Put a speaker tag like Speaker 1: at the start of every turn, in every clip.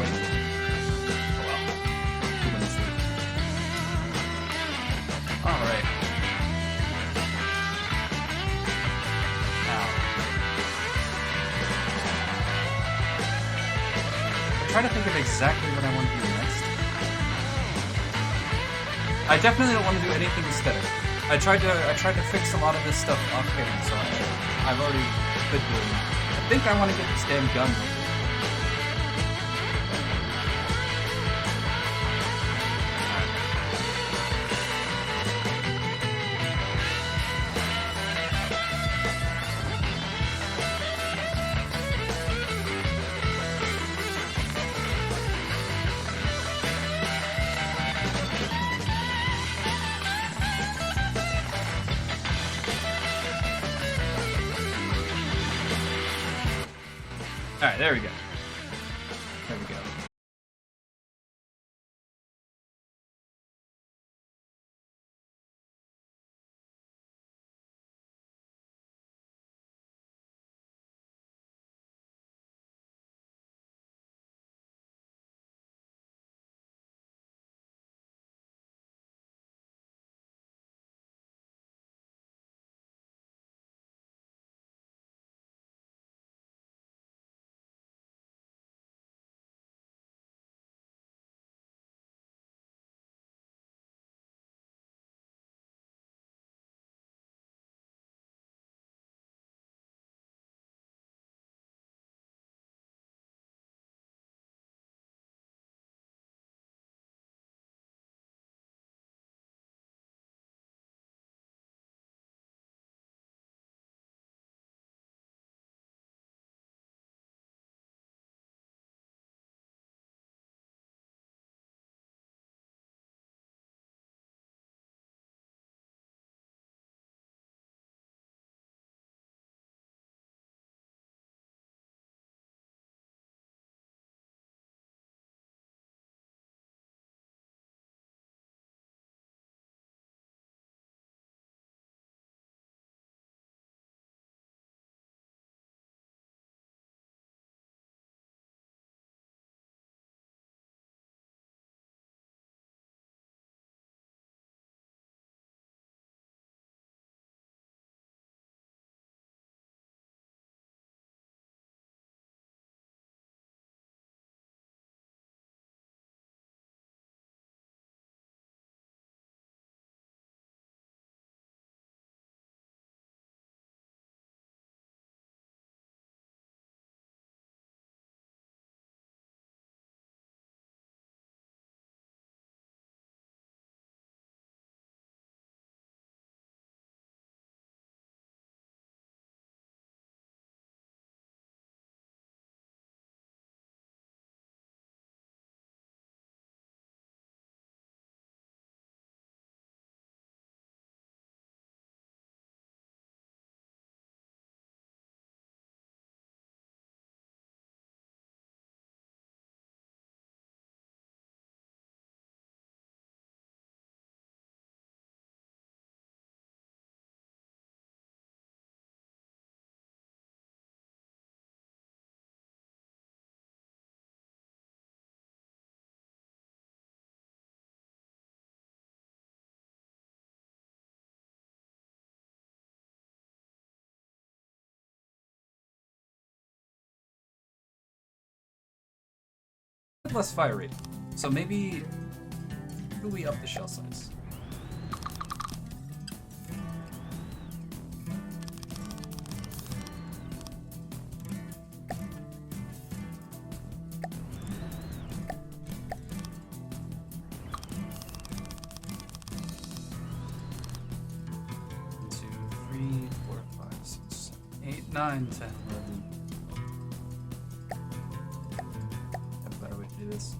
Speaker 1: late. Oh well. 2 minutes late. Alright. Now. I'm trying to think of exactly what I want to do next. I definitely don't want to do anything aesthetic. I tried to fix a lot of this stuff off camera, so I've already been doing that. I think I want to get this damn gun. Alright, there we go. There we go. Less fire rate. So maybe we up the shell size. One, 2, 3, 4, 5, 6, 7, 8, 9, 10, 11. This.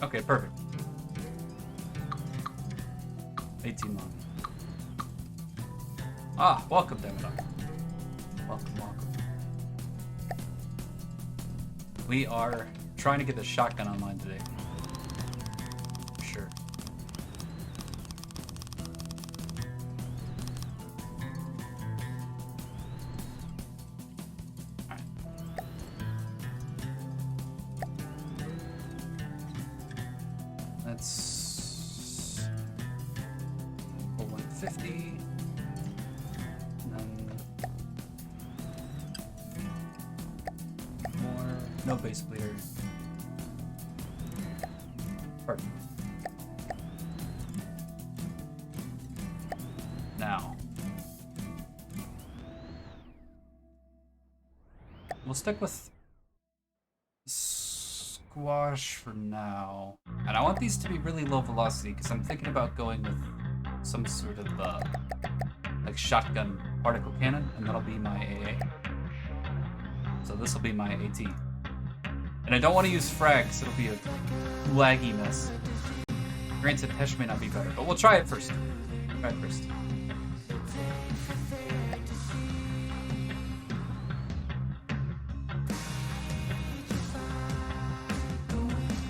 Speaker 1: Okay, perfect. 18 long. Ah, welcome, Demodok. Welcome, welcome. We are trying to get the shotgun online today. Sure. That's 150. And then more. No base bleeder. Perfect. Now, we'll stick with squash for now. And I want these to be really low velocity because I'm thinking about going with some sort of like shotgun particle cannon, and that'll be my AA. So this will be my AT. And I don't want to use frags, it'll be a laggy mess. Granted, Hesh may not be better, but we'll try it first. Try it first.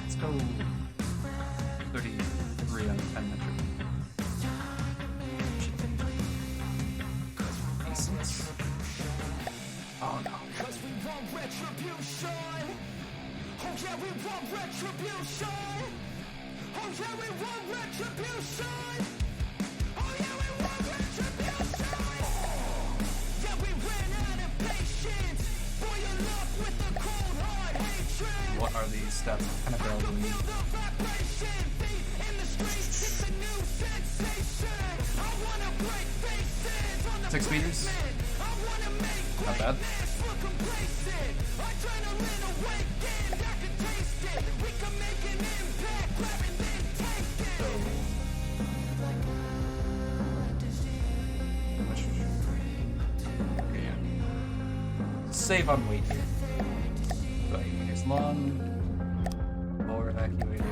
Speaker 1: Let's go 33 on 10 metric. Decent. Oh no.
Speaker 2: Cause we want retribution. Oh yeah, we want retribution. Oh yeah, we want retribution. Oh yeah, we want retribution. Yeah, we ran out of patience. For your love with the cold hard hatred.
Speaker 1: What are these stats? Kind of barely doing.
Speaker 2: Feel the vibration. Feet in the streets. It's a new sensation. I wanna break faces on the
Speaker 1: 6 meters.
Speaker 2: I wanna make
Speaker 1: Not bad. So, okay, yeah. Save on weight here. Go 8 meters long, lower evacuator,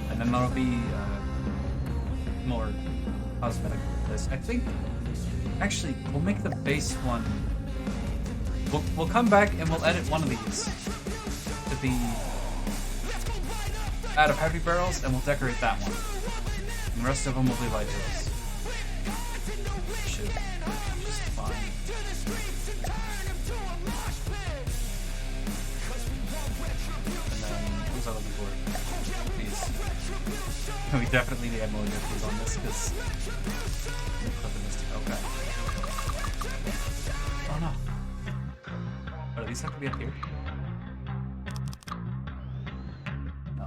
Speaker 1: and then there'll be more cosmetic with this. I think, actually, we'll make the base one. We'll come back and we'll edit one of these to be out of heavy barrels, and we'll decorate that one. And the rest of them will be light barrels. Should just fine. And then, what was I looking for? These. We definitely need ammo injectors on this because. Okay. Oh no. Oh, do these have to be up here? No.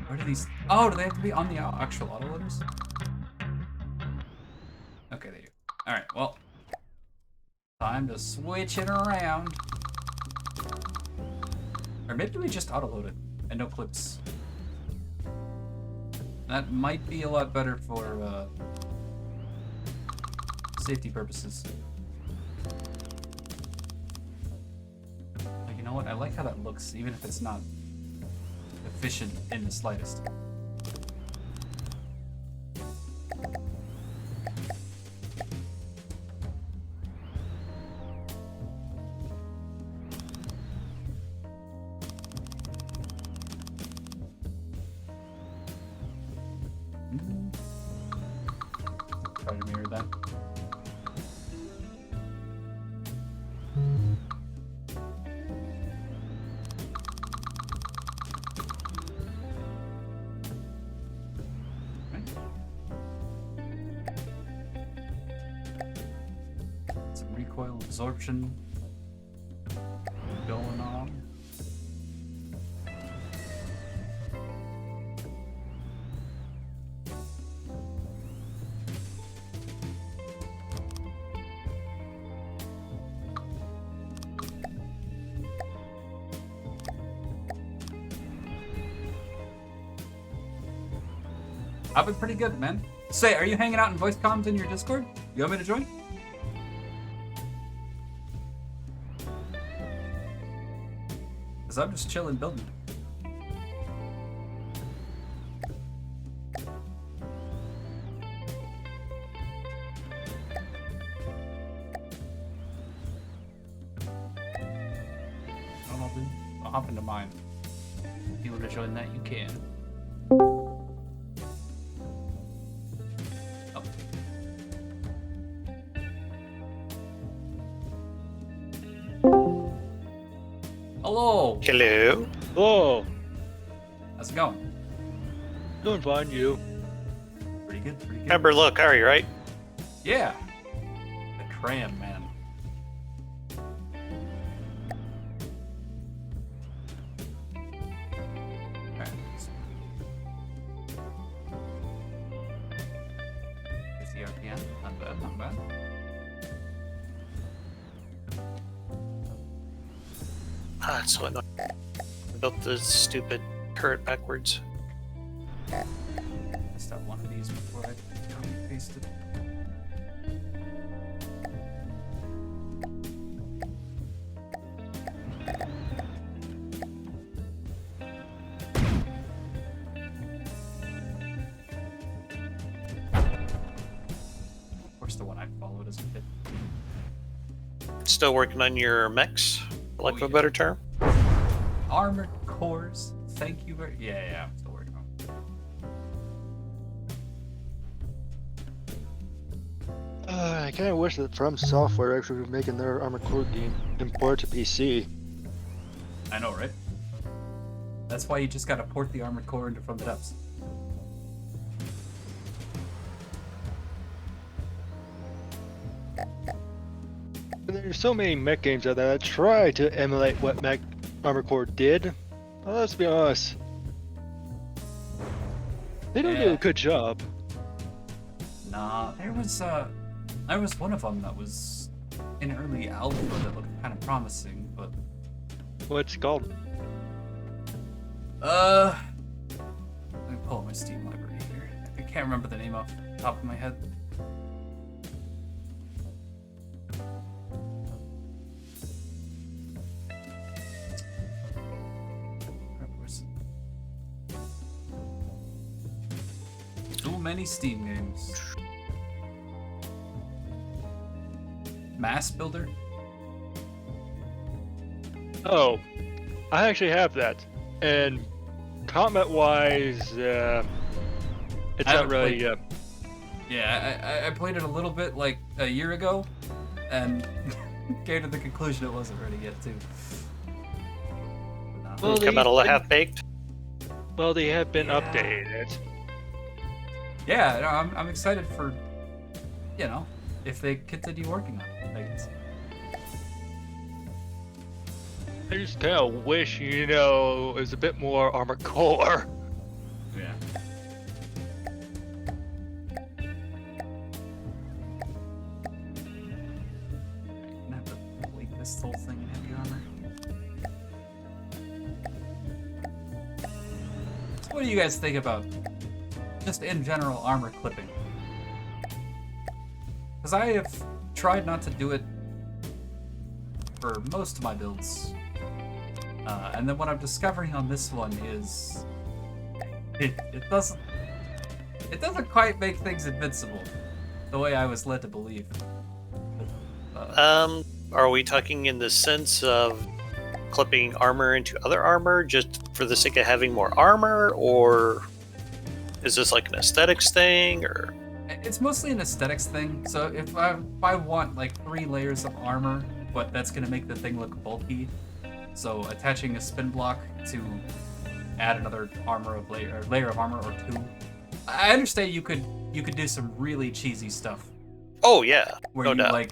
Speaker 1: Where do these... Oh, do they have to be on the actual autoloaders? Okay, there you go. Alright, well. Time to switch it around. Or maybe we just autoload it and no clips. That might be a lot better for safety purposes. You know what? I like how that looks, even if it's not efficient in the slightest. Try to mirror that. Some recoil absorption going on. I've been pretty good, man. Say, are you hanging out in voice comms in your Discord? You want me to join? Because I'm just chilling building. I'll hop into mine. If you want to join that, you can. Hello.
Speaker 3: Hello.
Speaker 4: Oh,
Speaker 1: How's it going?
Speaker 3: Doing fine, you.
Speaker 1: Pretty good, pretty good.
Speaker 4: Remember, look, Harry, right?
Speaker 1: Yeah. The cram, man. Alright. Is the RPM? Not bad, not bad.
Speaker 4: Ah, it's so annoying. I built the stupid turret backwards.
Speaker 1: Just have one of these before I copy paste it. Of course, the one I followed isn't it.
Speaker 4: Still working on your mechs, for lack of a better term.
Speaker 1: Armored cores. Thank you very. Yeah, I'm still working on it.
Speaker 3: I kind of wish that From Software actually was making their Armored Core game import to PC.
Speaker 1: I know, right? That's why you just gotta port the Armored Core into From the Depths.
Speaker 3: And there's so many mech games out there that try to emulate what Mech Armored Core did. Well, let's be honest. They don't do
Speaker 1: Yeah.
Speaker 3: a good job.
Speaker 1: Nah, there was one of them that was in early alpha that looked kind of promising, but
Speaker 3: What's it called?
Speaker 1: let me pull up my Steam library here. I can't remember the name off the top of my head. Where's it? Too many Steam games. Mass Builder?
Speaker 3: Oh, I actually have that. And combat-wise, it's
Speaker 1: I
Speaker 3: not
Speaker 1: haven't
Speaker 3: really.
Speaker 1: played- Yeah, I played it a little bit like a year ago, and came to the conclusion it wasn't ready yet too. But,
Speaker 3: Well,
Speaker 4: Come out a
Speaker 3: they've been-
Speaker 4: half baked.
Speaker 3: Well, they have been
Speaker 1: Yeah.
Speaker 3: updated.
Speaker 1: yeah, no, I'm excited for, if they continue working on it. I guess.
Speaker 3: I just kind of wish, it was a bit more Armored Core.
Speaker 1: Yeah. I'm gonna have to delete this whole thing in heavy armor. So what do you guys think about just in general armor clipping? Because I have tried not to do it for most of my builds. And then what I'm discovering on this one is it doesn't quite make things invincible the way I was led to believe.
Speaker 4: Are we talking in the sense of clipping armor into other armor just for the sake of having more armor, or is this like an aesthetics thing, or?
Speaker 1: It's mostly an aesthetics thing. So if I want like 3 layers of armor, but that's gonna make the thing look bulky. So attaching a spin block to add another layer of armor or 2. I understand you could do some really cheesy stuff
Speaker 4: Oh yeah,
Speaker 1: where
Speaker 4: no
Speaker 1: you
Speaker 4: doubt.
Speaker 1: like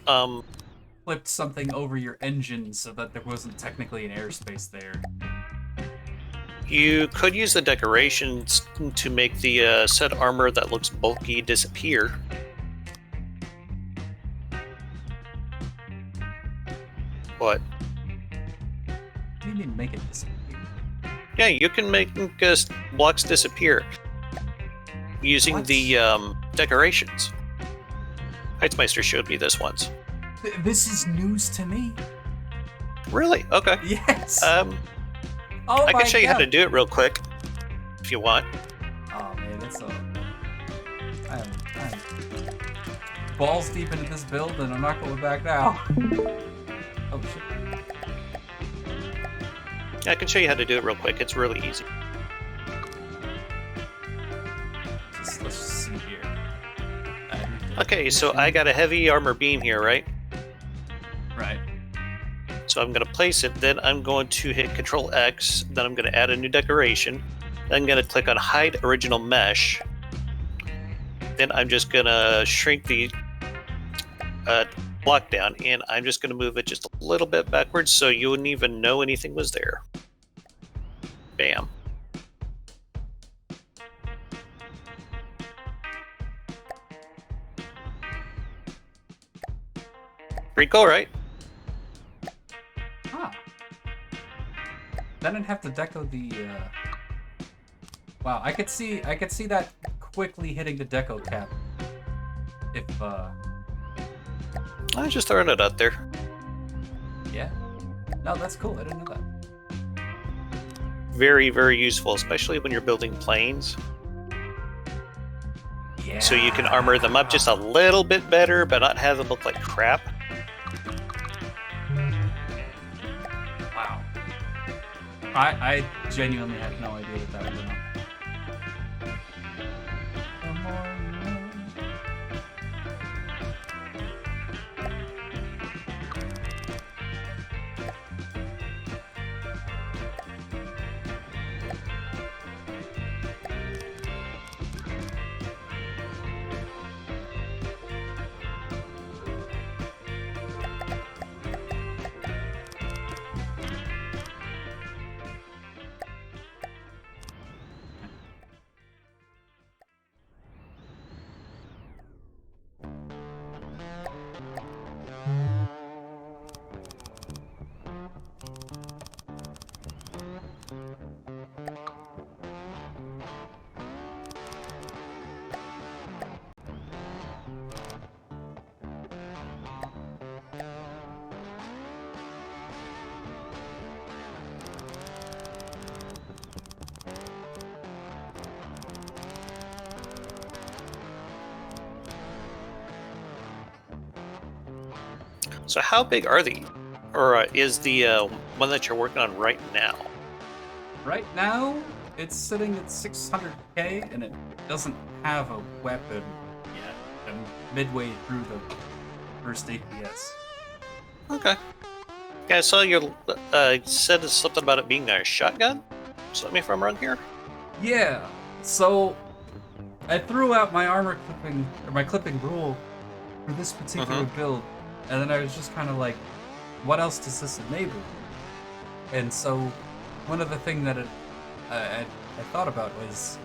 Speaker 1: flipped something over your engine so that there wasn't technically an airspace there.
Speaker 4: You could use the decorations to make the said armor that looks bulky disappear. What?
Speaker 1: What do you mean make it disappear?
Speaker 4: Yeah, you can make blocks disappear using
Speaker 1: What?
Speaker 4: the decorations. Heitzmeister showed me this once.
Speaker 1: This is news to me.
Speaker 4: Really? Okay.
Speaker 1: Yes.
Speaker 4: Oh I
Speaker 1: my
Speaker 4: can show you how
Speaker 1: God.
Speaker 4: to do it real quick if you want.
Speaker 1: Oh man, that's I'm balls deep into this build, and I'm not going back now. Oh shit.
Speaker 4: I can show you how to do it real quick. It's really easy.
Speaker 1: Let's just see here.
Speaker 4: Okay, so I got a heavy armor beam here, right?
Speaker 1: Right.
Speaker 4: So I'm going to place it, then I'm going to hit Control X, then I'm going to add a new decoration. I'm going to click on Hide Original Mesh. Then I'm just going to shrink the block down, and I'm just going to move it just a little bit backwards so you wouldn't even know anything was there. Bam. Pretty cool, right?
Speaker 1: Ah. Then I'd have to deco the. Wow, I could see that quickly hitting the deco cap. If
Speaker 4: I'm just throwing it out there.
Speaker 1: yeah. No, that's cool. I didn't know that.
Speaker 4: Very, very useful, especially when you're building planes.
Speaker 1: Yeah.
Speaker 4: So you can armor them up just a little bit better, but not have them look like crap.
Speaker 1: Wow. I genuinely had no idea what that was about.
Speaker 4: So how big are the, or is the one that you're working on right now?
Speaker 1: Right now, it's sitting at 600k, and it doesn't have a weapon yet. I'm midway through the first APS.
Speaker 4: Okay. Yeah, I saw you said something about it being a shotgun. Stop me if I'm wrong here.
Speaker 1: Yeah. So I threw out my armor clipping, or my clipping rule for this particular build, and then I was just kind of like, what else does this enable? And so one of the things that I thought about was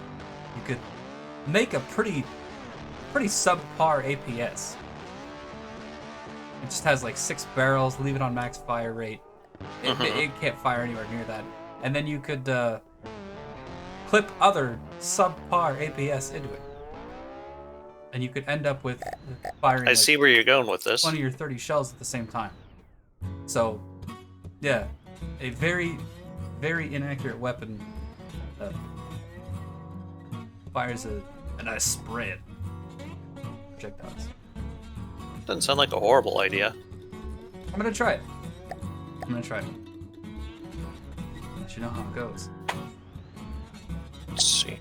Speaker 1: you could make a pretty subpar APS. It just has like 6 barrels, leave it on max fire rate. It can't fire anywhere near that. And then you could clip other subpar APS into it. And you could end up with firing
Speaker 4: I see where you're going with this.
Speaker 1: 20 or 30 shells at the same time. So, yeah, a very, very inaccurate weapon fires a nice spread projectiles.
Speaker 4: Doesn't sound like a horrible idea.
Speaker 1: I'm gonna try it. Let you know how it goes.
Speaker 4: Let's see.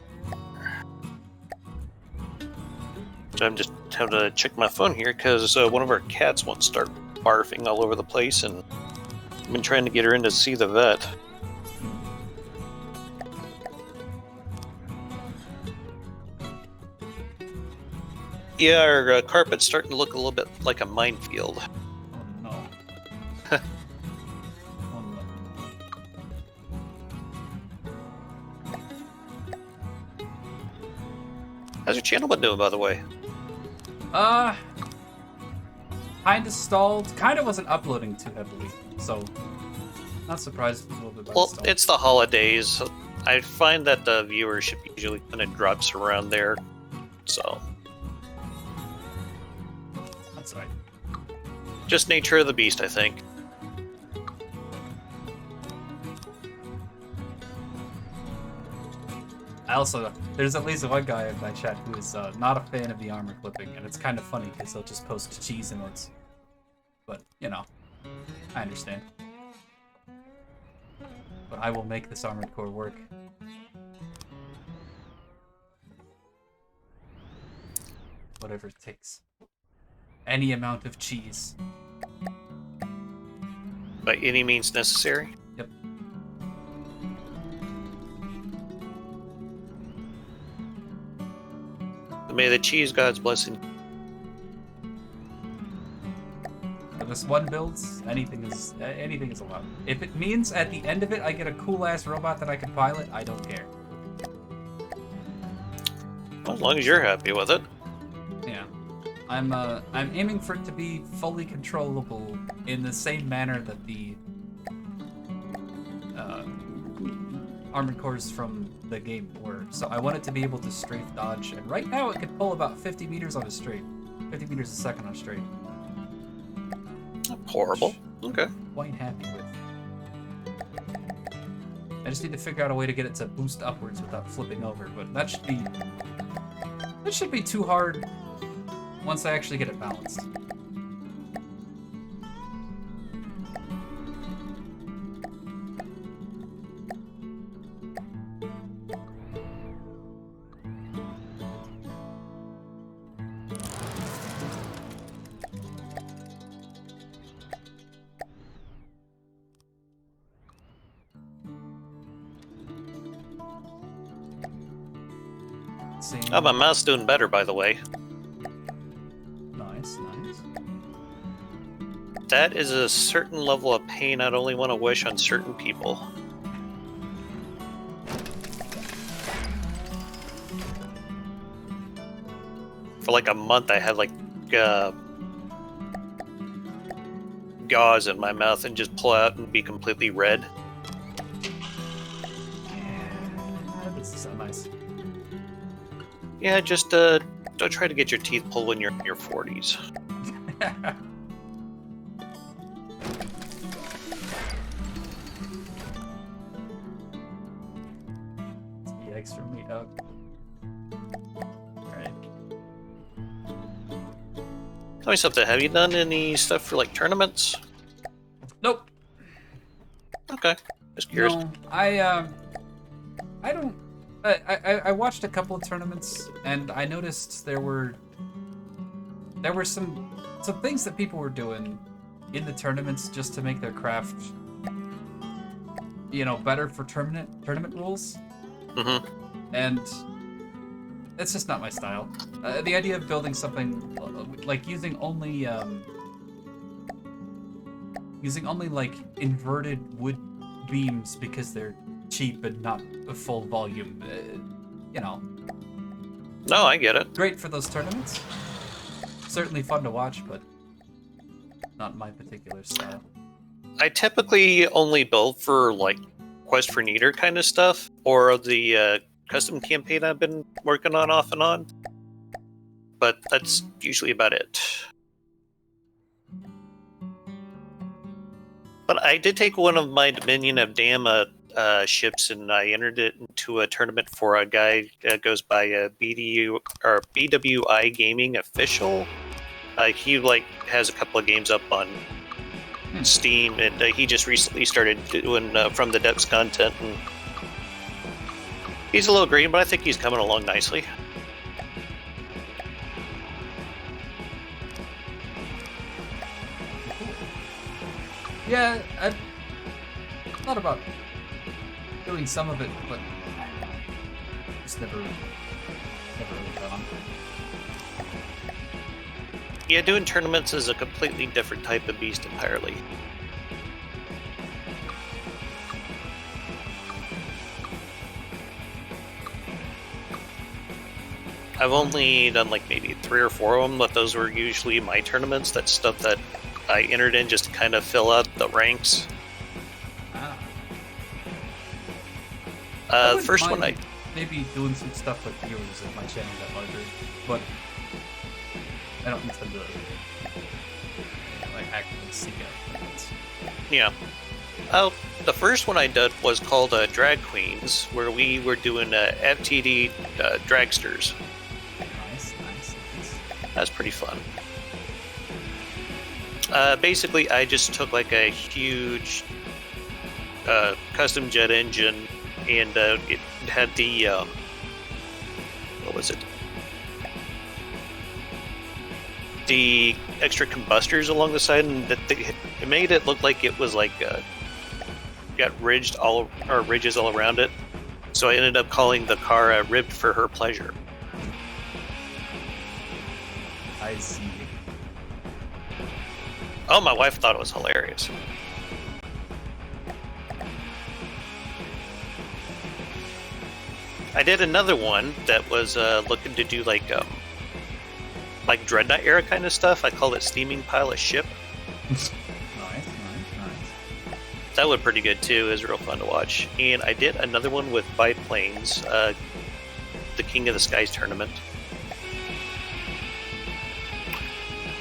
Speaker 4: I'm just having to check my phone here because one of our cats won't start barfing all over the place, and I've been trying to get her in to see the vet. Yeah, our carpet's starting to look a little bit like a minefield.
Speaker 1: Oh no. Oh no.
Speaker 4: How's your channel been doing, by the way?
Speaker 1: Kinda stalled. Kinda wasn't uploading too heavily, so not surprised it's a little bit by
Speaker 4: Well,
Speaker 1: stalled.
Speaker 4: it's the holidays. I find that the viewership usually kind of drops around there, so
Speaker 1: That's right.
Speaker 4: just nature of the beast, I think.
Speaker 1: I also, there's at least one guy in my chat who is not a fan of the armor clipping, and it's kind of funny because he'll just post cheese emotes. But, you know, I understand. But I will make this armored core work. Whatever it takes. Any amount of cheese.
Speaker 4: By any means necessary.
Speaker 1: Yep.
Speaker 4: May the cheese gods bless you.
Speaker 1: For this one build, anything is allowed. If it means at the end of it I get a cool ass robot that I can pilot, I don't care.
Speaker 4: Well, as long as you're happy with it.
Speaker 1: Yeah. I'm aiming for it to be fully controllable in the same manner that the armored cores from the game were. So I want it to be able to strafe dodge, and right now it can pull about 50 meters on a straight. 50 meters a second on a straight.
Speaker 4: Not horrible. Okay.
Speaker 1: Quite happy with. I just need to figure out a way to get it to boost upwards without flipping over, but that should be too hard once I actually get it balanced.
Speaker 4: Oh, my mouse doing better, by the way.
Speaker 1: Nice, nice.
Speaker 4: That is a certain level of pain I'd only want to wish on certain people. For like a month, I had like gauze in my mouth and just pull out and be completely red.
Speaker 1: Yeah, this is so nice.
Speaker 4: Yeah, just don't try to get your teeth pulled when you're in your 40s.
Speaker 1: Yikes from me, Doug. Alright.
Speaker 4: Tell me something, have you done any stuff for like tournaments?
Speaker 1: Nope.
Speaker 4: Okay, just curious.
Speaker 1: No, I don't. I watched a couple of tournaments, and I noticed there were some things that people were doing in the tournaments just to make their craft, better for tournament rules.
Speaker 4: Mm-hmm.
Speaker 1: And it's just not my style. The idea of building something like using only like inverted wood beams because they're cheap and not a full volume,
Speaker 4: No, I get it.
Speaker 1: great for those tournaments. Certainly fun to watch, but not my particular style.
Speaker 4: I typically only build for like Quest for Neater kind of stuff, or the custom campaign I've been working on off and on. But that's usually about it. But I did take one of my Dominion of Dama ships, and I entered it into a tournament for a guy that goes by BDU or BWI Gaming Official. He has a couple of games up on Steam, and he just recently started doing From the Depths content, and he's a little green, but I think he's coming along nicely.
Speaker 1: Yeah, I thought about doing some of it, but just never really got on.
Speaker 4: Yeah, doing tournaments is a completely different type of beast entirely. I've only done like maybe 3 or 4 of them, but those were usually my tournaments. That's stuff that I entered in just to kind of fill out the ranks. The first one
Speaker 1: maybe doing some stuff with viewers if my channel got larger, but I don't intend to actively seek out tournaments.
Speaker 4: Yeah. The first one I did was called Drag Queens, where we were doing FTD dragsters.
Speaker 1: Nice.
Speaker 4: That's pretty fun. Basically, I just took like a huge custom jet engine, and it had the what was it? The extra combustors along the side, and it made it look like it was like got ridges all around it. So I ended up calling the car "Ribbed for Her Pleasure."
Speaker 1: I see.
Speaker 4: Oh, my wife thought it was hilarious. I did another one that was looking to do like Dreadnought era kind of stuff. I called it Steaming Pile of Ship.
Speaker 1: Nice.
Speaker 4: That was pretty good too. It was real fun to watch. And I did another one with Biplanes, the King of the Skies tournament.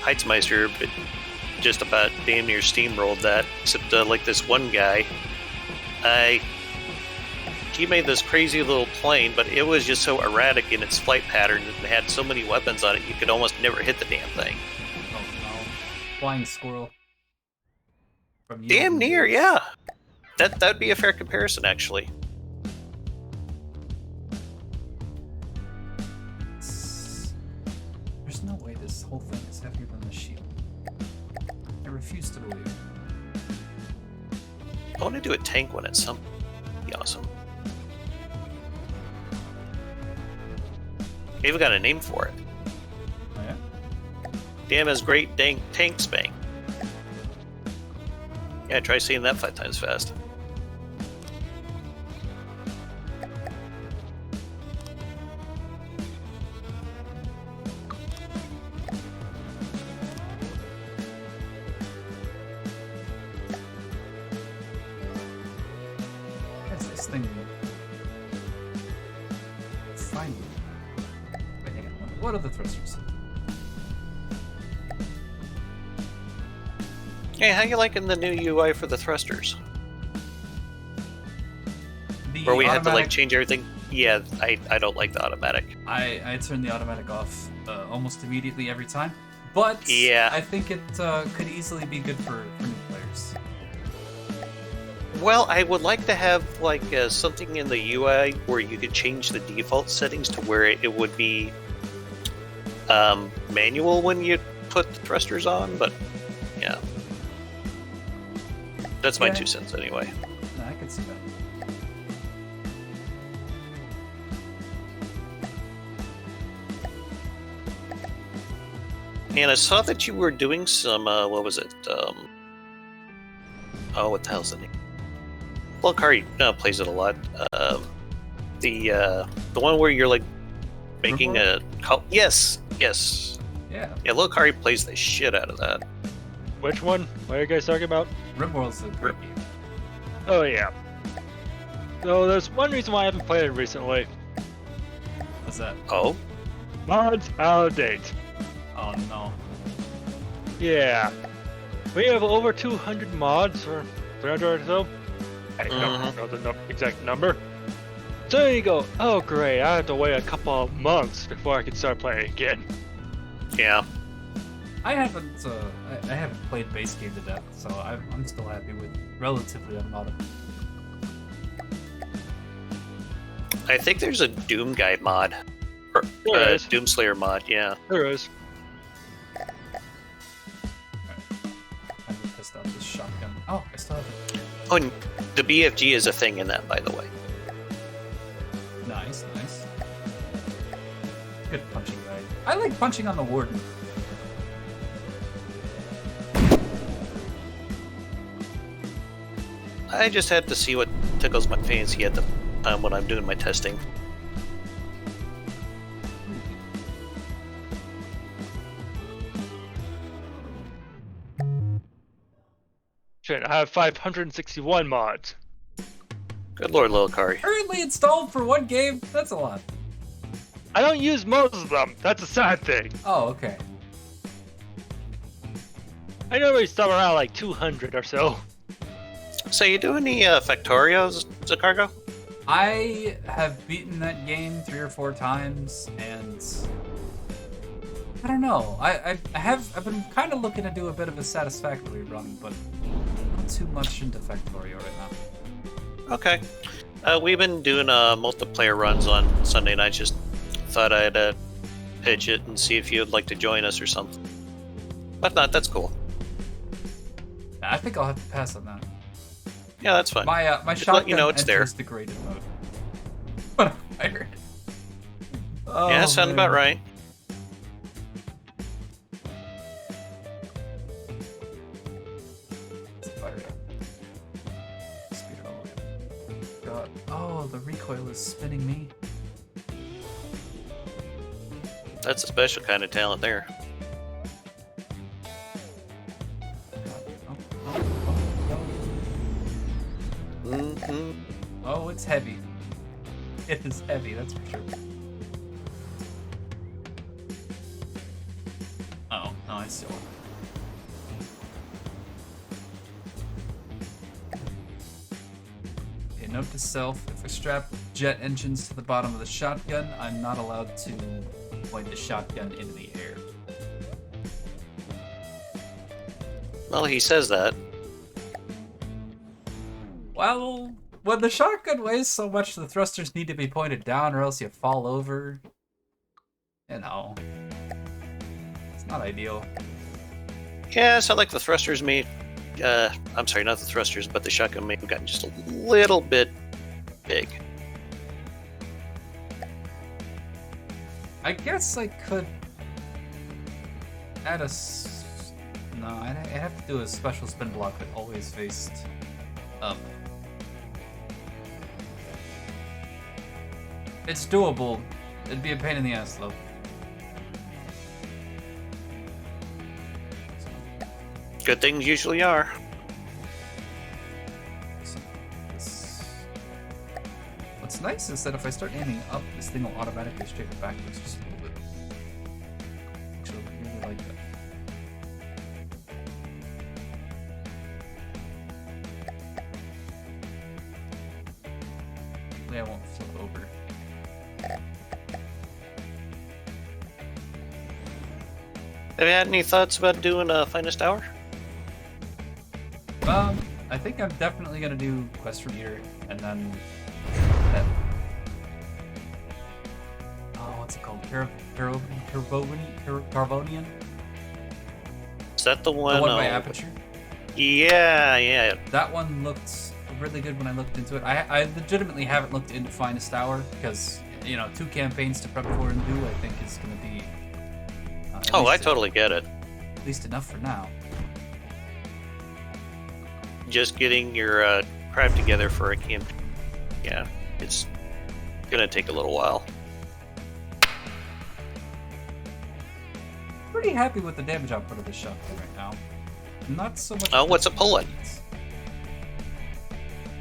Speaker 4: Heitzmeister, but just about damn near steamrolled that. Except like this one guy, he made this crazy little plane, but it was just so erratic in its flight pattern and had so many weapons on it, you could almost never hit the damn thing.
Speaker 1: Oh no. Flying squirrel. From
Speaker 4: Damn
Speaker 1: Years.
Speaker 4: near, yeah. That'd be a fair comparison, actually.
Speaker 1: There's no way this whole thing is heavier than the shield. I refuse to believe.
Speaker 4: I want to do a tank one at some. Be awesome. I even got a name for it.
Speaker 1: Oh yeah?
Speaker 4: Damn is great dank tank spank. Yeah, try saying that 5 times fast.
Speaker 1: What's this thing? Finally. Wait, hang on. What are the thrusters?
Speaker 4: Hey, how you liking the new UI for the thrusters?
Speaker 1: The
Speaker 4: Where we have to like
Speaker 1: automatic-
Speaker 4: change everything? Yeah, I don't like the automatic.
Speaker 1: I turn the automatic off almost immediately every time, but
Speaker 4: Yeah.
Speaker 1: I think it could easily be good for new players.
Speaker 4: Well, I would like to have like something in the UI where you could change the default settings to where it would be manual when you put the thrusters on, but yeah. That's my
Speaker 1: Yeah.
Speaker 4: 2 cents anyway.
Speaker 1: No, I can see that.
Speaker 4: And I saw that you were doing some, what was it? Oh, what the hell's the name? Well, Kari plays it a lot. The one where you're like making a call. Yes.
Speaker 1: Yeah,
Speaker 4: Yeah, Lil Kari plays the shit out of that.
Speaker 3: Which one? What are you guys talking about?
Speaker 1: RimWorld's a great game.
Speaker 3: Oh yeah. So there's one reason why I haven't played it recently.
Speaker 1: What's that?
Speaker 4: Oh,
Speaker 3: Mods out of date.
Speaker 1: Oh no.
Speaker 3: Yeah. We have over 200 mods, or 300 or so. I don't know the exact number. So there you go. Oh great, I have to wait a couple of months before I can start playing again.
Speaker 4: yeah.
Speaker 1: I haven't played base game to death, so I'm still happy with relatively unmodded.
Speaker 4: I think there's a Doom Guy mod. Or
Speaker 3: There is.
Speaker 4: Doomslayer mod, yeah.
Speaker 3: There is.
Speaker 1: I'm pissed off this shotgun. Oh, I still have it.
Speaker 4: Oh, and the BFG is a thing in that, by the way.
Speaker 1: Nice. Good punching bag. I like punching on the warden.
Speaker 4: I just have to see what tickles my fancy at the time when I'm doing my testing.
Speaker 3: Shit, I have 561 mods.
Speaker 4: Good lord, Lil Kari.
Speaker 1: Currently installed for one game? That's a lot.
Speaker 3: I don't use most of them. That's a sad thing.
Speaker 1: Oh, okay.
Speaker 3: I normally start around like 200 or so.
Speaker 4: So you do any Factorios, Zacargo?
Speaker 1: I have beaten that game 3 or 4 times, and I don't know. I've been kind of looking to do a bit of a satisfactory run, but not too much into Factorio right now.
Speaker 4: Okay. We've been doing multiplayer runs on Sunday nights. Just thought I'd pitch it and see if you'd like to join us or something. But not, that's cool.
Speaker 1: I think I'll have to pass on that.
Speaker 4: Yeah, that's fine.
Speaker 1: My
Speaker 4: Just
Speaker 1: shotgun
Speaker 4: let you know it's there.
Speaker 1: enters degraded mode. What a pirate. Oh,
Speaker 4: Yeah, that sounds
Speaker 1: man.
Speaker 4: about right.
Speaker 1: fire it up. Speed it all the way up. God. Oh, the recoil is spinning me.
Speaker 4: That's a special kind of talent there. Mm-hmm.
Speaker 1: Oh, it's heavy. It is heavy, that's for sure. Oh, no, I still. Okay, note to self, if I strap jet engines to the bottom of the shotgun, I'm not allowed to point the shotgun into the air.
Speaker 4: Well, he says that.
Speaker 1: Well, when the shotgun weighs so much, the thrusters need to be pointed down or else you fall over. You know. It's not ideal.
Speaker 4: Yeah, so like the thrusters may... I'm sorry, not the thrusters, but the shotgun may have gotten just a little bit big.
Speaker 1: I guess I could add a... No, I'd have to do a special spin block that always faced up. It's doable. It'd be a pain in the ass, though.
Speaker 4: Good things usually are.
Speaker 1: What's nice is that if I start aiming up, this thing will automatically straight it backwards just a little bit. Actually, I really like that. Hopefully I won't flip over.
Speaker 4: Have you had any thoughts about doing a finest hour?
Speaker 1: I think I'm definitely gonna do Quest for Meter, and then that. Oh, what's it called? Carbonian?
Speaker 4: Is that the
Speaker 1: The
Speaker 4: one?
Speaker 1: one by Aperture?
Speaker 4: Yeah.
Speaker 1: That one looked really good when I looked into it. I legitimately haven't looked into Finest Hour because, you know, 2 campaigns to prep for and do, I think is gonna be.
Speaker 4: Oh, I totally get it.
Speaker 1: At least enough for now.
Speaker 4: Just getting your crap together for a camp. Yeah, it's gonna take a little while.
Speaker 1: Pretty happy with the damage output of this shotgun right now. Not so much.
Speaker 4: Oh, what's it pulling?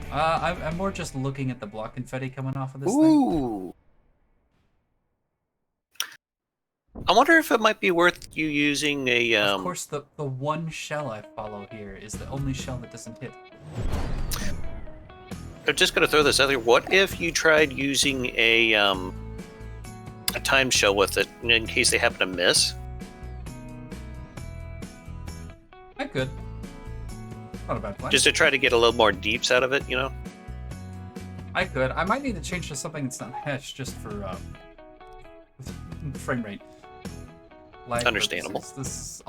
Speaker 1: I'm more just looking at the block confetti coming off of this thing.
Speaker 4: Ooh. I wonder if it might be worth you using a.
Speaker 1: Of course, the one shell I follow here is the only shell that doesn't hit.
Speaker 4: I'm just gonna throw this out there. What if you tried using a time shell with it in case they happen to miss?
Speaker 1: I could. Not a bad plan.
Speaker 4: Just to try to get a little more deeps out of it, you know?
Speaker 1: I could. I might need to change to something that's not hash just for frame rate. Lag
Speaker 4: Understandable.
Speaker 1: purposes.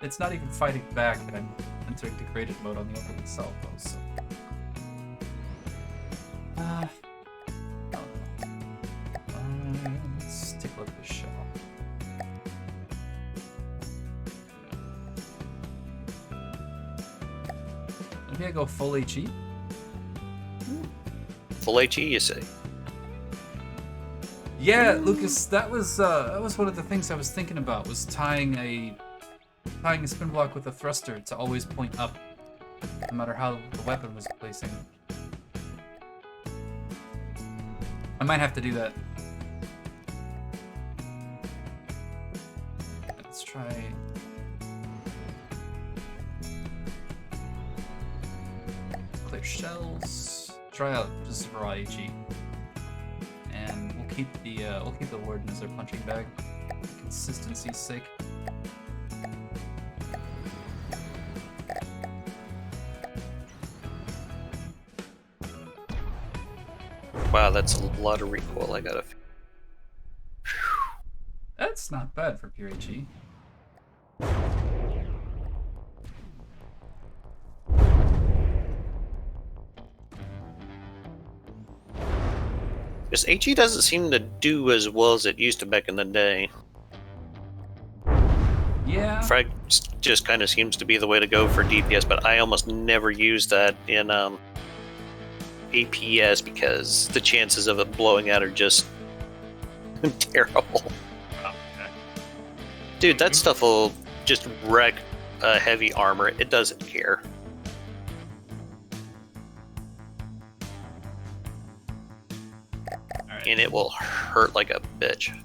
Speaker 1: It's not even fighting back, and I'm entering degraded mode on the open itself, though. So. I don't know. Let's take a look at the shell. Maybe I go full HE.
Speaker 4: Full HE, you say?
Speaker 1: Yeah, Lucas, that was one of the things I was thinking about, was tying a spin block with a thruster to always point up, no matter how the weapon was placing. I might have to do that. Let's try. Clear shells. Try out just raw HE. And we'll keep the warden as our punching bag, for consistency's sake.
Speaker 4: Wow, that's a lot of recoil. I gotta.
Speaker 1: That's not bad for pure HE.
Speaker 4: This HE doesn't seem to do as well as it used to back in the day.
Speaker 1: Yeah.
Speaker 4: Frag just kind of seems to be the way to go for DPS, but I almost never use that in APS because the chances of it blowing out are just terrible.
Speaker 3: Okay.
Speaker 4: Dude, that stuff will just wreck heavy armor. It doesn't care.
Speaker 1: Alright.
Speaker 4: And it will hurt like a bitch.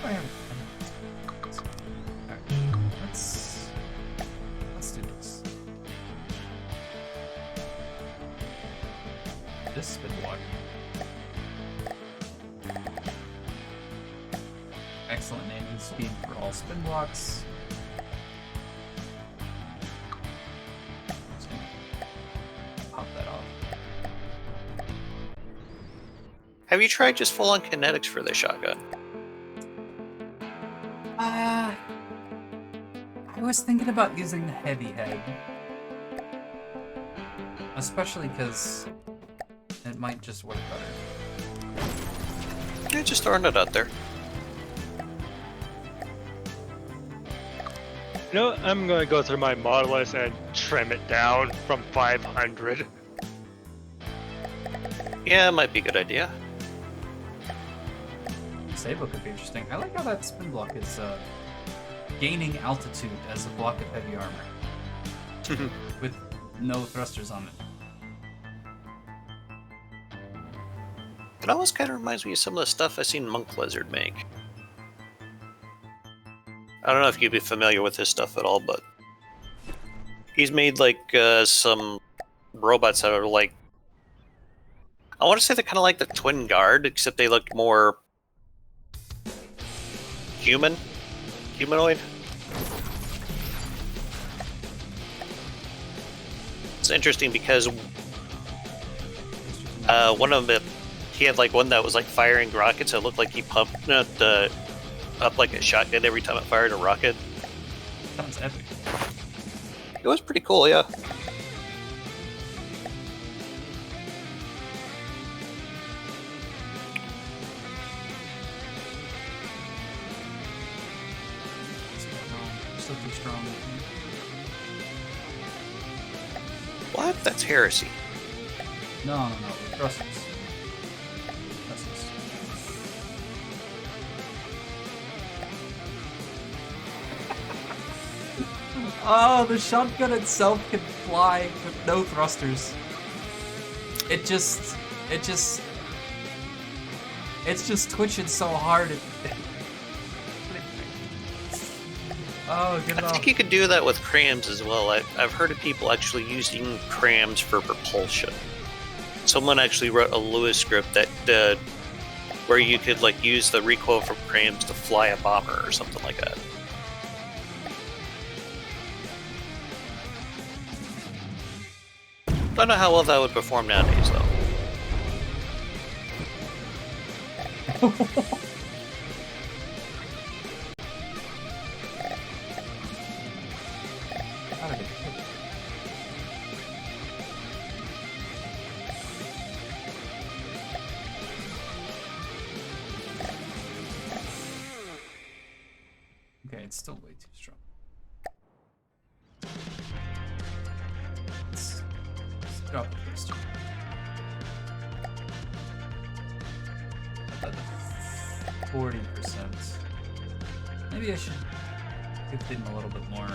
Speaker 1: I have- Alright, let's do this. This spin block. Excellent name and speed for all spin blocks. Just gonna pop that off.
Speaker 4: Have you tried just full on kinetics for the shotgun?
Speaker 1: I was thinking about using the heavy head. Especially because it might just work better.
Speaker 4: Yeah, just throwing it out there.
Speaker 3: You know, I'm gonna go through my model list and trim it down from 500.
Speaker 4: Yeah, it might be a good idea.
Speaker 1: Sabo could be interesting. I like how that spin block is gaining altitude as a block of heavy armor. With no thrusters on it.
Speaker 4: It almost kind of reminds me of some of the stuff I've seen Monk Lizard make. I don't know if you'd be familiar with his stuff at all, but he's made like some robots that are like, I want to say they're kind of like the Twin Guard, except they look more humanoid. It's interesting because one of them, he had like one that was like firing rockets. It looked like he pumped up like a shotgun every time it fired a rocket.
Speaker 1: Sounds epic.
Speaker 4: It was pretty cool, yeah.
Speaker 1: Still too strong.
Speaker 4: What? That's heresy.
Speaker 1: No. Thrusters. Oh, the shotgun itself can fly with no thrusters. It's just twitching so hard. Oh, get it
Speaker 4: I
Speaker 1: off.
Speaker 4: think you could do that with crams as well. I've heard of people actually using crams for propulsion. Someone actually wrote a Lewis script that where you could like use the recoil from crams to fly a bomber or something like that. Don't know how well that would perform nowadays, though.
Speaker 1: How did it hit? Okay, it's still way too strong. Let's drop the first one. About 40%. Maybe I should give them a little bit more.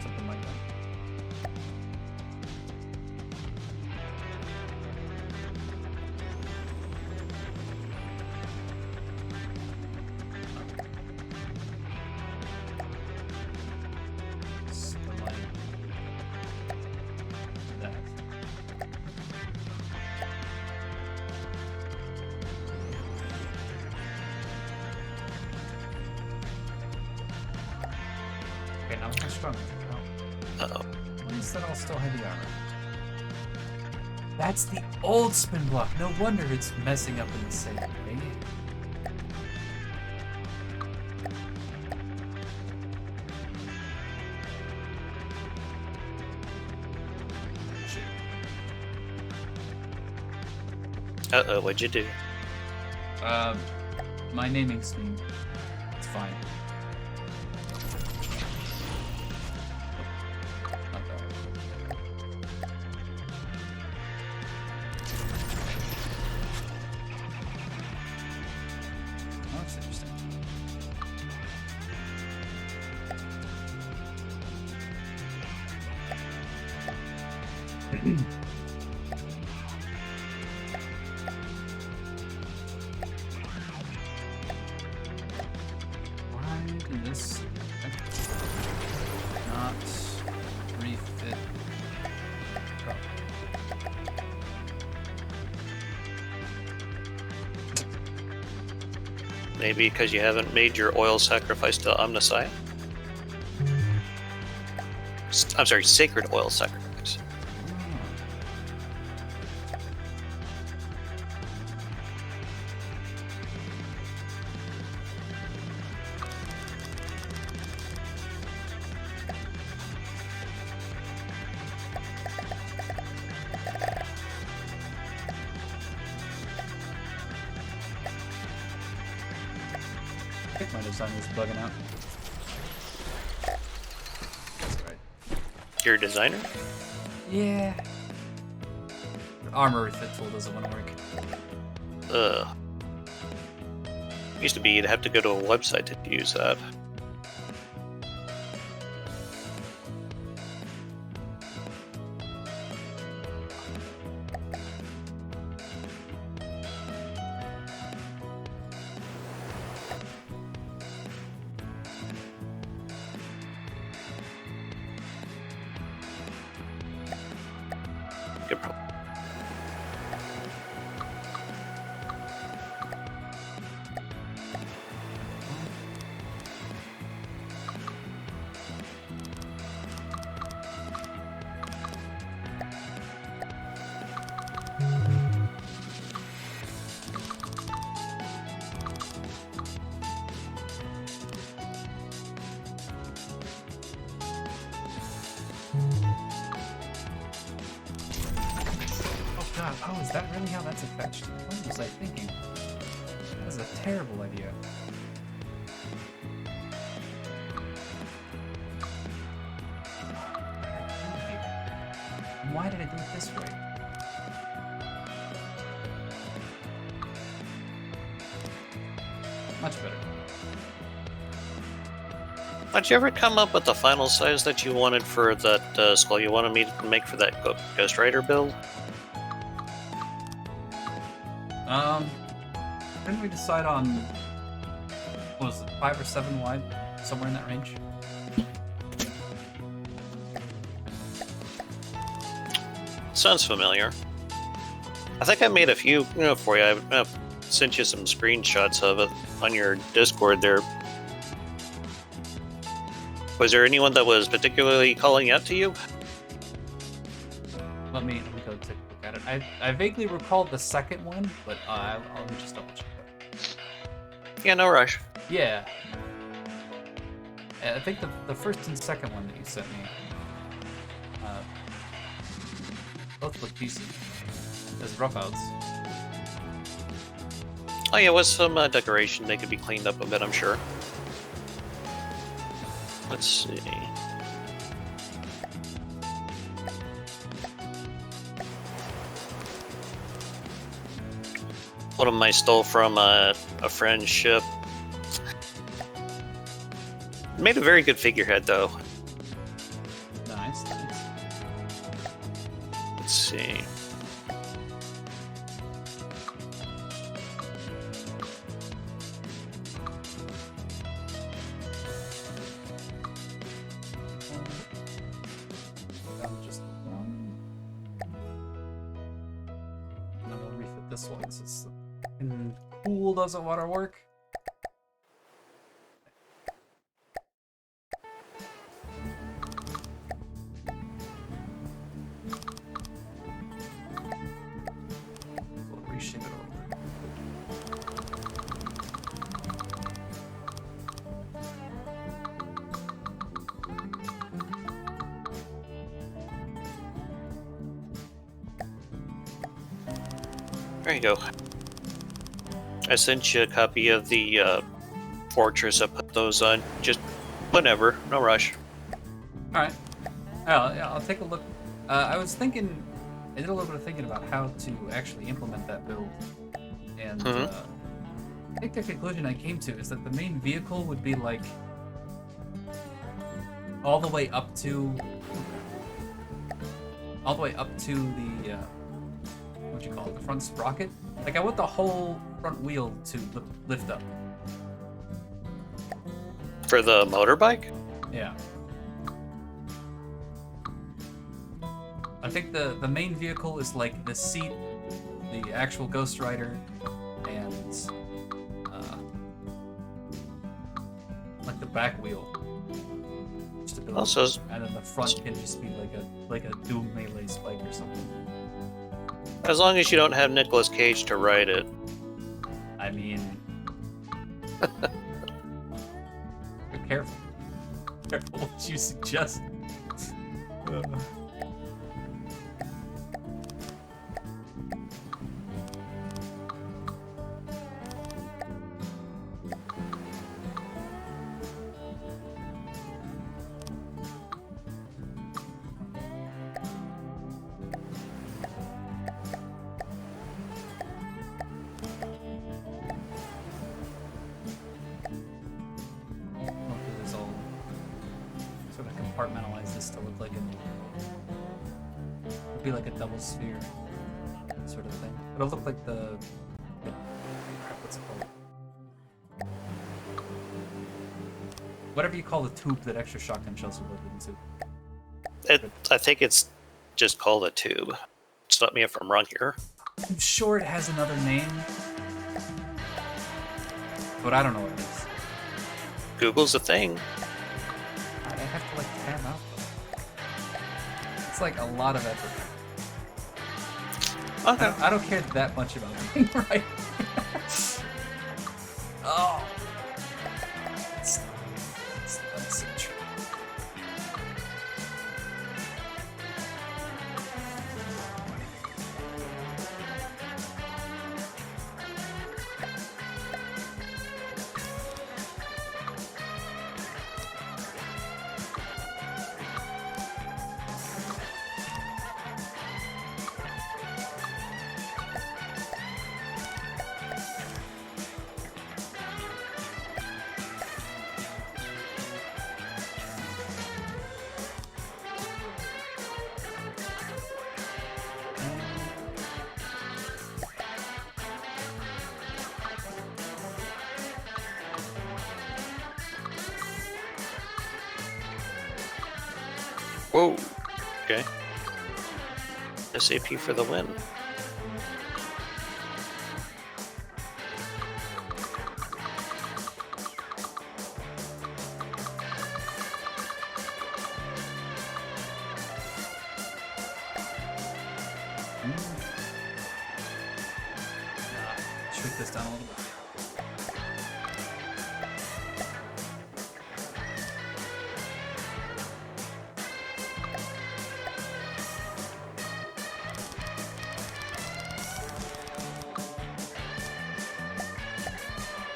Speaker 1: Something like that. Something like that. Okay, now how strong is it?
Speaker 4: Uh-oh.
Speaker 1: Why is that all still heavy armor? That's the old spin block. No wonder it's messing up in the same way.
Speaker 4: What'd you do?
Speaker 1: My naming scheme. It's fine. Not that one. Oh, that's interesting. Why did this not refit?
Speaker 4: Maybe because you haven't made your oil sacrifice to Omnissiah? I'm sorry, sacred oil sacrifice.
Speaker 1: I think my design was bugging out. That's alright.
Speaker 4: Your designer?
Speaker 1: Yeah. The armor refit tool doesn't want to work.
Speaker 4: Ugh. Used to be you'd have to go to a website to use that. Good problem.
Speaker 1: Oh god, oh, is that really how that's fetched? What was I thinking? That is a terrible idea. Why did I do it this way? Much better.
Speaker 4: Did you ever come up with the final size that you wanted for that skull you wanted me to make for that Ghost Rider build?
Speaker 1: Didn't we decide on, what was it, 5 or 7 wide? Somewhere in that range?
Speaker 4: Sounds familiar. I think I made a few, for you. I sent you some screenshots of it on your Discord there. Was there anyone that was particularly calling out to you?
Speaker 1: Let me go take a look at it. I vaguely recalled the second one, but I'll just double check that.
Speaker 4: Yeah, no rush.
Speaker 1: Yeah. I think the first and second one that you sent me, both look decent as rough outs.
Speaker 4: Oh yeah, with some decoration, they could be cleaned up a bit, I'm sure. Let's see. One of them I stole from a friend's ship. Made a very good figurehead, though.
Speaker 1: Nice.
Speaker 4: Let's see.
Speaker 1: Just one. And then we'll refit this one since the pool doesn't want to work. We'll reshape it a little bit.
Speaker 4: There you go. I sent you a copy of the Fortress. I put those on just whenever, no rush.
Speaker 1: All right. Yeah, I'll take a look. I was thinking, I did a little bit of thinking about how to actually implement that build, and I think the conclusion I came to is that the main vehicle would be like all the way up to the what you call it, the front sprocket. Like I want the whole front wheel to lift up.
Speaker 4: For the motorbike?
Speaker 1: Yeah. I think the main vehicle is like the seat, the actual Ghost Rider, and like the back wheel. Stability.
Speaker 4: Also,
Speaker 1: And then the front can just be like a Doom melee spike or something.
Speaker 4: as long as you don't have Nicolas Cage to ride it.
Speaker 1: I mean, be careful. Careful what you suggest. This all sort of compartmentalize this to look like it'd be like a double sphere sort of thing. It'll look like the what's it called? Whatever you call the tube that extra shotgun shells are loaded into.
Speaker 4: I think it's just called a tube. Stop me if I'm wrong here.
Speaker 1: I'm sure it has another name, but I don't know what it is.
Speaker 4: Google's a thing.
Speaker 1: I have to like tab out. It's like a lot of effort.
Speaker 4: Okay.
Speaker 1: I don't care that much about being right. Oh. That's true.
Speaker 4: Whoa. Okay. SAP for the win.
Speaker 1: Shrink this down a little bit.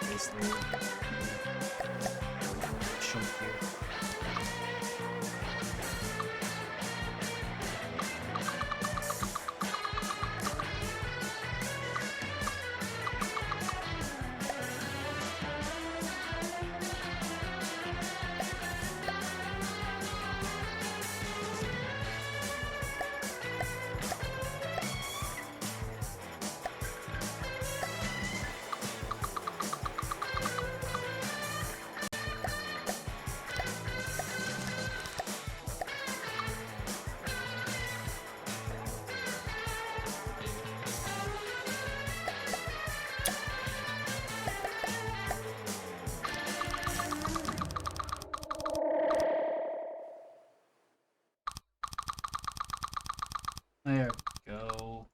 Speaker 1: Basically, chunk here. There we go.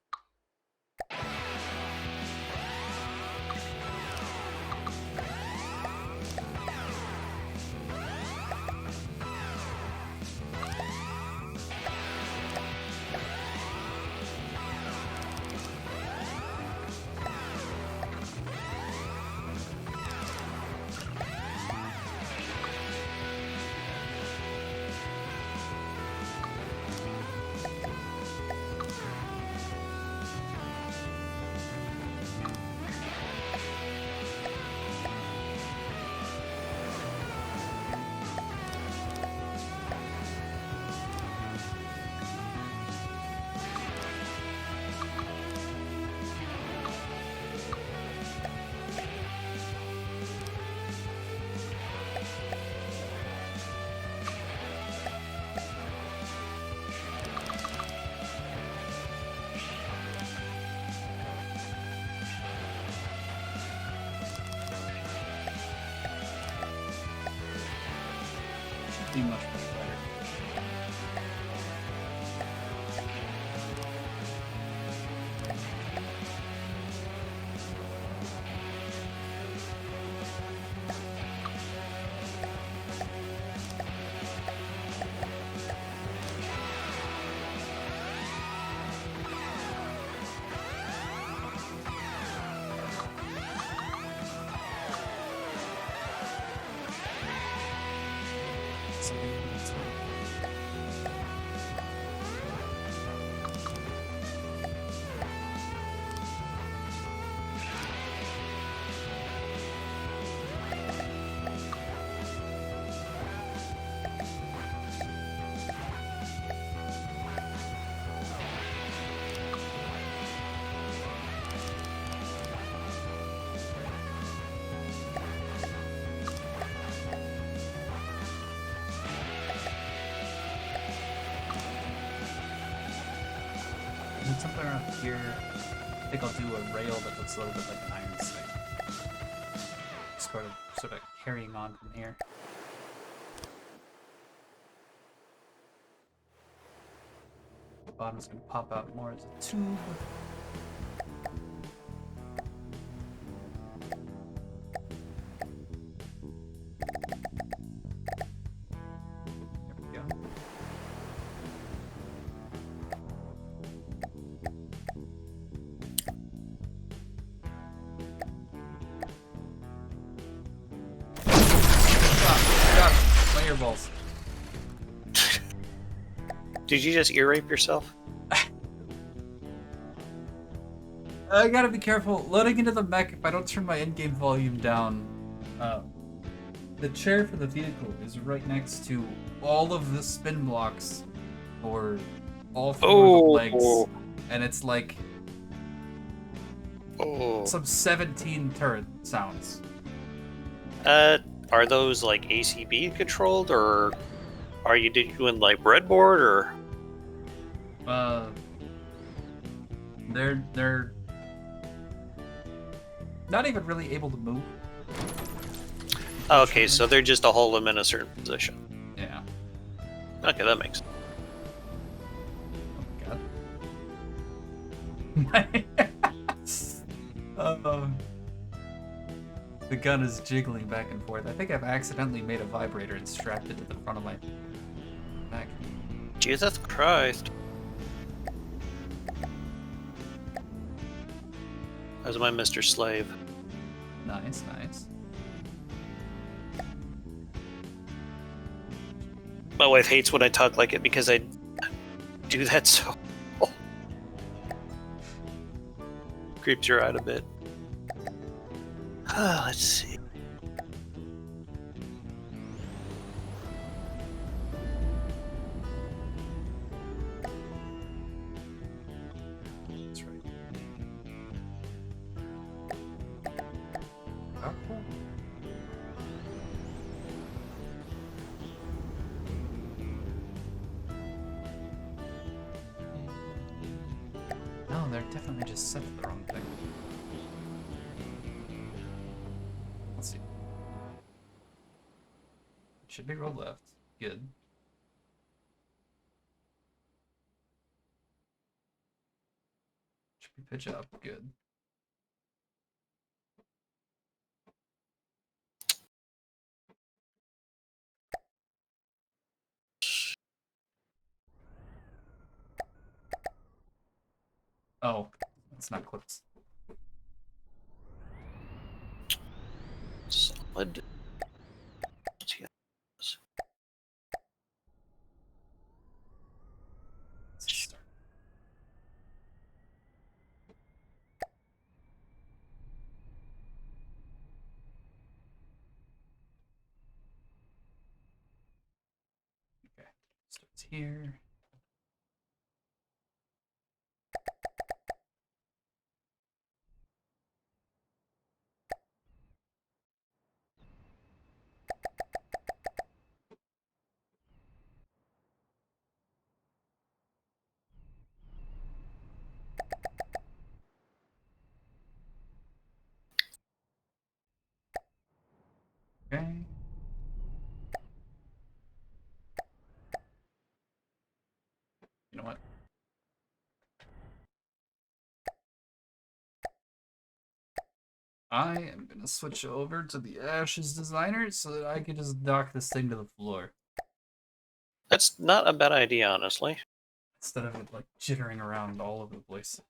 Speaker 1: Be much better. And something around here, I think I'll do a rail that looks a little bit like an iron sight. Sort of carrying on from here. The bottom's gonna pop out more as a tube. There we go. Ah, my earballs.
Speaker 4: Did you just ear rape yourself?
Speaker 1: I gotta be careful. Loading into the mech, if I don't turn my in-game volume down, the chair for the vehicle is right next to all of the spin blocks for all four of the legs. And it's like some 17 turret sounds.
Speaker 4: Are those like ACB controlled, or are you doing like breadboard, or?
Speaker 1: They're not even really able to move.
Speaker 4: Okay, so they're just to hold them in a certain position.
Speaker 1: Yeah.
Speaker 4: Okay, that makes
Speaker 1: sense. Oh god. The gun is jiggling back and forth. I think I've accidentally made a vibrator and strapped it to the front of my back.
Speaker 4: Jesus Christ. How's my Mr. Slave?
Speaker 1: Nice, nice.
Speaker 4: My wife hates when I talk like it because I do that so. Creeps her out a bit. Let's see.
Speaker 1: That's right. Oh, cool. No, they're definitely just set to the wrong thing. Let's see. It should be roll left. Good. Should be pitch up. Good. Oh, it's not clips.
Speaker 4: Solid.
Speaker 1: Let's start. Okay, starts here. Okay. You know what? I am gonna switch over to the Ashes Designer so that I can just dock this thing to the floor
Speaker 4: That's not a bad idea, honestly.
Speaker 1: instead of it like jittering around all over the place.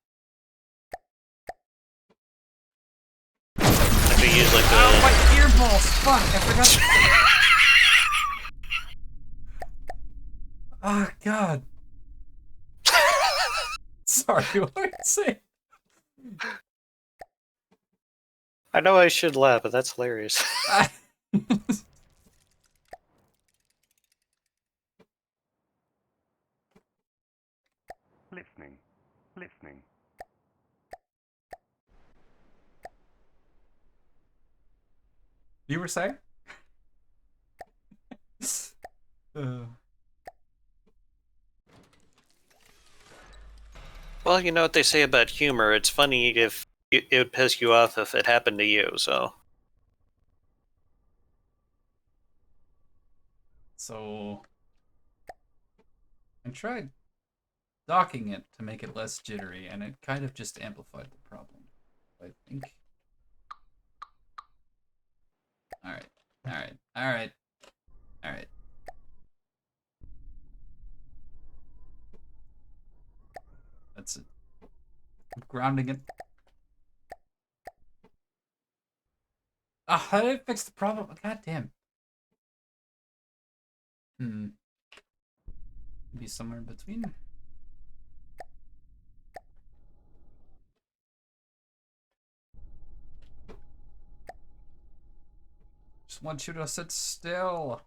Speaker 4: I could use like
Speaker 1: Ow,
Speaker 4: the.
Speaker 1: my earballs! Fuck, I forgot. Oh God. Sorry, what were you saying?
Speaker 4: I know I should laugh, but that's hilarious.
Speaker 5: Listening. Listening.
Speaker 1: You were saying?
Speaker 4: Well, you know what they say about humor. It's funny if it would piss you off if it happened to you.
Speaker 1: So I tried docking it to make it less jittery, and it kind of just amplified the problem. I think. Alright, alright, alright, alright. That's it. I'm grounding it. Ah, I didn't fix the problem. God damn. Maybe somewhere in between. Just want you to sit still.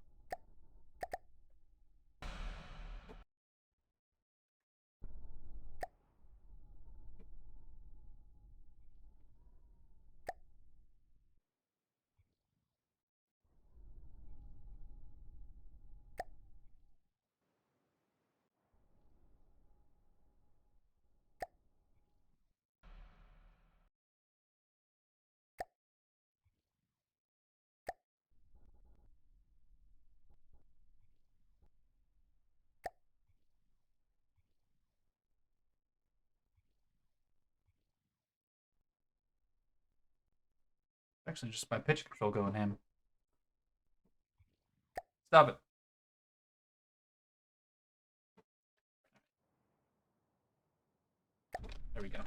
Speaker 1: Actually, just my pitch control going ham. Stop it. There we go.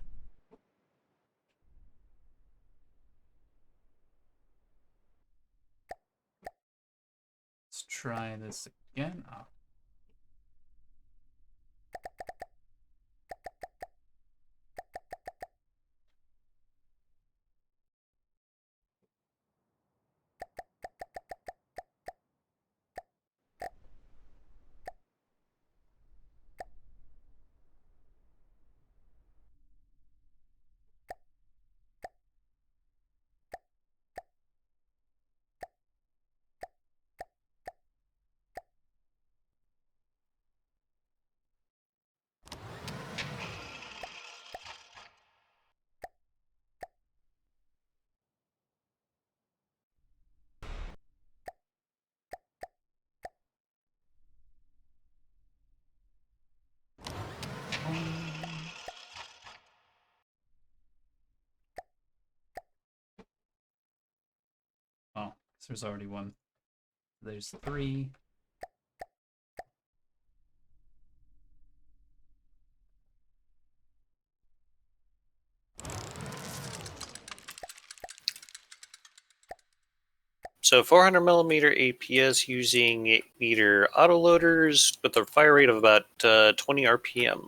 Speaker 1: Let's try this again. Oh. Oh, so there's already one. There's 3.
Speaker 4: So 400 millimeter APS using 8-meter autoloaders with a fire rate of about 20 RPM.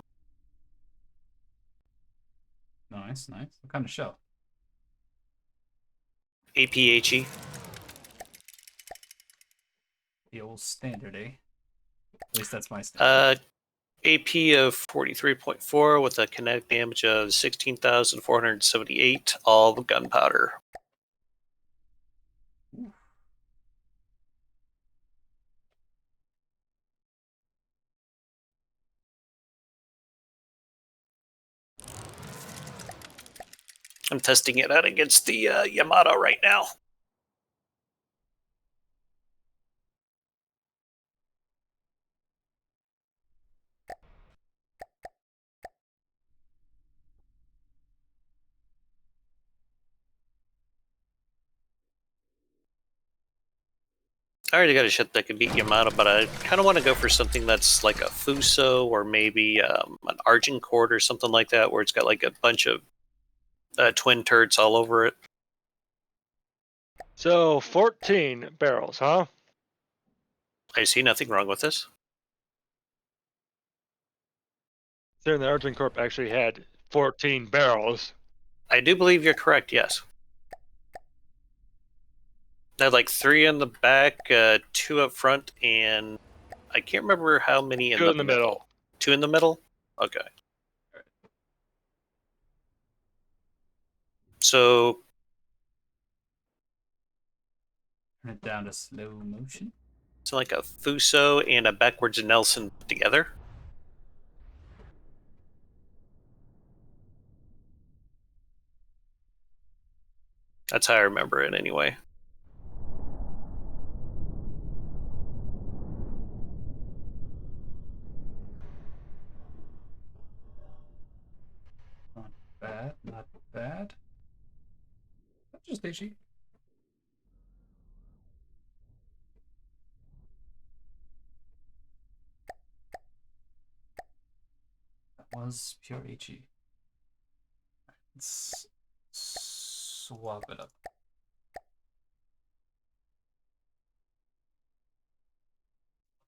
Speaker 1: Nice, nice. What kind of shell?
Speaker 4: APHE.
Speaker 1: The old standard, eh? At least that's my standard.
Speaker 4: AP of 43.4 with a kinetic damage of 16,478, all gunpowder.
Speaker 1: Ooh.
Speaker 4: I'm testing it out against the Yamato right now. I already got a ship that can beat Yamato, but I kind of want to go for something that's like a Fuso or maybe an Argent or something like that, where it's got like a bunch of twin turrets all over it.
Speaker 3: So 14 barrels, huh?
Speaker 4: I see nothing wrong with this.
Speaker 3: Then the Argent Corp actually had 14 barrels.
Speaker 4: I do believe you're correct, yes. They had like 3 in the back, 2 up front, and I can't remember how many in
Speaker 3: 2
Speaker 4: the
Speaker 3: in the middle.
Speaker 4: 2 in the middle? Okay. So,
Speaker 1: Turn it down to slow motion.
Speaker 4: it's like a Fuso and a backwards Nelson put together. That's how I remember it anyway.
Speaker 1: Not bad, not bad. That's just HE. That was pure HE. Let's swap it up.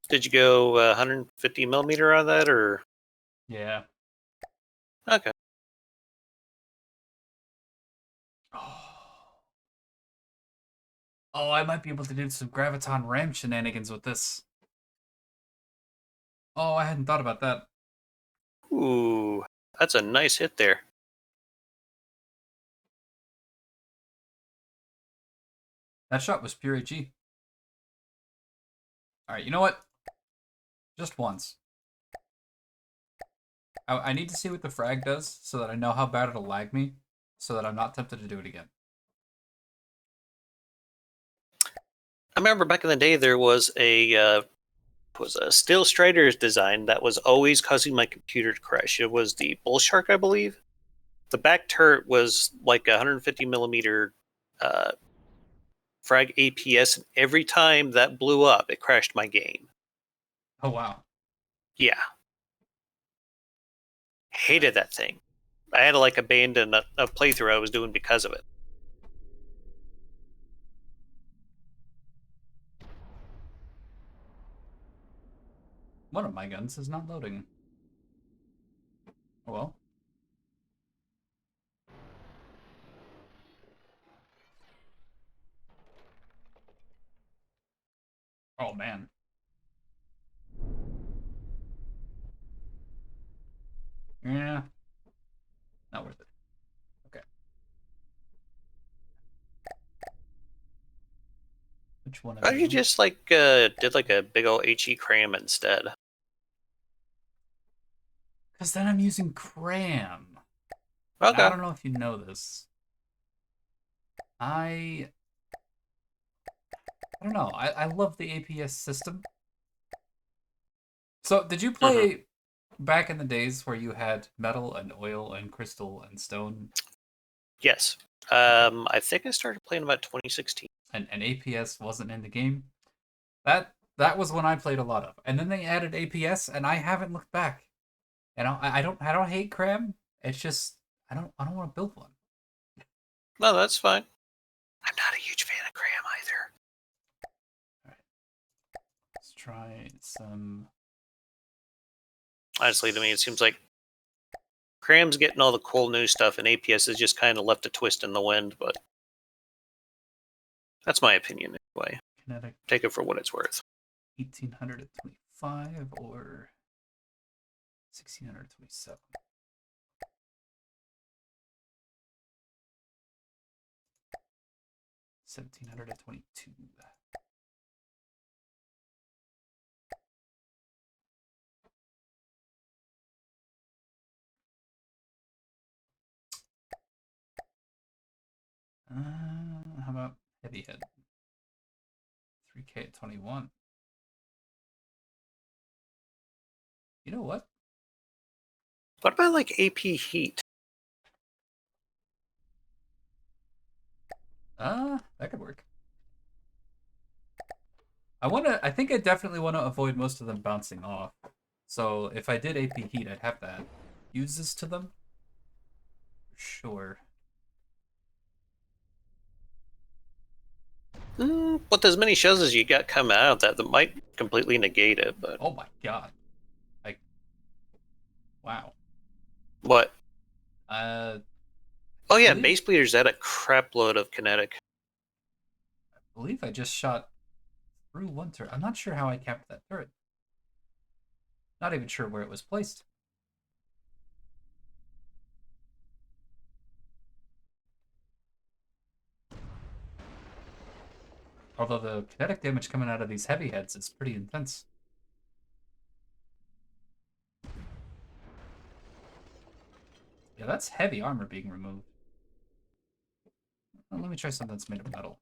Speaker 4: Did you go 150 millimeter on that, or?
Speaker 1: Yeah.
Speaker 4: Okay.
Speaker 1: Oh, I might be able to do some Graviton Ram shenanigans with this. Oh, I hadn't thought about that.
Speaker 4: Ooh, that's a nice hit there.
Speaker 1: That shot was pure HE. Alright, you know what? Just once. I need to see what the frag does so that I know how bad it'll lag me, so that I'm not tempted to do it again.
Speaker 4: I remember back in the day there was a Steel Strider's design that was always causing my computer to crash. It was the Bull Shark, I believe. The back turret was like 150 millimeter frag APS, and every time that blew up, it crashed my game.
Speaker 1: Oh, wow.
Speaker 4: Yeah, hated that thing. I had to like abandon a playthrough I was doing because of it.
Speaker 1: One of my guns is not loading. Oh, well. Oh, man. Yeah. Not worth it. Okay. Which one of
Speaker 4: Why don't you
Speaker 1: you?
Speaker 4: just like did like a big old HE cram instead?
Speaker 1: Because then I'm using Cram. And I
Speaker 4: Okay.
Speaker 1: don't know if you know this. I don't know. I love the APS system. So, did you play back in the days where you had metal and oil and crystal and stone
Speaker 4: Yes. I think I started playing about 2016.
Speaker 1: and APS wasn't in the game? That was when I played a lot of. And then they added APS and I haven't looked back. And I don't hate Cram. It's just I don't want to build one.
Speaker 4: No, that's fine. I'm not a huge fan of cram either.
Speaker 1: All right. Let's try some.
Speaker 4: Honestly, to me, it seems like cram's getting all the cool new stuff, and APS has just kind of left a twist in the wind. But that's my opinion anyway.
Speaker 1: Kinetic
Speaker 4: Take it for what it's worth.
Speaker 1: 1825 or 1627. 1722. How about heavy head? 3K at 21. You know what?
Speaker 4: What about like AP heat?
Speaker 1: That could work. I think I definitely want to avoid most of them bouncing off. So if I did AP heat, I'd have to add uses to them. For sure.
Speaker 4: With as many shows as you got coming out of that, that might completely negate it. But
Speaker 1: Oh my god. Like, wow.
Speaker 4: what?
Speaker 1: Uh,
Speaker 4: Oh yeah,
Speaker 1: believe,
Speaker 4: base bleeders had a crap load of kinetic.
Speaker 1: I believe I just shot through one turret. I'm not sure how I capped that turret. Not even sure where it was placed. Although the kinetic damage coming out of these heavy heads is pretty intense. Yeah, that's heavy armor being removed. Well, let me try something that's made of metal.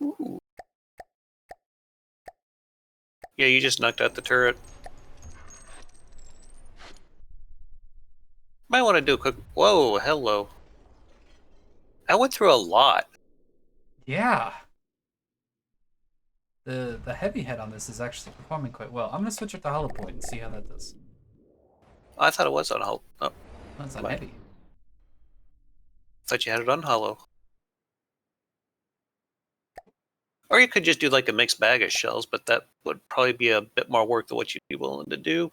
Speaker 4: Ooh. Yeah, you just knocked out the turret. Might want to do a quick. Whoa, hello. I went through a lot.
Speaker 1: Yeah. The heavy head on this is actually performing quite well. I'm gonna switch it to hollow point and see how that does.
Speaker 4: I thought it was on hollow. Oh,
Speaker 1: That's on
Speaker 4: my.
Speaker 1: heavy.
Speaker 4: Thought you had it on hollow. Or you could just do like a mixed bag of shells, but that would probably be a bit more work than what you'd be willing to do.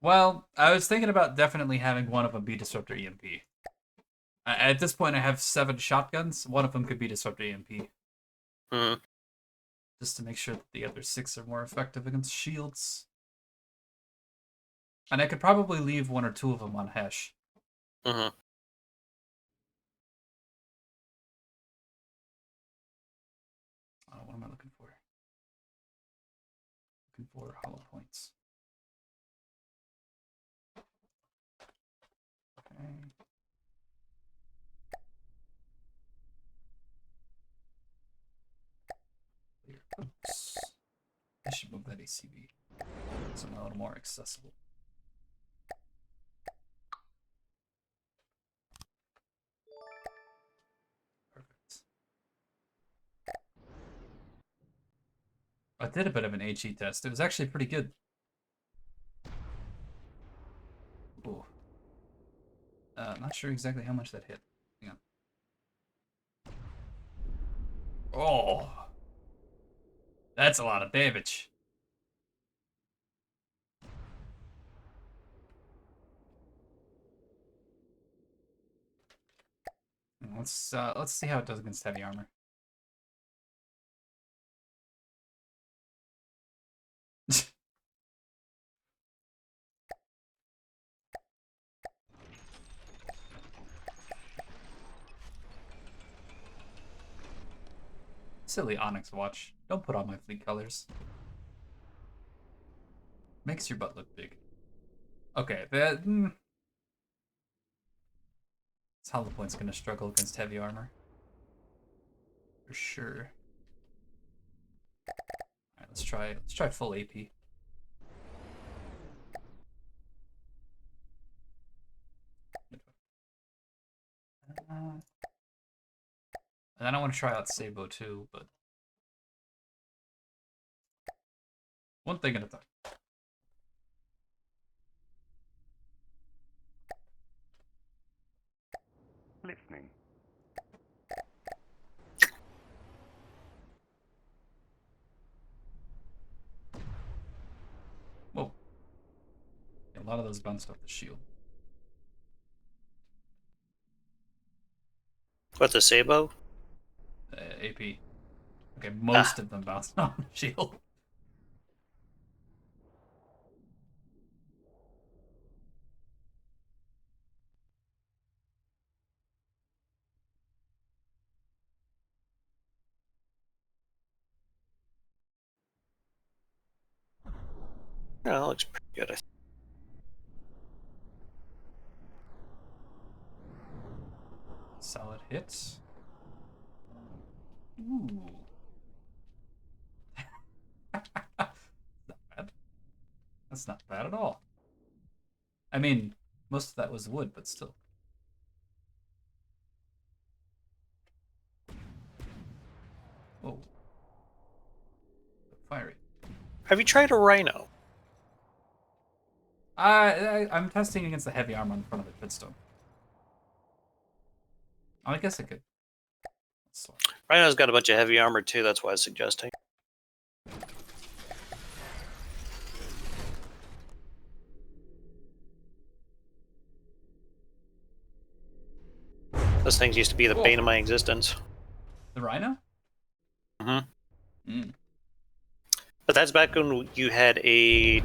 Speaker 1: Well, I was thinking about definitely having one of them be Disruptor EMP. At this point, I have 7 shotguns. One of them could be Disruptor EMP.
Speaker 4: Hmm.
Speaker 1: Just to make sure that the other 6 are more effective against shields. And I could probably leave 1 or 2 of them on Hesh.
Speaker 4: Hmm.
Speaker 1: What am I looking for? Looking for hollow points. Okay. Oops. I should move that ACV so I'm a little more accessible. Perfect. I did a bit of an HE test. It was actually pretty good. Ooh. Not sure exactly how much that hit. Hang on. Oh, that's a lot of damage. Let's see how it does against heavy armor. Silly Onyx watch. Don't put on my fleet colors. Makes your butt look big. Okay, that this hollow point's gonna struggle against heavy armor for sure. All right, let's try full AP. And then I want to try out Sabo too, but one thing at a time.
Speaker 5: Listening.
Speaker 1: Whoa. Yeah, a lot of those bounced off the shield.
Speaker 4: What, the Sabo?
Speaker 1: AP. Okay,
Speaker 4: Ah,
Speaker 1: most of them bounced off the shield.
Speaker 4: yeah, that looks pretty good.
Speaker 1: Solid hits. Ooh. Not bad. That's not bad at all. I mean, most of that was wood, but still. Whoa. Fiery.
Speaker 4: Have you tried a rhino?
Speaker 1: I'm testing against the heavy armor in front of the Fitstone. Oh, I guess I could. So,
Speaker 4: Rhino's got a bunch of heavy armor too. That's why I was suggesting. Those things used to be the
Speaker 1: Whoa.
Speaker 4: bane of my existence.
Speaker 1: the Rhino?
Speaker 4: Mm-hmm.
Speaker 1: Mm.
Speaker 4: But that's back when you had a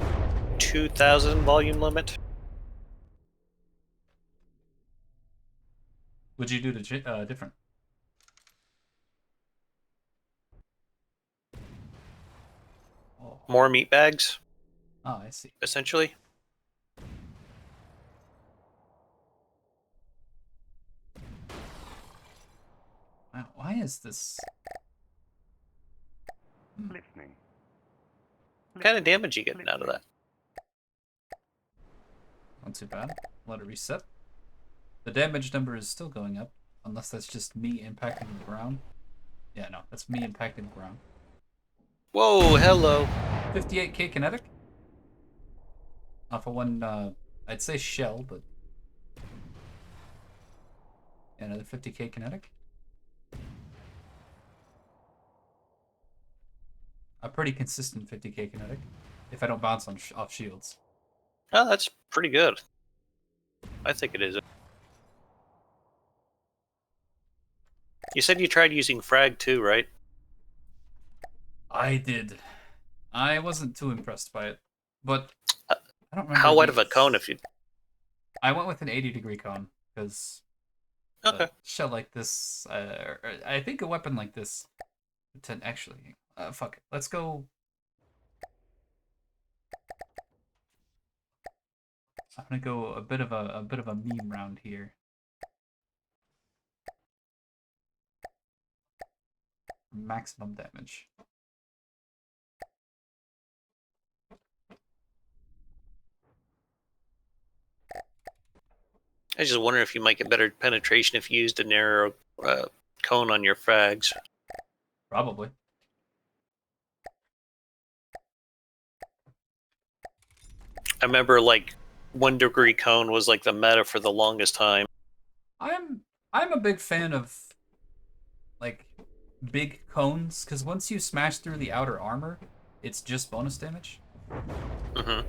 Speaker 4: 2,000 volume limit.
Speaker 1: Would you do the different? Oh.
Speaker 4: More meat bags,
Speaker 1: Oh, I see.
Speaker 4: essentially.
Speaker 1: Wow, why is this?
Speaker 5: Listening.
Speaker 4: What kind of damage you getting out of that?
Speaker 1: Not too bad. Let it reset. The damage number is still going up, unless that's just me impacting the ground. Yeah, no, that's me impacting the ground.
Speaker 4: Whoa, hello.
Speaker 1: 58k kinetic? Off of one, I'd say shell, but... Yeah, another 50k kinetic? A pretty consistent 50k kinetic, if I don't bounce on off shields.
Speaker 4: Oh, that's pretty good. I think it is. You said you tried using frag too, right?
Speaker 1: I did. I wasn't too impressed by it, but
Speaker 4: Uh,
Speaker 1: I don't remember.
Speaker 4: How wide of a cone if you...
Speaker 1: I went with an 80-degree cone, because
Speaker 4: Okay.
Speaker 1: a shell like this, I think a weapon like this, actually, fuck it. Let's go. I'm gonna go a bit of a meme round here. Maximum damage.
Speaker 4: I was just wondering if you might get better penetration if you used a narrow cone on your frags.
Speaker 1: Probably.
Speaker 4: I remember like 1 degree cone was like the meta for the longest time.
Speaker 1: I'm a big fan of like big cones, because once you smash through the outer armor, it's just bonus damage.
Speaker 4: Hmm.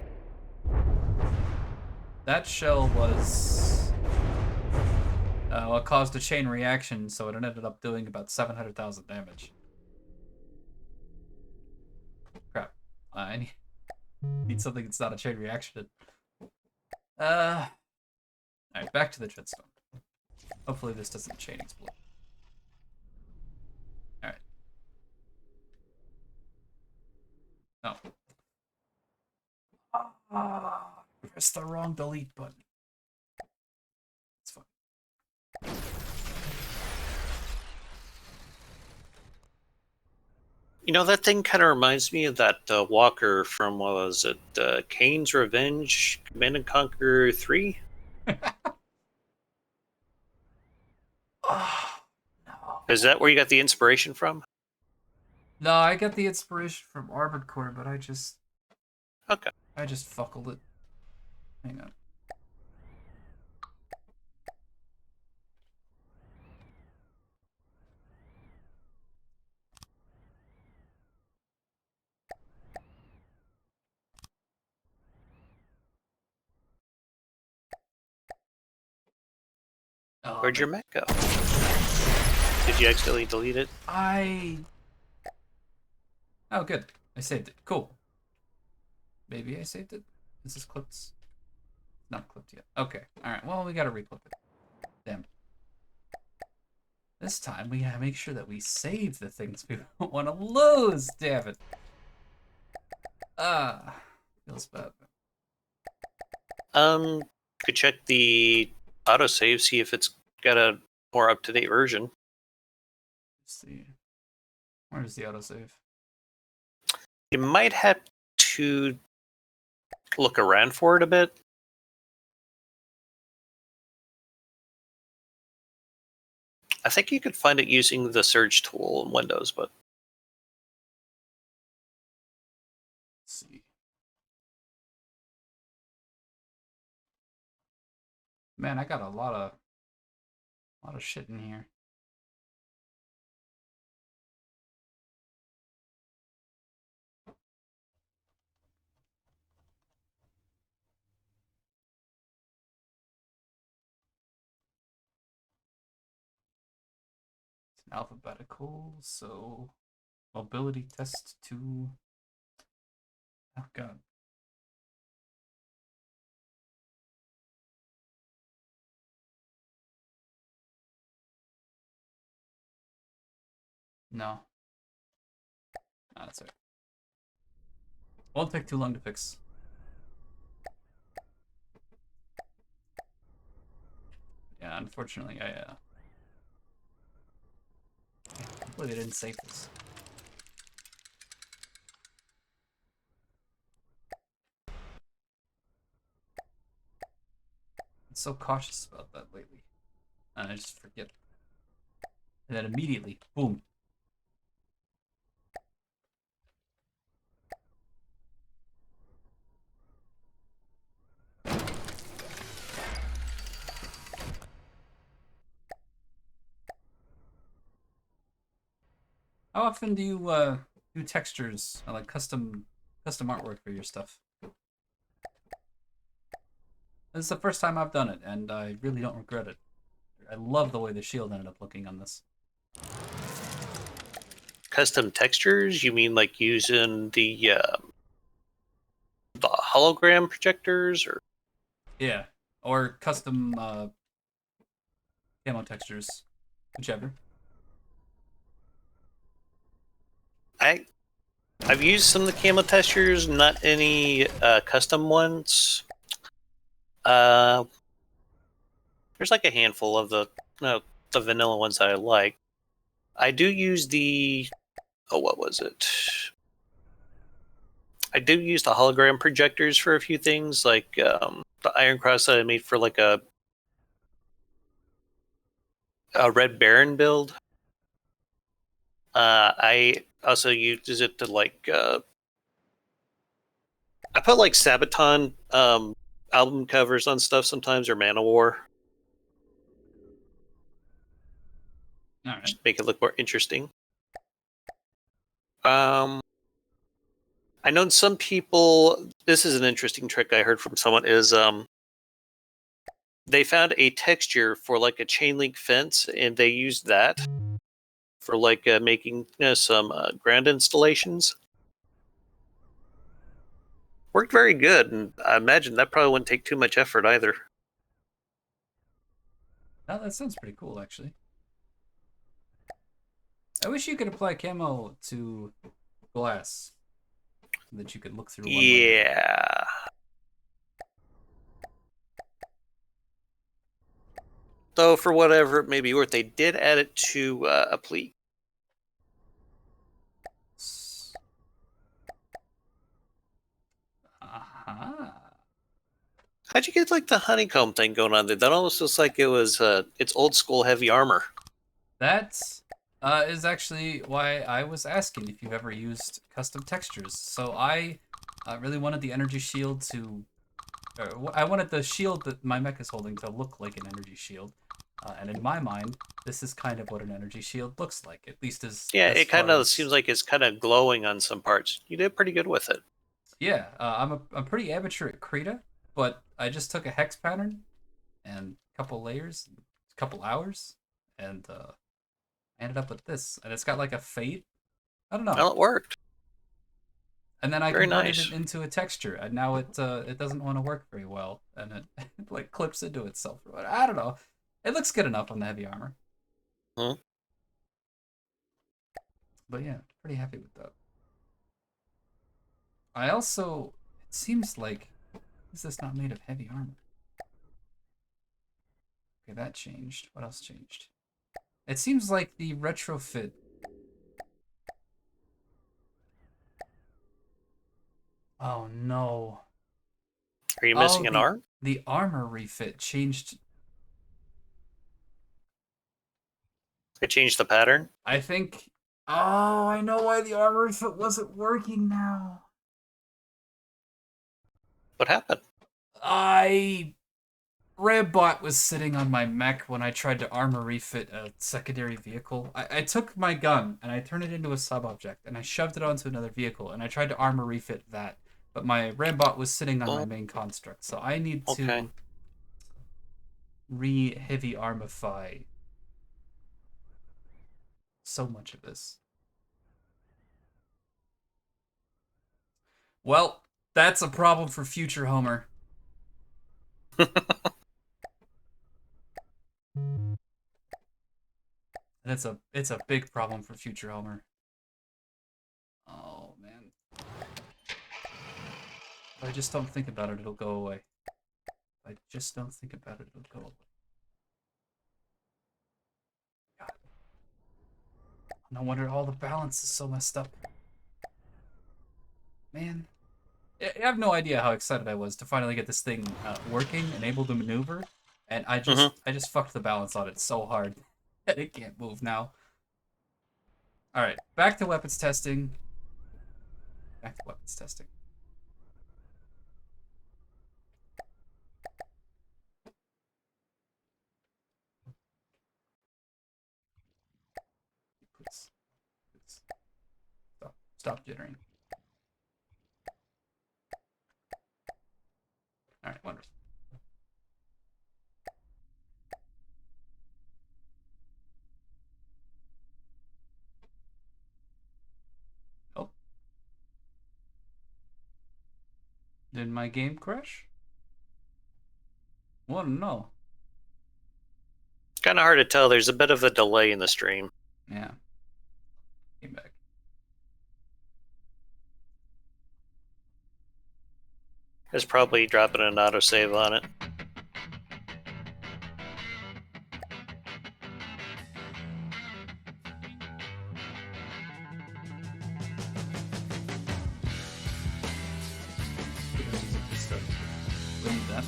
Speaker 1: That shell was what caused a chain reaction, so it ended up doing about 700,000 damage. Crap. I need something that's not a chain reaction. Alright, back to the Dreadstone. Hopefully this doesn't chain explode. Alright. No. Press the wrong delete button. It's fine.
Speaker 4: You know, that thing kind of reminds me of that walker from, what was it, Kane's Revenge, Command and Conquer 3?
Speaker 1: Oh, no.
Speaker 4: Is that where you got the inspiration from?
Speaker 1: No, I got the inspiration from Armored Core, but I just
Speaker 4: Okay.
Speaker 1: fuckled it. Hang on. Oh,
Speaker 4: Where'd your mech go? Did you accidentally delete it?
Speaker 1: Oh, good. I saved it. Cool. Maybe I saved it? Is this clipped? Not clipped yet. Okay. Alright, well, we gotta reclip it. Damn. This time, we gotta make sure that we save the things we don't want to lose, damn it. Feels bad.
Speaker 4: Could check the autosave, see if it's got a more up-to-date version.
Speaker 1: Let's see. Where's the autosave?
Speaker 4: You might have to look around for it a bit. I think you could find it using the search tool in Windows, but
Speaker 1: Man, I got a lot of shit in here. It's alphabetical, so mobility test 2. Oh god. No. That's it. Won't take too long to fix. Yeah, unfortunately, hopefully they didn't save this. I'm so cautious about that lately. And I just forget. And then immediately, boom. How often do you do textures, like custom artwork for your stuff? This is the first time I've done it, and I really don't regret it. I love the way the shield ended up looking on this.
Speaker 4: Custom textures? You mean like using the hologram projectors, or
Speaker 1: Yeah, or custom camo textures, whichever.
Speaker 4: I've used some of the camo textures, not any custom ones. There's like a handful of the vanilla ones that I like. I do use the what was it? I do use the hologram projectors for a few things, like the Iron Cross that I made for like a Red Baron build. I also use it to like I put like Sabaton album covers on stuff sometimes, or Manowar.
Speaker 1: All right.
Speaker 4: Just make it look more interesting. I know some people. This is an interesting trick I heard from someone. Is they found a texture for like a chain link fence, and they used that for like making some ground installations. Worked very good, and I imagine that probably wouldn't take too much effort either.
Speaker 1: Now that sounds pretty cool, actually. I wish you could apply camo to glass, so that you could look through one layer.
Speaker 4: Yeah. Though for whatever it may be worth, they did add it to a plea.
Speaker 1: Uh-huh.
Speaker 4: How'd you get like the honeycomb thing going on there? That almost looks like it was it's old school heavy armor.
Speaker 1: That is actually why I was asking if you've ever used custom textures. So I really wanted the energy shield to... I wanted the shield that my mech is holding to look like an energy shield. And in my mind, this is kind of what an energy shield looks like, at least
Speaker 4: Yeah,
Speaker 1: as
Speaker 4: it
Speaker 1: far
Speaker 4: kind of
Speaker 1: as...
Speaker 4: seems like it's kind of glowing on some parts. You did pretty good with it.
Speaker 1: Yeah, I'm pretty amateur at Krita, but I just took a hex pattern and a couple layers, a couple hours, and I ended up with this. And it's got like a fade. I don't know.
Speaker 4: Well, it worked.
Speaker 1: And then I
Speaker 4: Very
Speaker 1: converted
Speaker 4: nice.
Speaker 1: it into a texture, and now it doesn't want to work very well, and it like clips into itself. I don't know. It looks good enough on the heavy armor.
Speaker 4: Hmm.
Speaker 1: But yeah, pretty happy with that. I also, it seems like, is this not made of heavy armor? Okay, that changed. What else changed? It seems like the retrofit. Oh no.
Speaker 4: Are you
Speaker 1: Oh,
Speaker 4: missing an arm?
Speaker 1: the armor refit changed.
Speaker 4: It changed the pattern.
Speaker 1: I think. Oh, I know why the armor refit wasn't working now.
Speaker 4: What happened?
Speaker 1: I Rambot was sitting on my mech when I tried to armor refit a secondary vehicle. I took my gun and I turned it into a sub-object and I shoved it onto another vehicle and I tried to armor refit that. But my Rambot was sitting on my main construct, so I need to re-heavy armify so much of this. Well, that's a problem for future Homer. And it's a big problem for future Homer. Oh man. If I just don't think about it, it'll go away. If I just don't think about it, it'll go away. God. No wonder all the balance is so messed up. Man. I have no idea how excited I was to finally get this thing working and able to maneuver. And I just fucked the balance on it so hard that it can't move now. Alright, back to weapons testing. Back to weapons testing. Please. Stop jittering. Alright, wonderful. Oh. Did my game crash? Well, no.
Speaker 4: Kind of hard to tell. There's a bit of a delay in the stream.
Speaker 1: Yeah. Came back.
Speaker 4: It's probably dropping an autosave on it.
Speaker 1: We need that.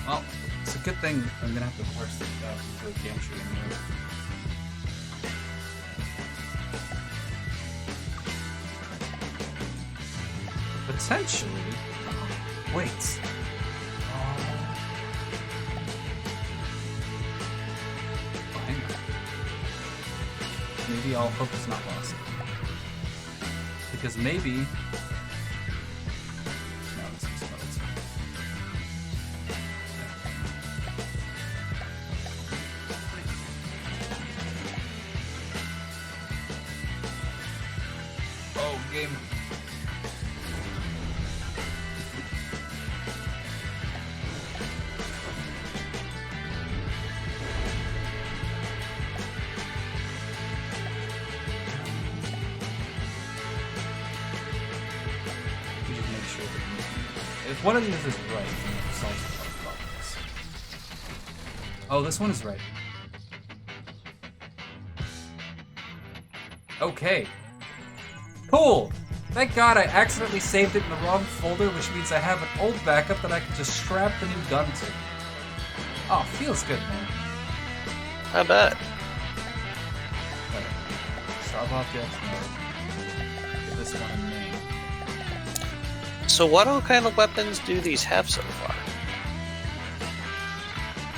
Speaker 1: Well, it's a good thing I'm gonna have to force this out into a gantry anyway. Potentially. Wait. Fine. Maybe all hope is not lost. Because maybe. No, this is not. Oh, game. We just make sure that if one of these is right, then it solves a lot of problems. Oh, this one is right. Okay. Cool! Thank God I accidentally saved it in the wrong folder, which means I have an old backup that I can just strap the new gun to. Oh, feels good, man.
Speaker 4: I bet.
Speaker 1: Alright. Stop objects, no. Get this one in main.
Speaker 4: So what all kind of weapons do these have so far?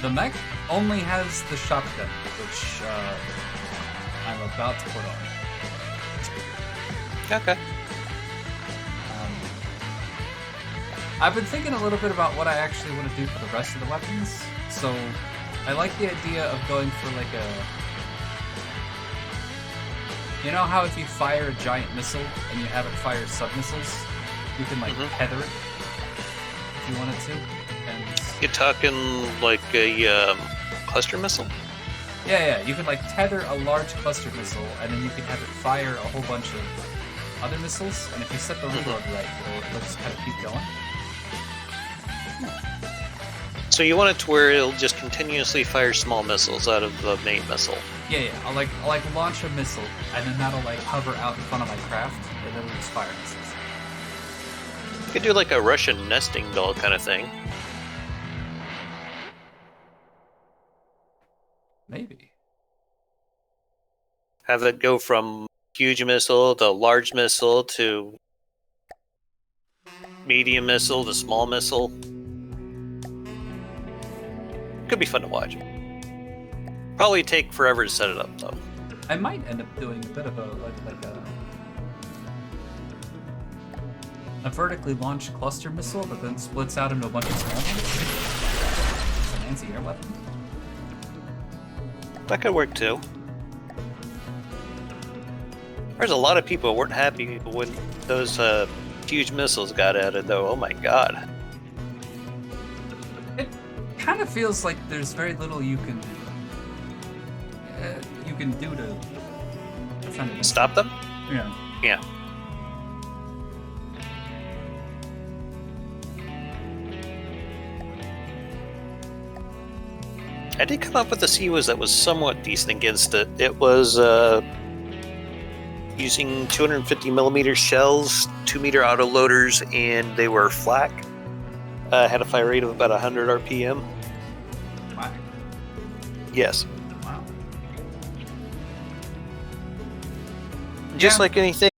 Speaker 1: The mech only has the shotgun, which I'm about to put on.
Speaker 4: Okay.
Speaker 1: I've been thinking a little bit about what I actually want to do for the rest of the weapons. So I like the idea of going for like a... You know how if you fire a giant missile and you have it fire sub-missiles, you can like tether it if you wanted to. And
Speaker 4: You talking like a cluster missile?
Speaker 1: yeah, you can like tether a large cluster missile and then you can have it fire a whole bunch of other missiles, and if you set the reload right, it'll just kind of keep going.
Speaker 4: So you want it to where it'll just continuously fire small missiles out of the main missile.
Speaker 1: Yeah, I'll like launch a missile, and then that'll like hover out in front of my craft, and then it'll just fire missiles.
Speaker 4: You could do like a Russian nesting doll kind of thing.
Speaker 1: Maybe.
Speaker 4: Have it go from huge missile to large missile to medium missile to small missile. Could be fun to watch. Probably take forever to set it up though.
Speaker 1: I might end up doing a bit of a vertically launched cluster missile that then splits out into a bunch of small ones. It's an anti-air weapon.
Speaker 4: That could work too. There's a lot of people who weren't happy when those huge missiles got added, though. Oh my god.
Speaker 1: It kind of feels like there's very little you can do to defend it.
Speaker 4: Stop them?
Speaker 1: Yeah.
Speaker 4: Yeah. I did come up with a CWAS that was somewhat decent against it. It was using 250 millimeter shells, 2-meter autoloaders, and they were flak. Had a fire rate of about 100 RPM.
Speaker 1: Wow.
Speaker 4: Yes.
Speaker 1: Wow.
Speaker 4: Just
Speaker 1: Yeah.
Speaker 4: like anything.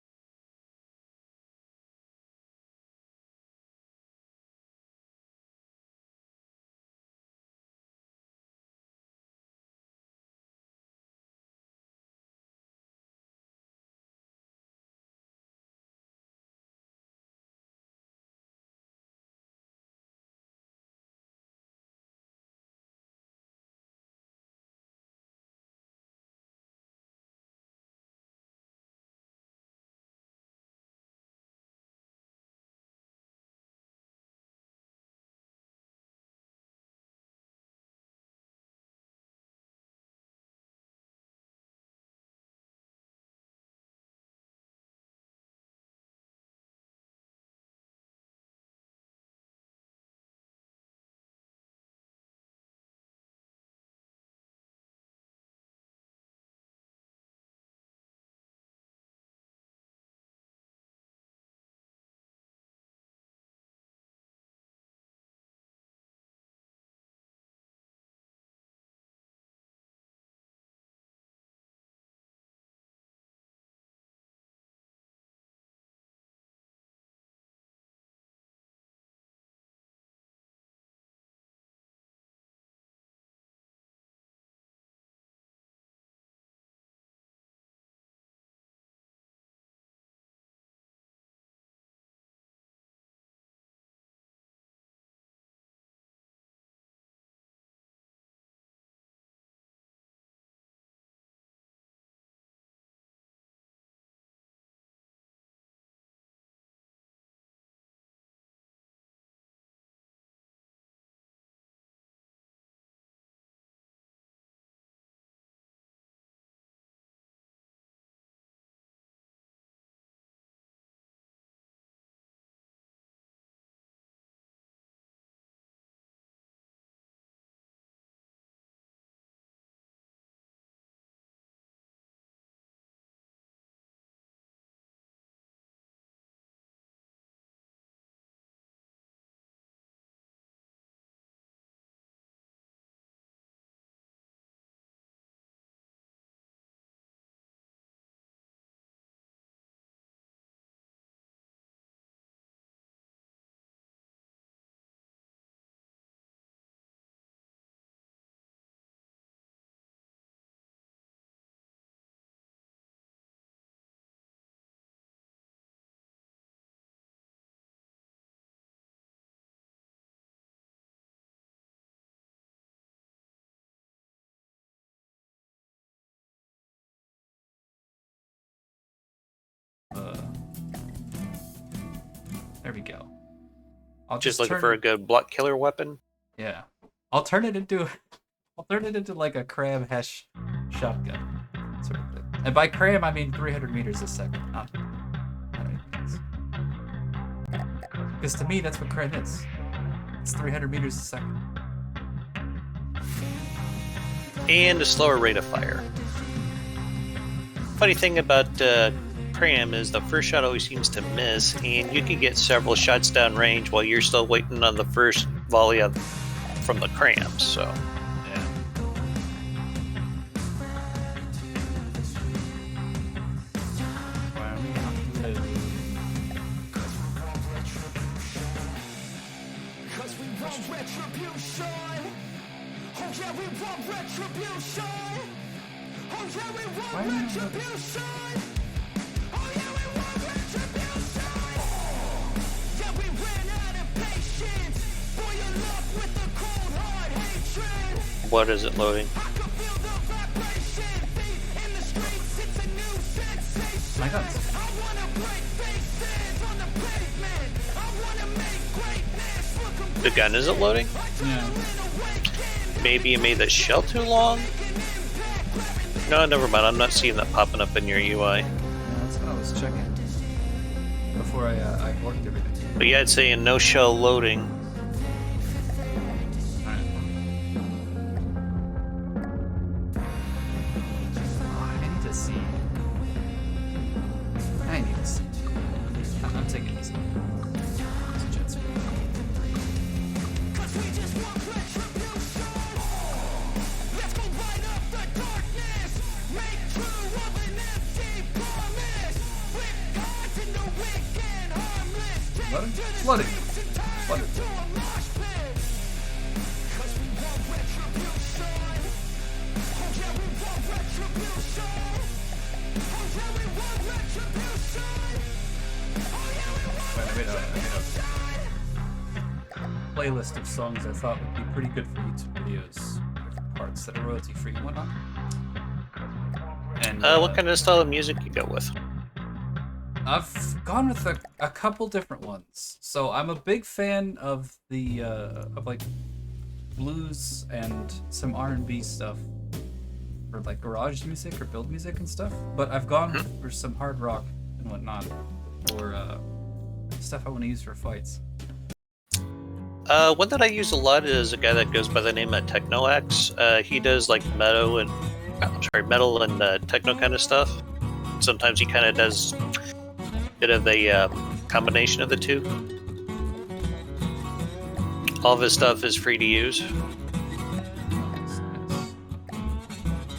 Speaker 1: There we go. I'll
Speaker 4: Just looking
Speaker 1: turn
Speaker 4: for a
Speaker 1: it-
Speaker 4: good block killer weapon.
Speaker 1: Yeah. I'll turn it into like a cram hesh shotgun sort of thing. And by cram I mean 300 meters a second, not anything else. Because to me that's what cram is. It's 300 meters a second.
Speaker 4: And a slower rate of fire. Funny thing about cram is the first shot always seems to miss, and you can get several shots down range while you're still waiting on the first volley from the crams. So
Speaker 1: Yeah.
Speaker 2: retribution. Oh yeah, we want retribution. Oh yeah, we want retribution. Oh yeah, we want retribution. Yeah, we ran out of patience. Boy, you love with the cold hard hatred.
Speaker 4: What is it loading?
Speaker 2: I can feel the vibration. Feet in the streets, it's a new sensation.
Speaker 1: My guns.
Speaker 2: I wanna break faces on the pavement. I wanna make greatness look
Speaker 4: The gun isn't loading?
Speaker 1: Yeah.
Speaker 4: Maybe you made the shell too long? No, never mind. I'm not seeing that popping up in your UI.
Speaker 1: Yeah, that's what I was checking before I worked everything.
Speaker 4: But yeah, it's saying no shell loading.
Speaker 1: Alright. Oh, I need to see. I need to see. I'm taking this. It's a jet ski.
Speaker 2: Cause we just want retribution. Let's go light up the darkness. Make true of an empty promise. With gods in the weak and harmless. Take
Speaker 1: Flooding?
Speaker 2: to the
Speaker 1: Flooding.
Speaker 2: streets and turn
Speaker 1: Flooding.
Speaker 2: it to a mosh pit. Cause we want retribution. Oh yeah, we want retribution. Oh yeah, we want retribution. Oh yeah, we want
Speaker 1: Wait, I made a playlist of songs I thought would be pretty good for YouTube videos. Different parts that are royalty free and whatnot. And
Speaker 4: What kind of style of music you go with?
Speaker 1: I've gone with a couple different ones. So I'm a big fan of the of like blues and some R&B stuff for like garage music or build music and stuff. But I've gone for some hard rock and whatnot for stuff I want to use for fights.
Speaker 4: One that I use a lot is a guy that goes by the name of TechnoX. He does like metal and techno kind of stuff. Sometimes he kind of does a bit of a combination of the two. All of his stuff is free to use.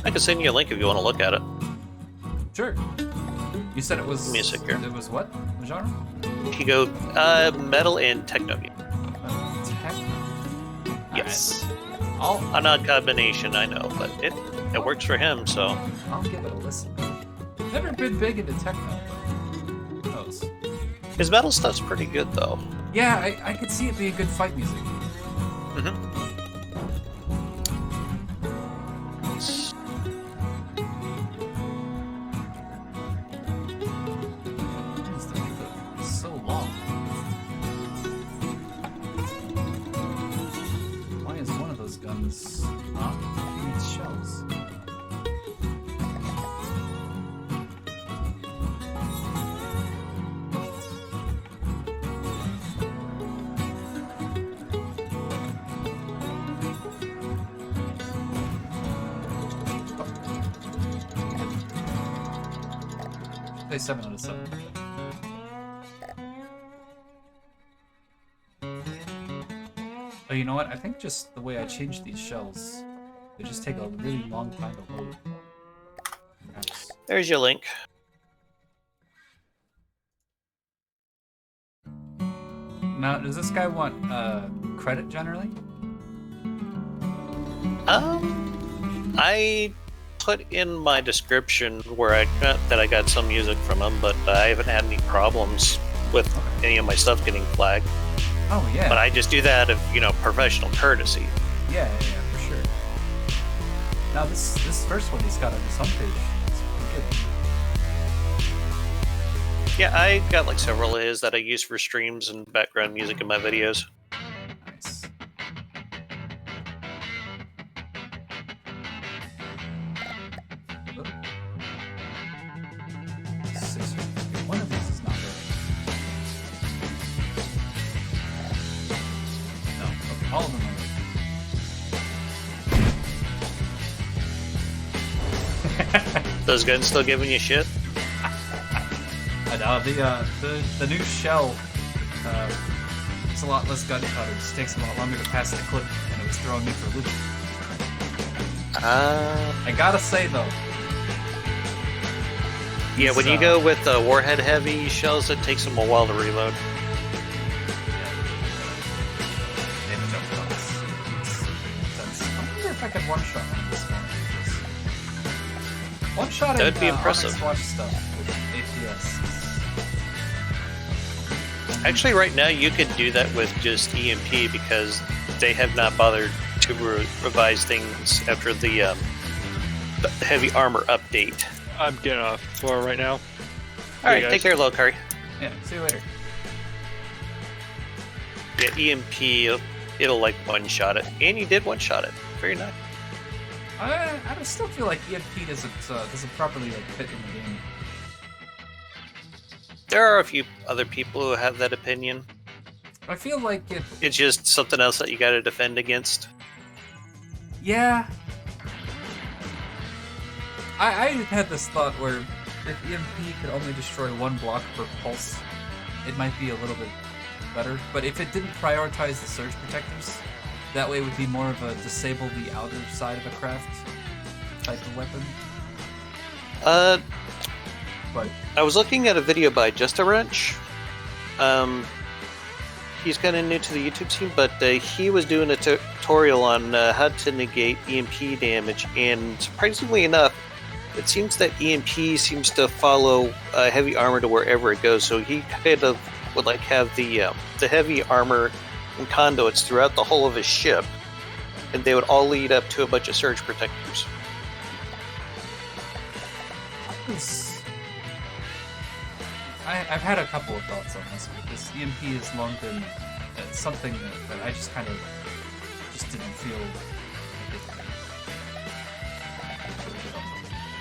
Speaker 4: I can send you a link if you want to look at it.
Speaker 1: Sure. You said it was.
Speaker 4: Give me a sec here.
Speaker 1: It was what genre?
Speaker 4: He go metal and techno.
Speaker 1: Tech.
Speaker 4: Yes.
Speaker 1: I'll
Speaker 4: An odd combination, I know, but it works for him, so.
Speaker 1: I'll give it a listen. Never been big into techno. Who knows?
Speaker 4: His metal stuff's pretty good, though.
Speaker 1: Yeah, I could see it being good fight music.
Speaker 4: Mm-hmm.
Speaker 1: This thing is so long. Why is one of those guns not shooting its shells? Play 7 out of 7. Oh, you know what? I think just the way I changed these shells, they just take a really long time to load. Perhaps.
Speaker 4: There's your link.
Speaker 1: Now, does this guy want credit generally?
Speaker 4: I put in my description where I got some music from him, but I haven't had any problems with any of my stuff getting flagged.
Speaker 1: Oh yeah.
Speaker 4: But I just do that of professional courtesy.
Speaker 1: Yeah, for sure. Now this first one he's got on his homepage. It's pretty good.
Speaker 4: Yeah, I got like several of his that I use for streams and background music in my videos.
Speaker 1: Nice. Oop. Scissors. One of these is not working. No, okay, all of them are working.
Speaker 4: Those guns still giving you shit?
Speaker 1: I know the new shell. It's a lot less gunpowder. It just takes a lot longer to pass the clip, and it was throwing me for a loop. I gotta say though.
Speaker 4: Yeah, when you go with warhead heavy shells, it takes them a while to reload.
Speaker 1: Damage up close. one-shot one of these small ninjas. One-shotting
Speaker 4: That'd be impressive.
Speaker 1: Onyx Watch stuff with APS.
Speaker 4: Actually, right now you could do that with just EMP because they have not bothered to revise things after the heavy armor update.
Speaker 3: I'm getting off floor right now.
Speaker 4: All right,
Speaker 3: guys.
Speaker 4: take care, Lokari.
Speaker 1: Yeah, see you later.
Speaker 4: Yeah, EMP, it'll like one-shot it, and you did one-shot it. Very nice.
Speaker 1: I still feel like EMP doesn't properly like fit in the game.
Speaker 4: There are a few other people who have that opinion.
Speaker 1: I feel like
Speaker 4: It's just something else that you got to defend against.
Speaker 1: yeah. I had this thought where if EMP could only destroy one block per pulse, it might be a little bit better. But if it didn't prioritize the surge protectors, that way it would be more of a disable the outer side of a craft type of weapon. But
Speaker 4: I was looking at a video by Just a Wrench. He's kind of new to the YouTube scene, but he was doing a tutorial on how to negate EMP damage, and surprisingly enough, it seems that EMP seems to follow heavy armor to wherever it goes. So he kind of would like have the heavy armor and conduits throughout the whole of his ship, and they would all lead up to a bunch of surge protectors.
Speaker 1: I've had a couple of thoughts on this, because EMP has long been something that I just kind of just didn't feel like it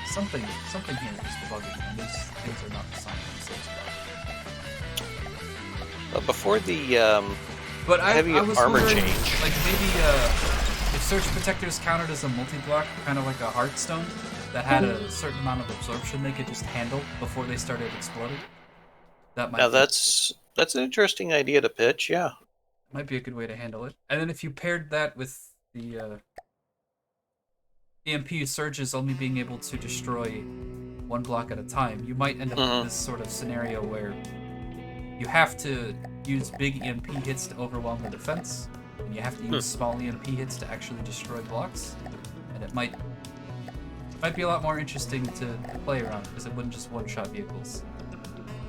Speaker 1: something here is bugging, and these things are not designed themselves well.
Speaker 4: Before the
Speaker 1: But
Speaker 4: heavy
Speaker 1: I was
Speaker 4: armor
Speaker 1: wondering,
Speaker 4: change.
Speaker 1: like maybe if surge protectors counted as a multi-block, kind of like a Hearthstone, that had a certain amount of absorption they could just handle before they started exploding. That might
Speaker 4: now
Speaker 1: be,
Speaker 4: that's an interesting idea to pitch. Yeah.
Speaker 1: might be a good way to handle it. And then if you paired that with the EMP surges only being able to destroy one block at a time, you might end up with this sort of scenario where you have to use big EMP hits to overwhelm the defense, and you have to use small EMP hits to actually destroy blocks, and it might be a lot more interesting to play around because it wouldn't just one-shot vehicles.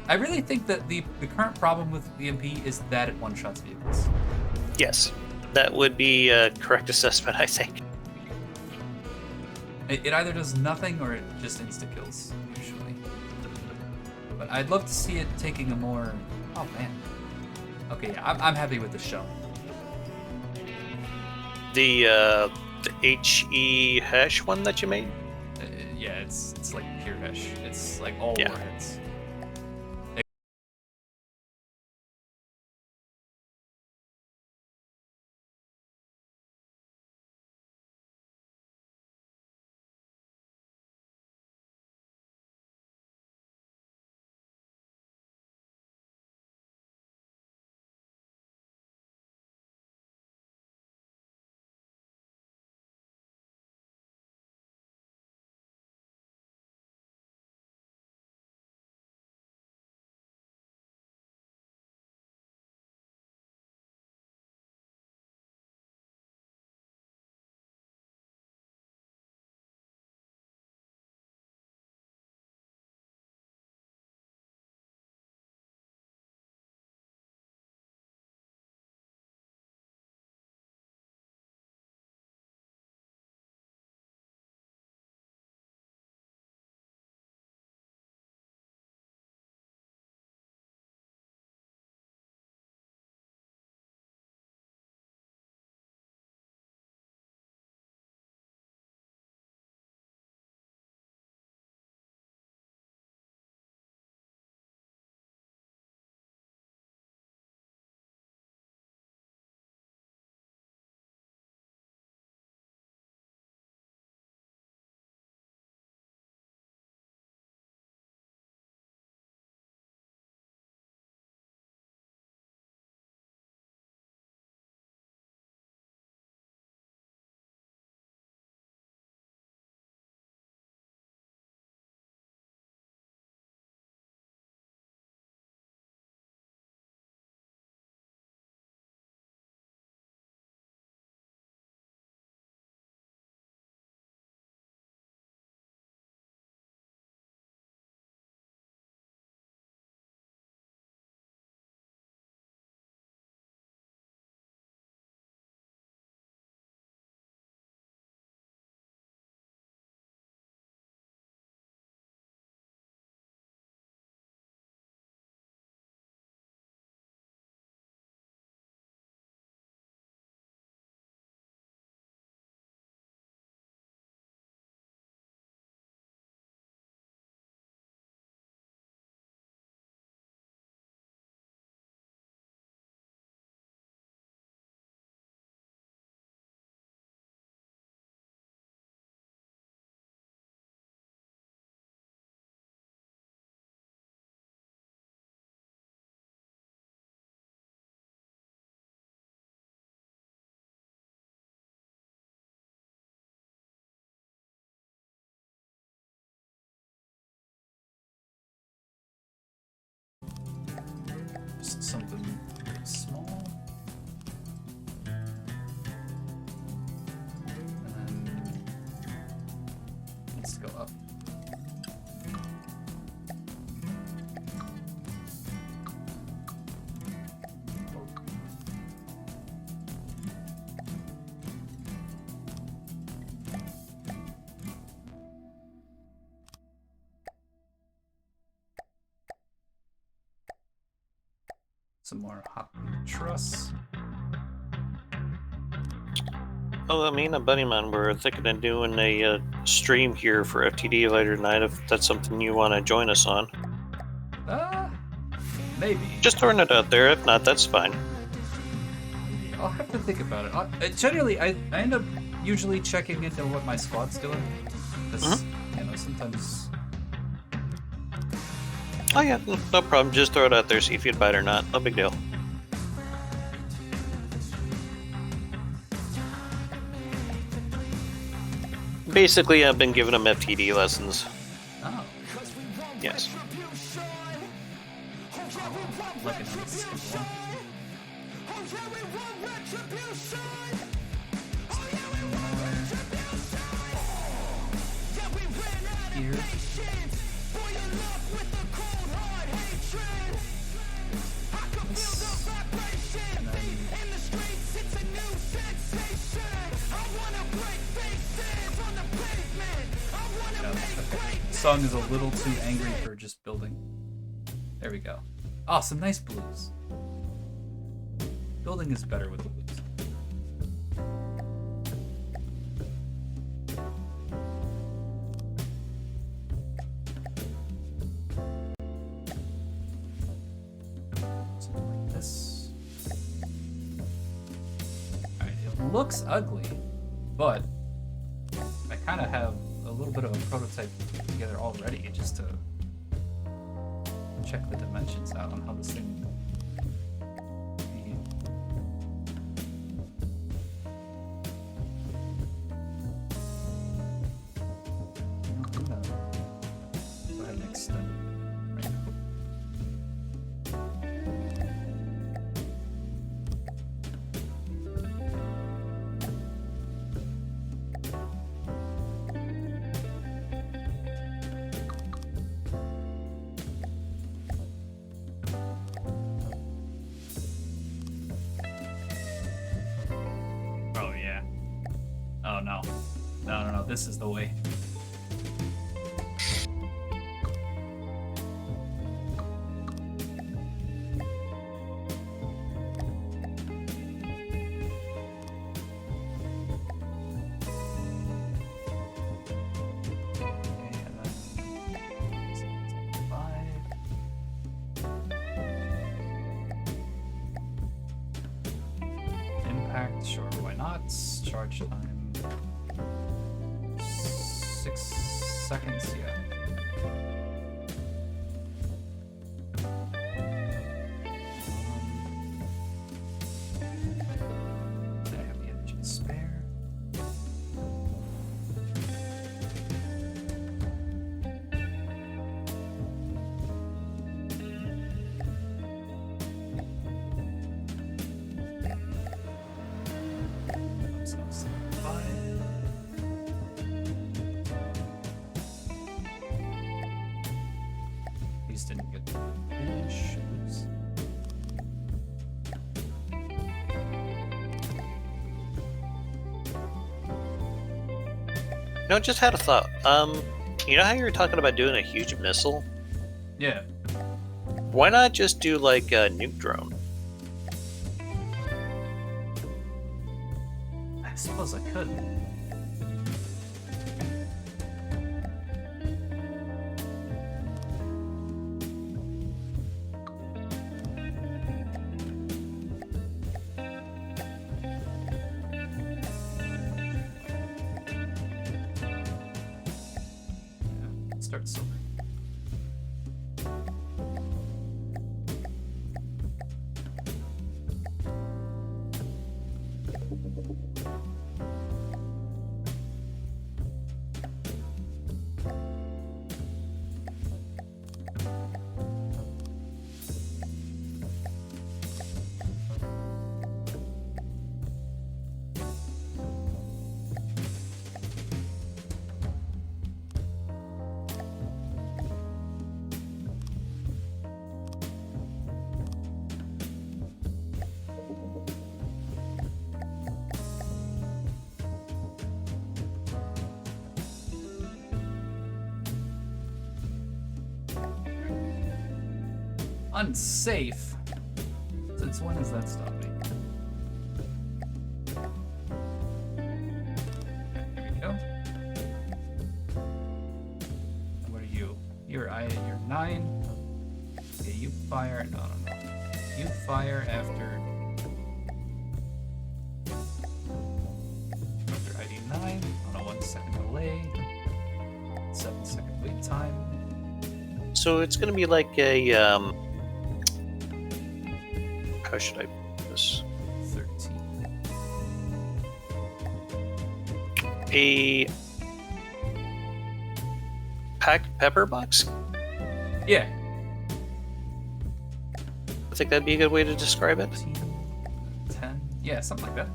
Speaker 1: I really think that the current problem with EMP is that it one-shots vehicles.
Speaker 4: Yes, that would be a correct assessment, I think.
Speaker 1: It either does nothing or it just insta-kills, usually. But I'd love to see it taking a more... Oh, man. Okay, yeah, I'm happy with the show.
Speaker 4: The HE hash one that you made?
Speaker 1: Yeah, it's like pure hash. It's like all
Speaker 4: Yeah.
Speaker 1: warheads. Just something small. And then let's go up. Some more hot truss.
Speaker 4: Oh, me and a buddy of mine were thinking of doing a stream here for FTD later tonight. If that's something you want to join us on,
Speaker 1: Maybe.
Speaker 4: just throwing it out there. If not, that's fine.
Speaker 1: I'll have to think about it. Generally, I end up usually checking into what my squad's doing. Because, sometimes...
Speaker 4: Oh yeah, no problem. Just throw it out there, see if you'd bite or not. No big deal. Basically, I've been giving them FTD lessons.
Speaker 1: Oh,
Speaker 4: Yes.
Speaker 1: like an simple one. Here. And then song is a little too angry for just building. There we go. Oh, some nice blues. Building is better with the blues. Something like this. Alright, it looks ugly, but I kind of have a little bit of a prototype together already just to check the dimensions out on how this thing I'm gonna go ahead and extend it right now. Oh yeah. Oh no. No, this is the way. Impact, sure, why not? Charge time 6 seconds, yeah. I have the energy to spare. So 75. These didn't get finish. Oops.
Speaker 4: No, just had a thought. You know how you were talking about doing a huge missile?
Speaker 1: Yeah.
Speaker 4: Why not just do like a nuke drone?
Speaker 1: I suppose I could. Yeah, start silver. Unsafe? Since when is that stopping? There we go. And what are you? You're 9. Okay, you fire. No. You fire after ID 9 on a 1 second delay, 7-second wait time.
Speaker 4: So it's going to be like a how should I put this?
Speaker 1: 13.
Speaker 4: A packed pepper box?
Speaker 1: Yeah.
Speaker 4: I think that'd be a good way to describe it.
Speaker 1: 15, 10. Yeah, something like that.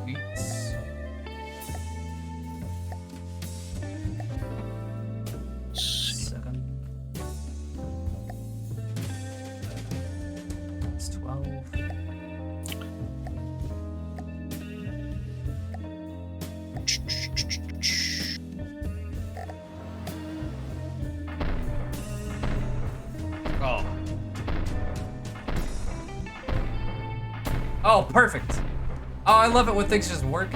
Speaker 1: Weeks. 7. It's 12. Oh. Oh, perfect. Oh, I love it when things just work.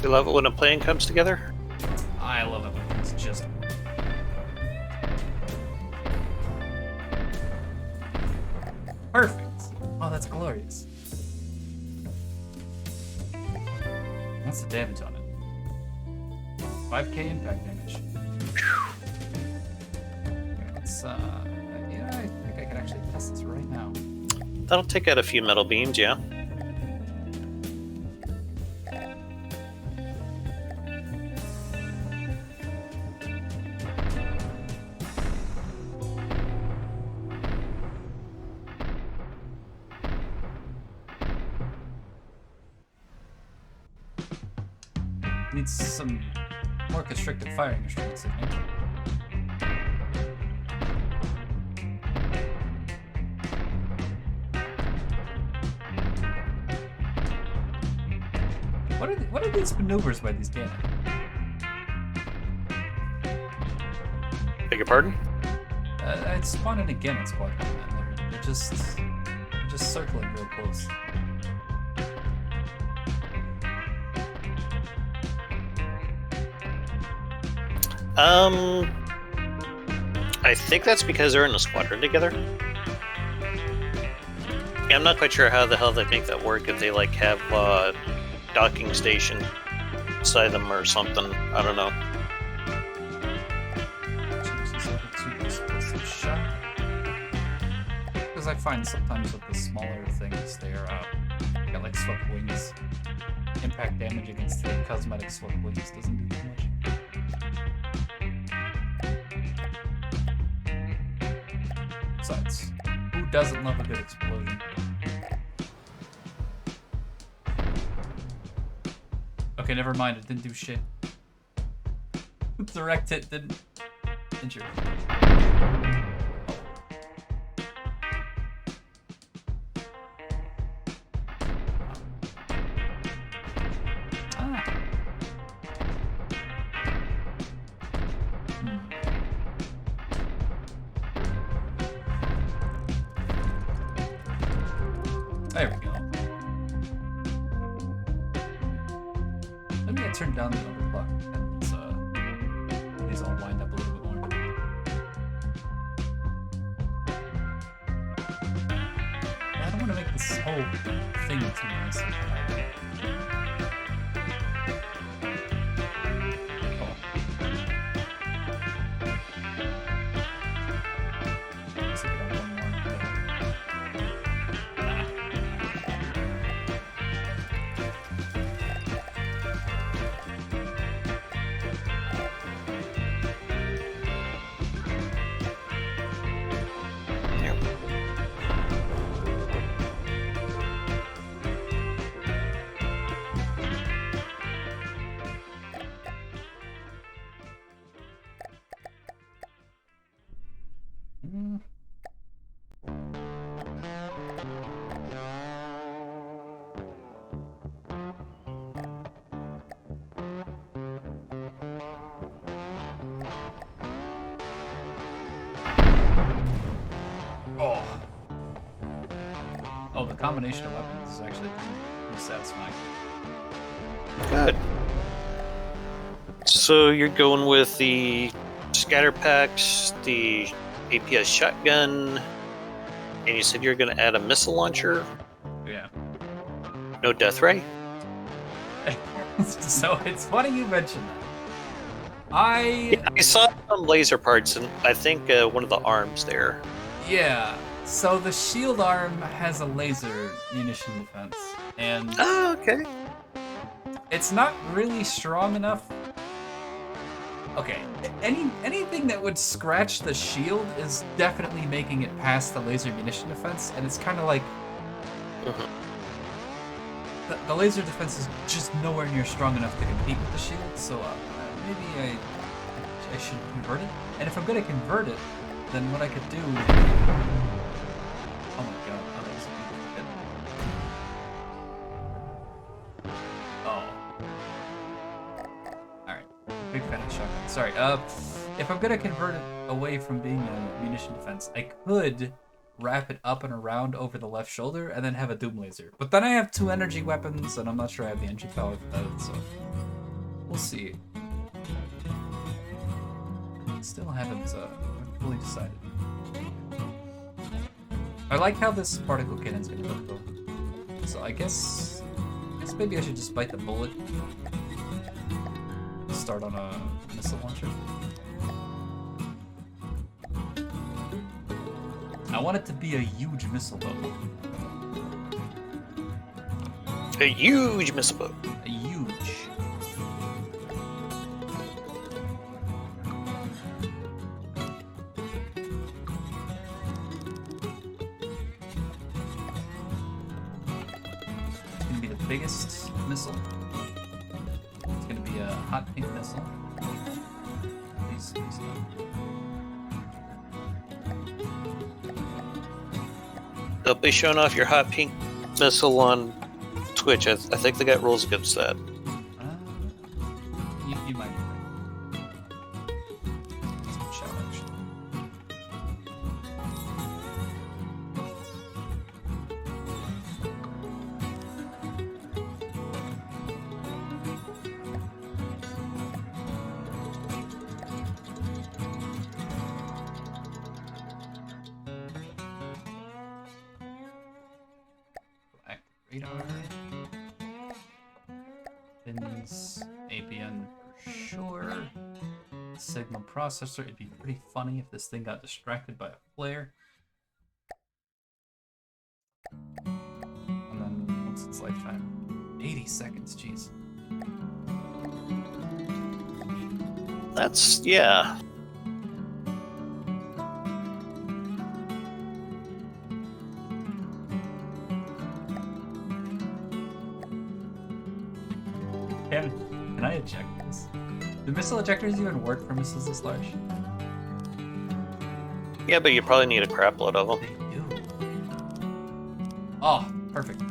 Speaker 4: You love it when a plan comes together?
Speaker 1: I love it when things just work. Perfect. Oh, that's glorious. What's the damage on it? 5k impact damage. Okay, let's, yeah, I think I can actually test this right now.
Speaker 4: That'll take out a few metal beams, yeah.
Speaker 1: Needs some more constricted firing restraints, I think. What are these maneuvers by these cannon?
Speaker 4: Beg your pardon?
Speaker 1: I spawned in again in Squadron, and they're just circling real close.
Speaker 4: I think that's because they're in a squadron together. Yeah, I'm not quite sure how the hell they make that work, if they like have a docking station beside them or something. I don't know.
Speaker 1: Because I find sometimes with the smaller things, they're got like swept wings. Impact damage against the cosmetic swept wings doesn't do too much. Besides, who doesn't love a good explosion? Okay, never mind. It didn't do shit. Direct hit didn't injure. There we go. Maybe I turn down the overclock and these all wind up a little bit more. I don't want to make this whole thing too nice. combination of weapons is actually pretty satisfying.
Speaker 4: Good. So you're going with the scatter packs, the APS shotgun, and you said you're going to add a missile launcher.
Speaker 1: Yeah.
Speaker 4: No death ray.
Speaker 1: So it's funny you mentioned that.
Speaker 4: I saw some laser parts, and I think one of the arms there.
Speaker 1: Yeah. So the shield arm has a laser munition defense, and
Speaker 4: Oh, okay.
Speaker 1: it's not really strong enough. Okay, anything that would scratch the shield is definitely making it past the laser munition defense, and it's kind of like the laser defense is just nowhere near strong enough to compete with the shield. So maybe I should convert it. And if I'm gonna convert it, then what I could do. Oh my god! Oh, that was a beautiful hit. Oh. Alright. Big fan of shotgun. Sorry. If I'm gonna convert it away from being a munition defense, I could wrap it up and around over the left shoulder and then have a doom laser. But then I have 2 energy weapons, and I'm not sure I have the energy power for that, so we'll see. Still haven't fully decided. I like how this particle cannon's gonna look though. So I guess maybe I should just bite the bullet. Start on a missile launcher. I want it to be a huge missile boat.
Speaker 4: A huge missile boat.
Speaker 1: A huge. It's gonna be the biggest missile. It's gonna be a hot pink missile. Please don't.
Speaker 4: They'll be showing off your hot pink missile on Twitch. I think they got rules against that.
Speaker 1: You might be right. It's a good shout, actually. Black radar. Pins, APN for sure. Signal processor. It'd be pretty funny if this thing got distracted by a flare. And then what's its lifetime? 80 seconds, jeez.
Speaker 4: That's, yeah.
Speaker 1: Can I eject this? Do missile ejectors even work for missiles this large?
Speaker 4: Yeah, but you probably need a crap load of them.
Speaker 1: They do. Oh, perfect.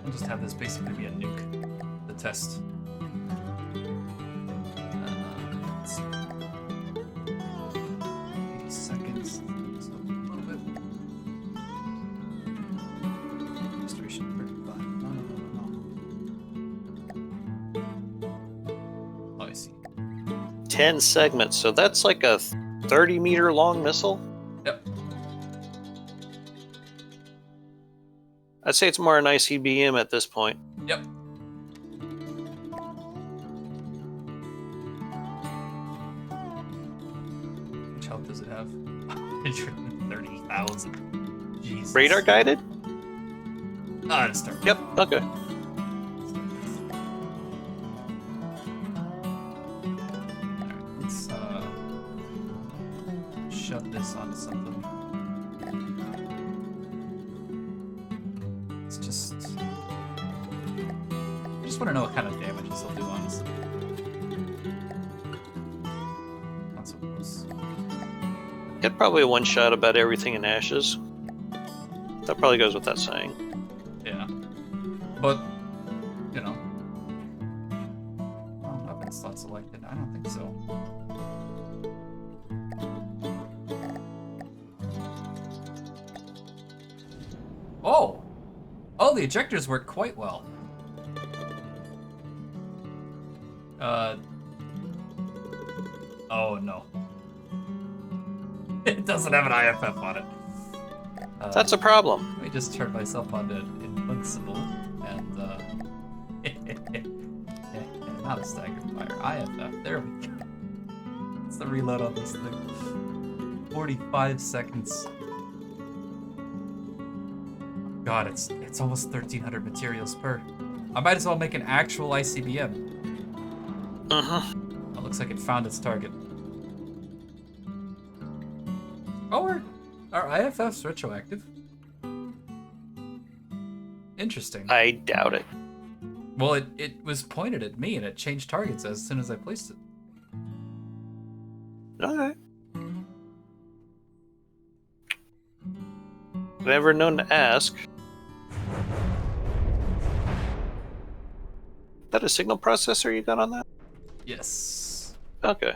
Speaker 1: We'll just have this basically be a nuke. The test. Let's see. 80 seconds. Just a little bit. Restoration 35. No. Oh, I see.
Speaker 4: 10 segments, so that's like a 30-meter long missile?
Speaker 1: Yep.
Speaker 4: I'd say it's more an ICBM at this point.
Speaker 1: Yep. Which health does it have? 130,000. Jesus.
Speaker 4: Radar guided?
Speaker 1: To start.
Speaker 4: Yep, okay.
Speaker 1: Alright, let's shove this onto something. It's just I just want to know what kind of damage this will do, honestly. Not so close.
Speaker 4: Get probably a one-shot about everything in ashes. That probably goes with that saying.
Speaker 1: Yeah. But, you know. Oh, weapon slots selected. I don't think so. Oh! Oh, the ejectors work quite well. Oh no. It doesn't have an IFF on it.
Speaker 4: That's a problem.
Speaker 1: Let me just turn myself onto Invincible and not a staggered fire. IFF. There we go. It's the reload on this thing. 45 seconds. God, it's almost 1,300 materials per. I might as well make an actual ICBM. It looks like it found its target. Oh, our IFF's retroactive. Interesting.
Speaker 4: I doubt it.
Speaker 1: Well, it was pointed at me and it changed targets as soon as I placed it.
Speaker 4: Okay. Never known to ask. Is that a signal processor you got on that?
Speaker 1: Yes.
Speaker 4: Okay.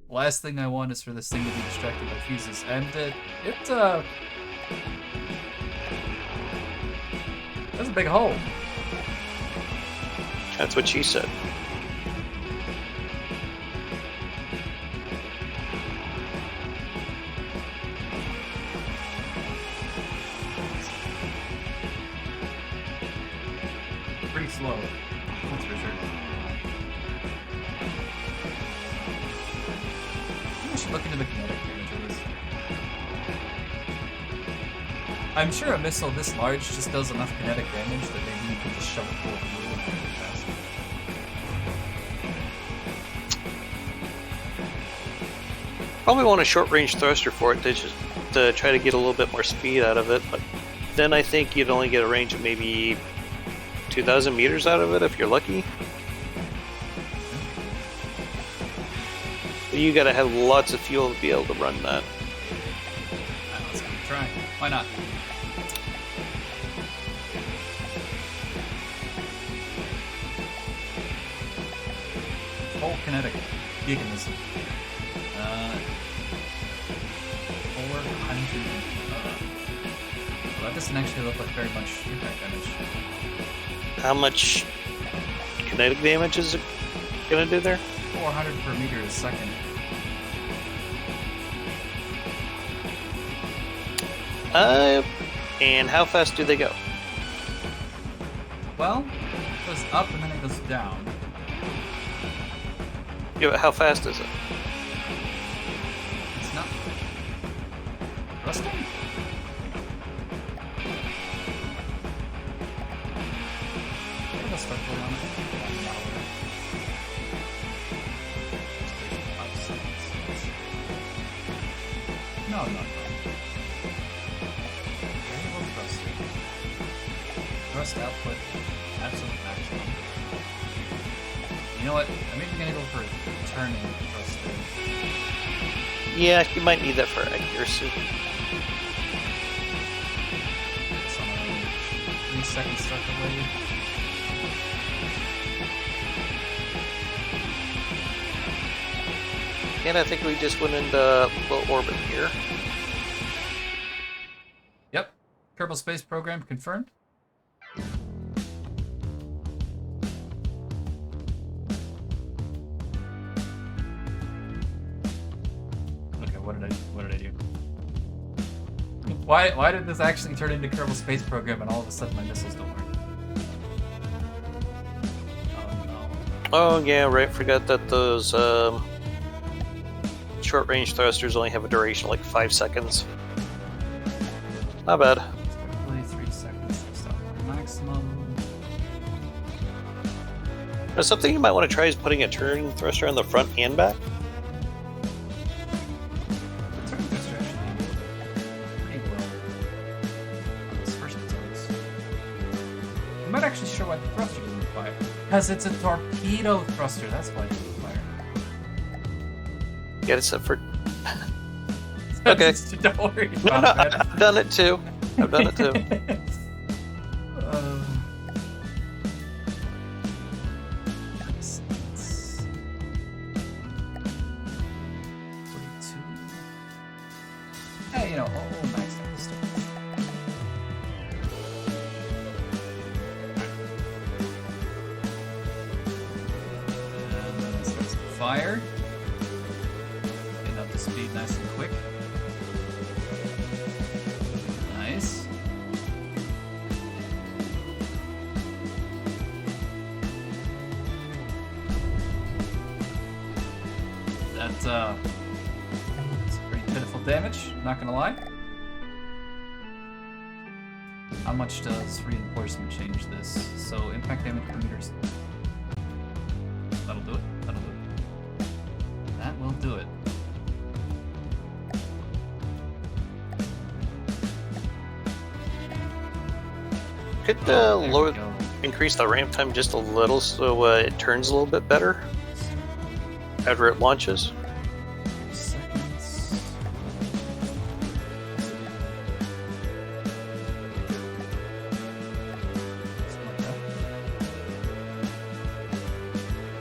Speaker 1: Last thing I want is for this thing to be distracted by fuses, and that's a big hole.
Speaker 4: That's what she said.
Speaker 1: Pretty slow, that's for sure. I should look into the kinetic damage of this. I'm sure a missile this large just does enough kinetic damage that maybe you can just shove it full of fuel and pretty fast.
Speaker 4: Probably want a short-range thruster for it to try to get a little bit more speed out of it, but then I think you'd only get a range of maybe 2,000 meters out of it if you're lucky. You gotta have lots of fuel to be able to run that.
Speaker 1: Alright, let's give it a try. Why not? Full kinetic giganism. 400. Well, that doesn't actually look like very much impact damage.
Speaker 4: How much kinetic damage is it gonna do there?
Speaker 1: 400 per meter a second.
Speaker 4: And how fast do they go?
Speaker 1: Well, it goes up and then it goes down.
Speaker 4: Yeah, but how fast is it?
Speaker 1: It's not rusting. It'll start going on it. No, not that. Variable thrust. Thrust output, absolute maximum. You know what? I'm even gonna go for turning thrust.
Speaker 4: Yeah, you might need that for accuracy.
Speaker 1: It's on a 3 second start delay.
Speaker 4: And I think we just went into low orbit here.
Speaker 1: Yep. Kerbal Space Program confirmed. Okay, what did I do? Why did this actually turn into Kerbal Space Program and all of a sudden my missiles don't work? Oh no.
Speaker 4: Oh yeah, right. Forgot that those short-range thrusters only have a duration of like 5 seconds. Not bad.
Speaker 1: Only 3 seconds. Stop maximum.
Speaker 4: Now, something you might want to try is putting a turning thruster on the front and back.
Speaker 1: Turning thruster actually pretty well on this first attempt. I'm not actually sure why the thruster didn't fire. Because it's a torpedo thruster, that's why it didn't fire.
Speaker 4: Get it set for. Okay.
Speaker 1: Don't worry
Speaker 4: No,
Speaker 1: about
Speaker 4: no,
Speaker 1: that.
Speaker 4: I've done it too. I've done it too.
Speaker 1: Uh, Hey, oh, max out this stuff. And then it starts to fire. Getting up to speed nice and quick. Nice. That's pretty pitiful damage, not gonna lie. How much does reinforcement change this? So impact damage per meters. That'll do it. That'll do it. That will do it.
Speaker 4: Could
Speaker 1: There we
Speaker 4: lower,
Speaker 1: go.
Speaker 4: increase the ramp time just a little so it turns a little bit better after it launches.
Speaker 1: Seconds.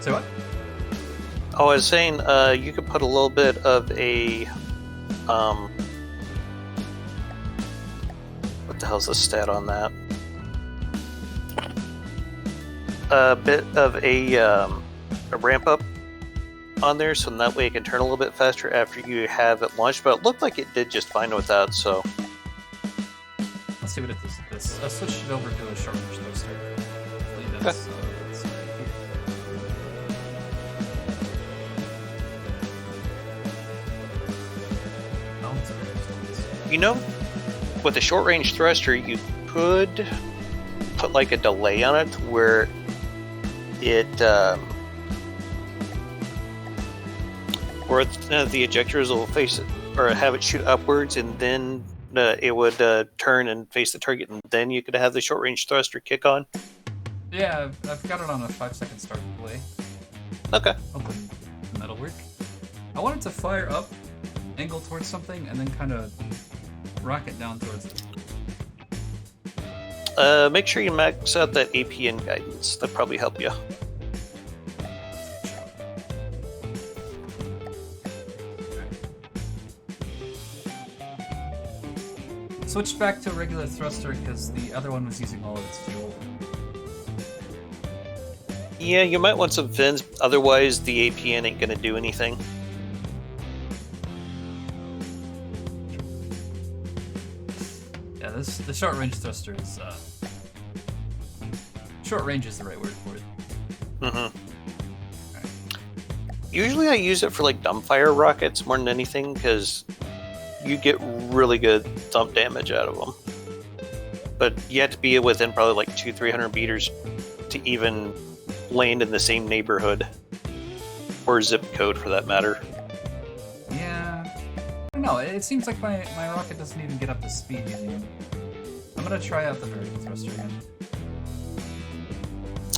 Speaker 1: Say what?
Speaker 4: Oh, I was saying, you could put a little bit of a, what the hell's the stat on that? A bit of a ramp up on there, so that way it can turn a little bit faster after you have it launched. But it looked like it did just fine without. So
Speaker 1: Let's see what it does with this. I'll switch it over to a short range thruster. Hopefully that's, that's right here. Oh, it's very
Speaker 4: you know, with a short range thruster, you could put like a delay on it where it where the ejectors will face it or have it shoot upwards, and then it would turn and face the target, and then you could have the short range thruster kick on.
Speaker 1: Yeah, I've got it on a 5-second start delay.
Speaker 4: Okay.
Speaker 1: Hopefully that'll work. I want it to fire up, angle towards something, and then kind of rocket down towards it.
Speaker 4: Make sure you max out that APN guidance. That'll probably help you.
Speaker 1: Switched back to a regular thruster because the other one was using all of its fuel.
Speaker 4: Yeah, you might want some fins, otherwise the APN ain't gonna do anything.
Speaker 1: Yeah, the short range thruster is short range is the right word for it.
Speaker 4: Mm-hmm. Usually I use it for like dumbfire rockets more than anything because you get really good thump damage out of them. But you have to be within probably like 200-300 meters to even land in the same neighborhood or zip code for that matter.
Speaker 1: Yeah, I don't know. It seems like my rocket doesn't even get up to speed using it. I'm gonna try out the vertical thruster again.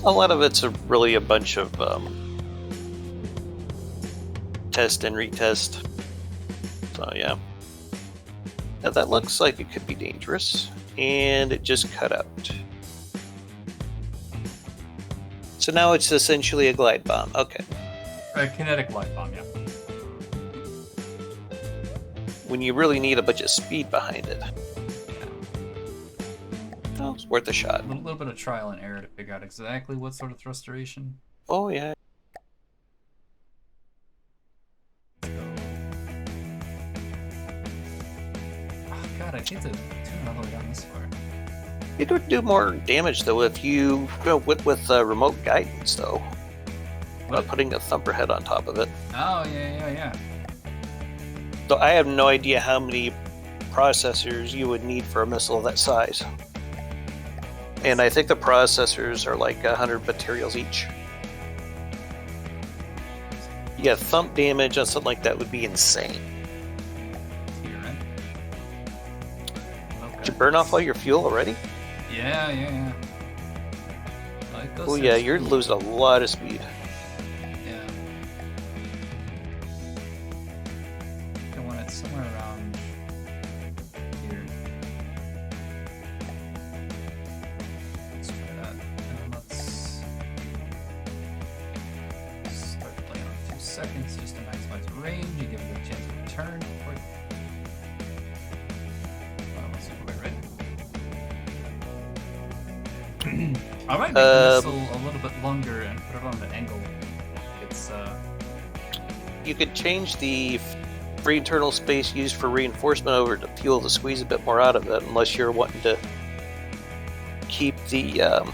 Speaker 4: A lot of it's really a bunch of test and retest. So yeah. Now that looks like it could be dangerous, and it just cut out. So now it's essentially a glide bomb. Okay.
Speaker 1: A kinetic light bomb, yeah.
Speaker 4: When you really need a bunch of speed behind it. Oh, it's worth a shot.
Speaker 1: A little bit of trial and error to figure out exactly what sort of thrusteration.
Speaker 4: Oh yeah.
Speaker 1: Oh god, I hate to tune it all the way down this far.
Speaker 4: It would do more damage though if you go with remote guidance though. By putting a thumper head on top of it.
Speaker 1: Oh, yeah.
Speaker 4: So I have no idea how many processors you would need for a missile of that size. And I think the processors are like 100 materials each. Yeah, thump damage on something like that would be insane.
Speaker 1: Here, right? Okay.
Speaker 4: Did you burn off all your fuel already?
Speaker 1: Yeah. Like
Speaker 4: Oh yeah, you're losing a lot of speed.
Speaker 1: Yeah. I want it somewhere around here. seconds just to maximize range and give it a chance to return. Let's go right. I might make the missile a little bit longer and put it on an angle. It's
Speaker 4: You could change the free internal space used for reinforcement over to fuel to squeeze a bit more out of it, unless you're wanting to keep the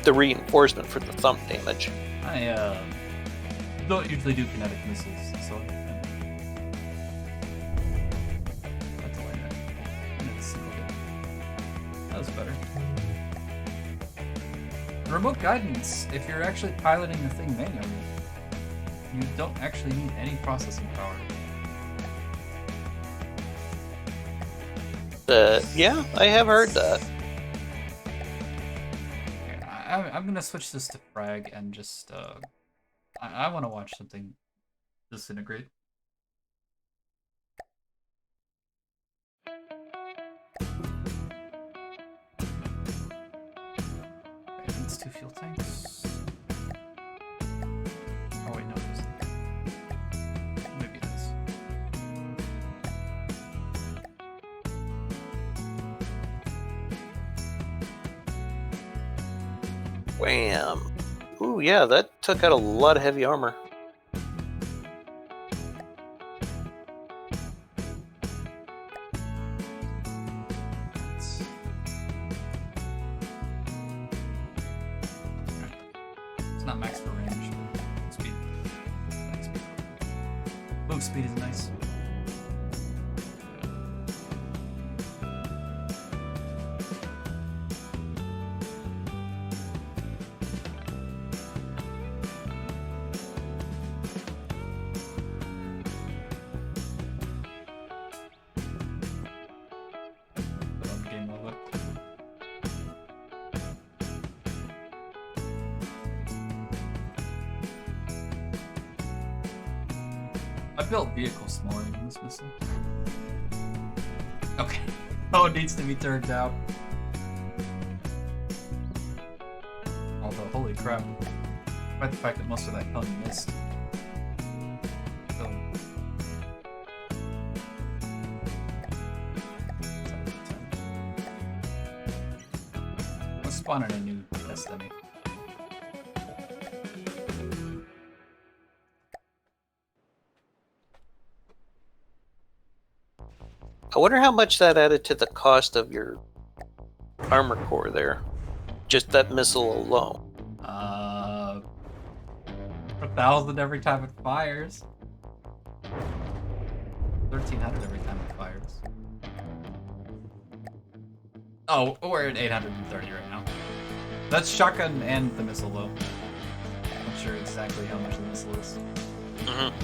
Speaker 4: reinforcement for the thump damage.
Speaker 1: I don't usually do kinetic missiles, so that's why that was better. Remote guidance, if you're actually piloting the thing manually, you don't actually need any processing power.
Speaker 4: Yeah, I have heard that.
Speaker 1: I'm gonna switch this to frag and just I want to watch something disintegrate. Okay, it's 2 fuel tanks. Oh wait, no, it's maybe it is.
Speaker 4: Wham! Ooh, yeah, that took out a lot of heavy armor.
Speaker 1: It's not max for range, but speed. Move speed is nice. Put on game mode. I built vehicles smaller than this missile. Okay. Oh, it needs to be turned out. Although, holy crap. Despite the fact that most of that pun missed. So, let's spawn in a new test dummy.
Speaker 4: I wonder how much that added to the cost of your armor core there. Just that missile alone.
Speaker 1: 1,000 every time it fires. 1,300 every time it fires. Oh, we're at 830 right now. That's shotgun and the missile though. I'm not sure exactly how much the missile is.
Speaker 4: Mm-hmm.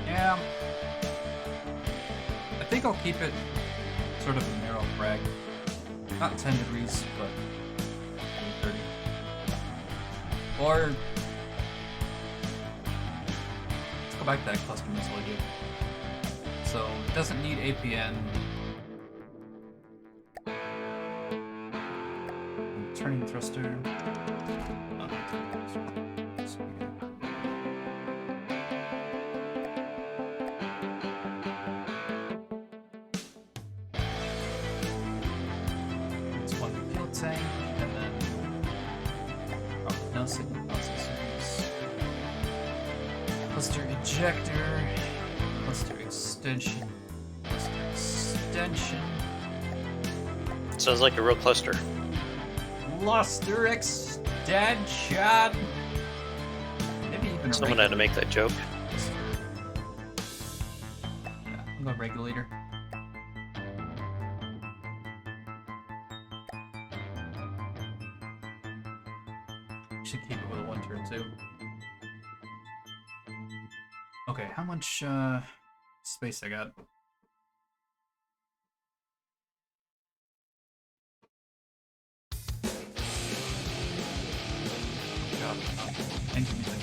Speaker 1: Yeah. I think I'll keep it sort of a narrow frag. Not 10 degrees, but maybe 30. Or let's go back to that cluster missile idea. So it doesn't need APN. Turning thruster. It's one fuel tank, and then no signal processors. Cluster ejector. Cluster extension. Cluster extension.
Speaker 4: Sounds like a real cluster.
Speaker 1: Cluster extension. Maybe even a
Speaker 4: Someone had to make that joke.
Speaker 1: Yeah, I'm going regulator. Should keep it with a 1 turn too. Okay, how much space I got? Engine music.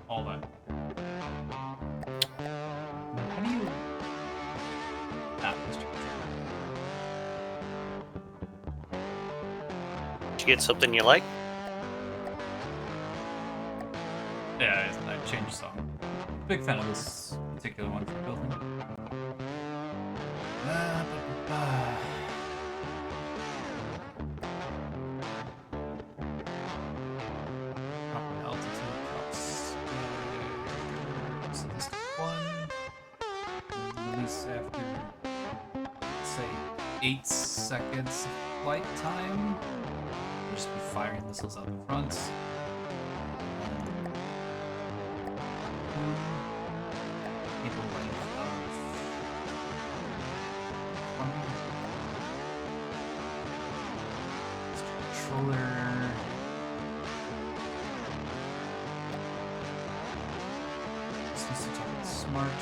Speaker 1: All that. How do you... Ah, Mr.
Speaker 4: Did you get something you like?
Speaker 1: Yeah, I changed song. Big fan of this particular one for building. Proper altitude, props. So this one release after, say, 8 seconds of flight time. We'll just be firing missiles out the front. People length of 20. Controller. This needs to talk smart.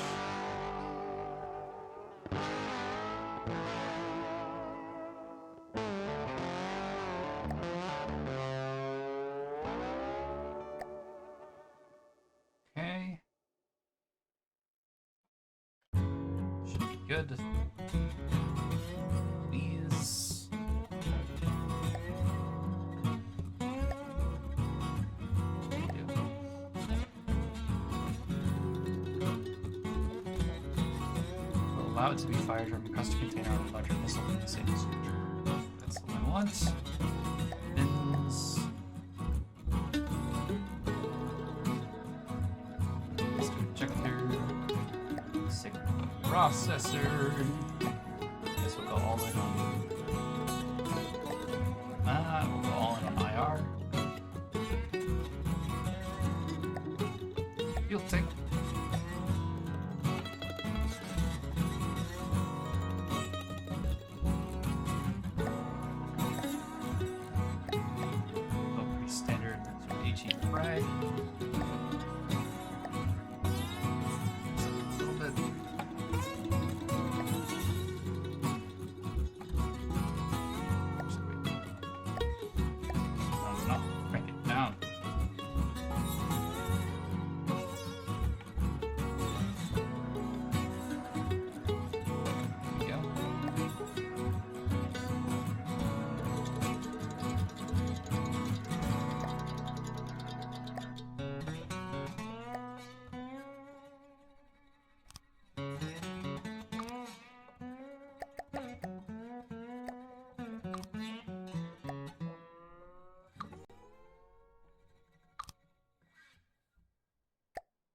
Speaker 1: Okay. Should be good. Please. Will allow it to be fired from a custom container on a larger missile from the same structure. That's what I want. Bins. Let's do a checker. Signal processor. Guess we'll go all in on. We'll go all in on IR. Fuel tank. Go pretty standard. HE frag. A little bit. No, crank it down. There we go.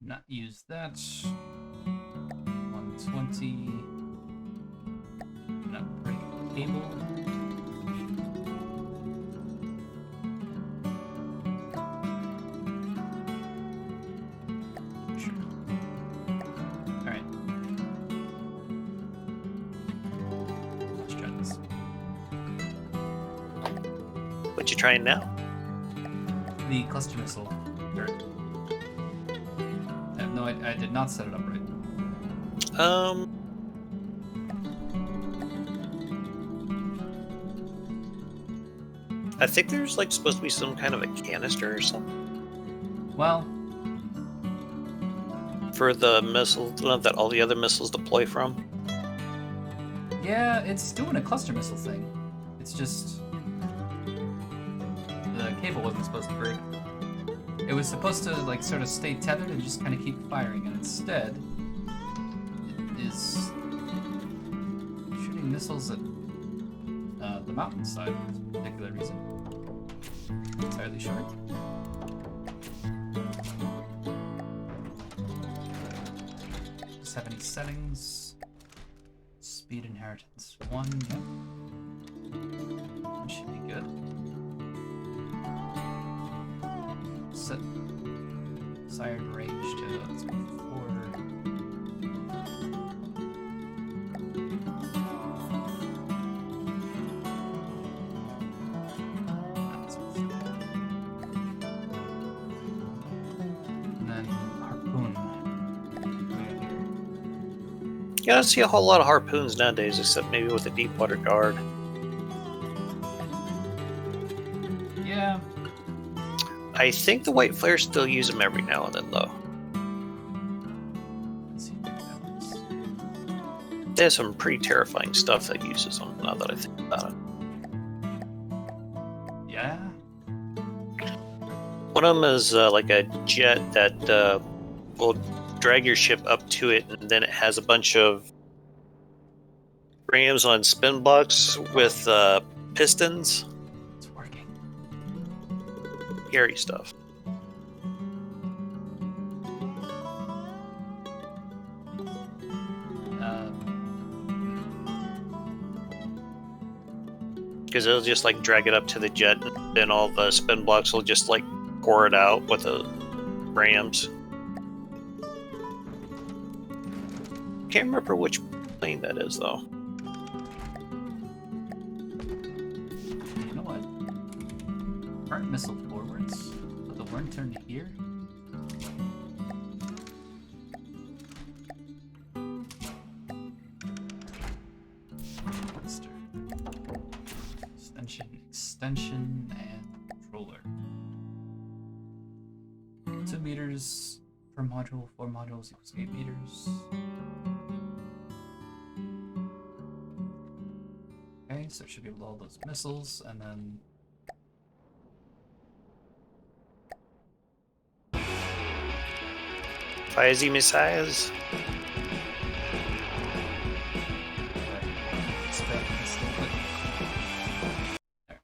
Speaker 1: Not use that. 120. Not break the cable. Sure. Alright. Let's try this.
Speaker 4: What you trying now?
Speaker 1: The cluster missile turret. No, I did not set it up right.
Speaker 4: I think there's like supposed to be some kind of a canister or something
Speaker 1: Well,
Speaker 4: for the missile that all the other missiles deploy from.
Speaker 1: yeah, it's doing a cluster missile thing. It's just the cable wasn't supposed to break. It was supposed to like sort of stay tethered and just kind of keep firing, and instead, it is shooting missiles at the mountainside for some particular reason. Not entirely sure. Does have any settings? Speed inheritance 1, yep. That should be good. Set desired range to let's go 4. And then harpoon.
Speaker 4: You don't see a whole lot of harpoons nowadays, except maybe with a Deepwater Guard.
Speaker 1: Yeah,
Speaker 4: I think the White Flares still use them every now and then, though.
Speaker 1: let's see if that works.
Speaker 4: There's some pretty terrifying stuff that uses them, now that I think about it.
Speaker 1: Yeah,
Speaker 4: One of them is like a jet that will drag your ship up to it, and then it has a bunch of rams on spin blocks with pistons.
Speaker 1: it's working.
Speaker 4: Scary stuff. Because it'll just like drag it up to the jet, and then all the spin blocks will just like pour it out with the rams. Can't remember which plane that is, though.
Speaker 1: You know what? Burnt missile forwards, but the worm turn to here. Cluster. Extension, and controller. 2 meters per module, 4 modules equals 8 meters. Okay, so it should be able to hold those missiles, and then
Speaker 4: Fiezy missiles.
Speaker 1: expand this a little bit. There.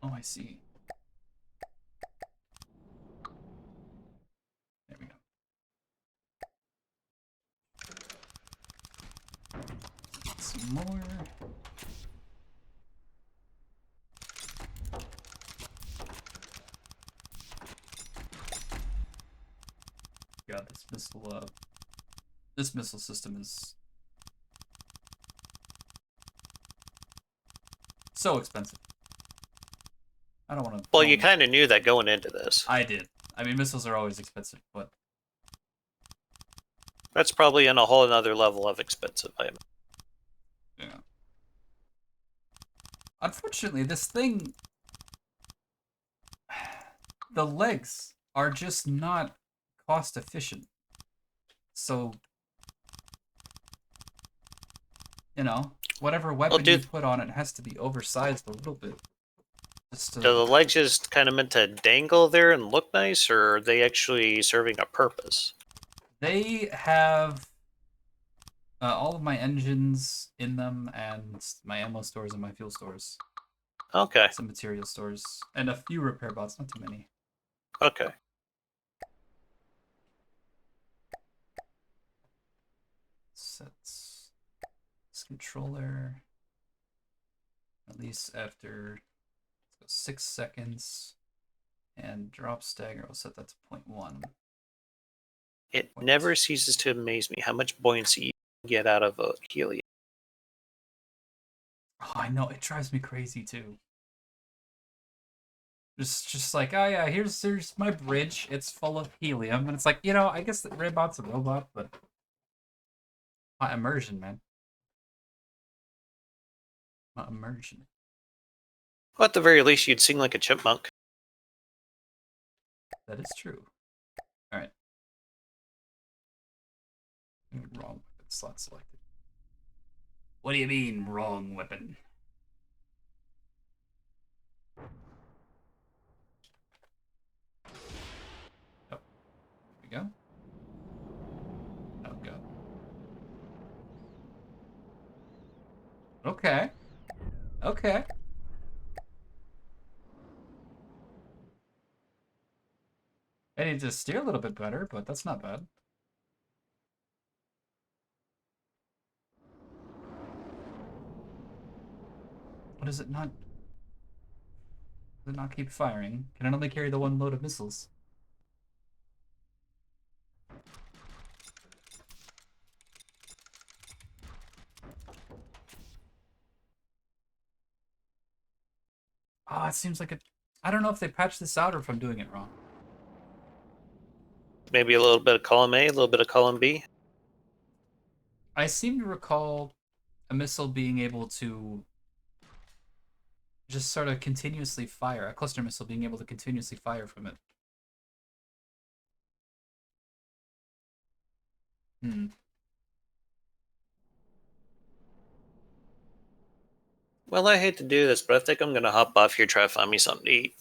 Speaker 1: Oh, I see. There we go. Some more. God, this missile system is so expensive. I don't want to.
Speaker 4: Well, you kind of knew that going into this.
Speaker 1: I did. I mean, missiles are always expensive, but
Speaker 4: That's probably on a whole another level of expensive. I imagine.
Speaker 1: yeah. Unfortunately, this thing, the legs are just not cost efficient. So, you know, whatever weapon you put on it has to be oversized a little bit. Just
Speaker 4: Do the legs just kind of meant to dangle there and look nice, or are they actually serving a purpose?
Speaker 1: They have all of my engines in them, and my ammo stores and my fuel stores.
Speaker 4: Okay.
Speaker 1: Some material stores, and a few repair bots, not too many.
Speaker 4: Okay.
Speaker 1: Sets this controller. At least after 6 seconds, and drop stagger, we'll set that to 0.1.
Speaker 4: It never ceases to amaze me how much buoyancy you can get out of a helium.
Speaker 1: Oh, I know, it drives me crazy too. Just like, oh yeah, here's my bridge. It's full of helium, and it's like, you know, I guess the robot's a robot, but not immersion, man. Not immersion.
Speaker 4: Well, at the very least, you'd sing like a chipmunk.
Speaker 1: That is true. All right. Wrong weapon slot selected. What do you mean, wrong weapon? Oh, here we go. Oh god. Okay. Okay. I need to steer a little bit better, but that's not bad. What does it not? Does it not keep firing? Can it only carry the one load of missiles? Oh, it seems like it. I don't know if they patched this out or if I'm doing it wrong.
Speaker 4: Maybe a little bit of column A, a little bit of column B.
Speaker 1: I seem to recall a missile being able to just sort of continuously fire, a cluster missile being able to continuously fire from it. Hmm.
Speaker 4: Well, I hate to do this, but I think I'm gonna hop off here, try to find me something to eat.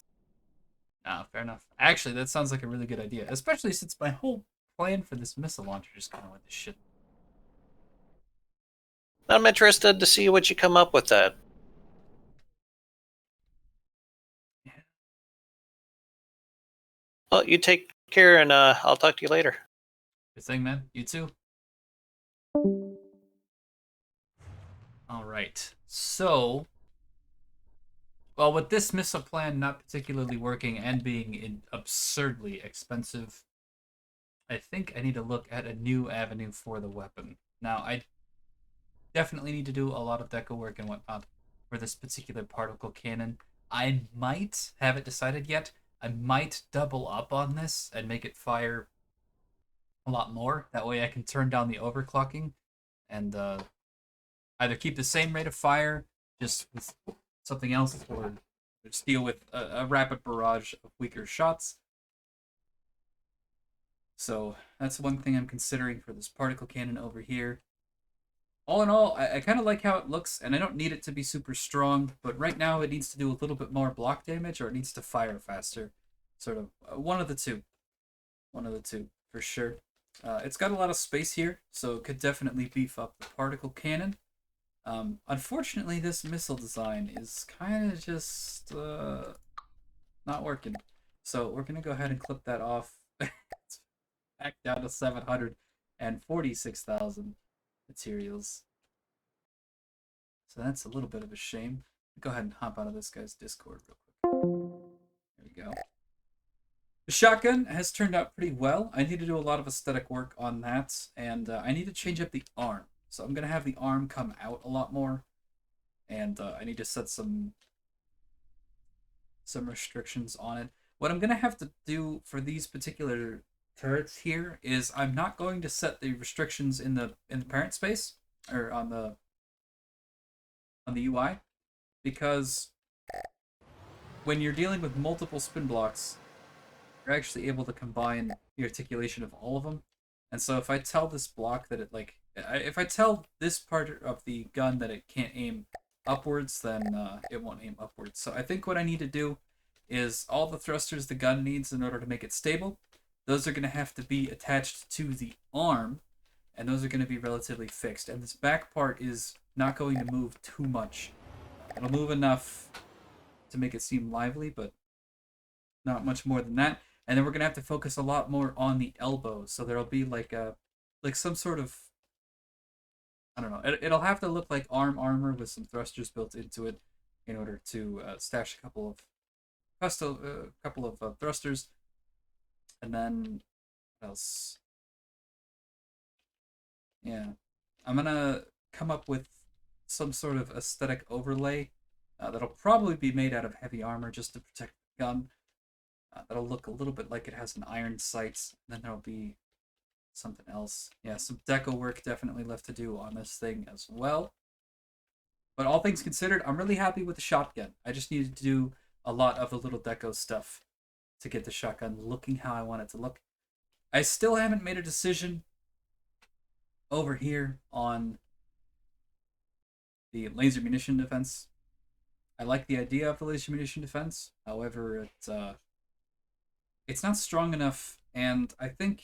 Speaker 1: Ah, fair enough. Actually, that sounds like a really good idea, especially since my whole plan for this missile launcher just kind of went to shit.
Speaker 4: I'm interested to see what you come up with that.
Speaker 1: Yeah.
Speaker 4: Well, you take care, and I'll talk to you later.
Speaker 1: Good thing, man. You too. All right. So, well, with this missile plan not particularly working and being absurdly expensive, I think I need to look at a new avenue for the weapon. Now, I definitely need to do a lot of deco work and whatnot for this particular particle cannon. I might have it decided yet. I might double up on this and make it fire a lot more. That way I can turn down the overclocking and either keep the same rate of fire just with something else or just deal with a rapid barrage of weaker shots. So that's one thing I'm considering for this particle cannon over here. All in all, I kind of like how it looks, and I don't need it to be super strong, but right now it needs to do a little bit more block damage or it needs to fire faster. Sort of one of the two. One of the two, for sure. It's got a lot of space here, so it could definitely beef up the particle cannon. Unfortunately, this missile design is kind of just not working. So we're going to go ahead and clip that off. It's back down to 746,000 materials. So that's a little bit of a shame. Go ahead and hop out of this guy's Discord real quick. There we go. The shotgun has turned out pretty well. I need to do a lot of aesthetic work on that, and I need to change up the arm. So I'm going to have the arm come out a lot more, and I need to set some restrictions on it. What I'm going to have to do for these particular turrets here is I'm not going to set the restrictions in the parent space or on the UI, because when you're dealing with multiple spin blocks, you're actually able to combine the articulation of all of them. And so if I tell this block that it if I tell this part of the gun that it can't aim upwards, then it won't aim upwards. So I think what I need to do is all the thrusters the gun needs in order to make it stable, those are going to have to be attached to the arm, and those are going to be relatively fixed. And this back part is not going to move too much. It'll move enough to make it seem lively, but not much more than that. And then we're gonna have to focus a lot more on the elbow. So there'll be like some sort of, I don't know. It'll have to look like armor with some thrusters built into it in order to stash a couple of thrusters, and then what else? Yeah, I'm gonna come up with some sort of aesthetic overlay that'll probably be made out of heavy armor just to protect the gun. That'll look a little bit like it has an iron sight. And then there'll be something else. Yeah, some deco work definitely left to do on this thing as well. But all things considered, I'm really happy with the shotgun. I just needed to do a lot of the little deco stuff to get the shotgun looking how I want it to look. I still haven't made a decision over here on the laser munition defense. I like the idea of the laser munition defense. However, it's not strong enough, and I think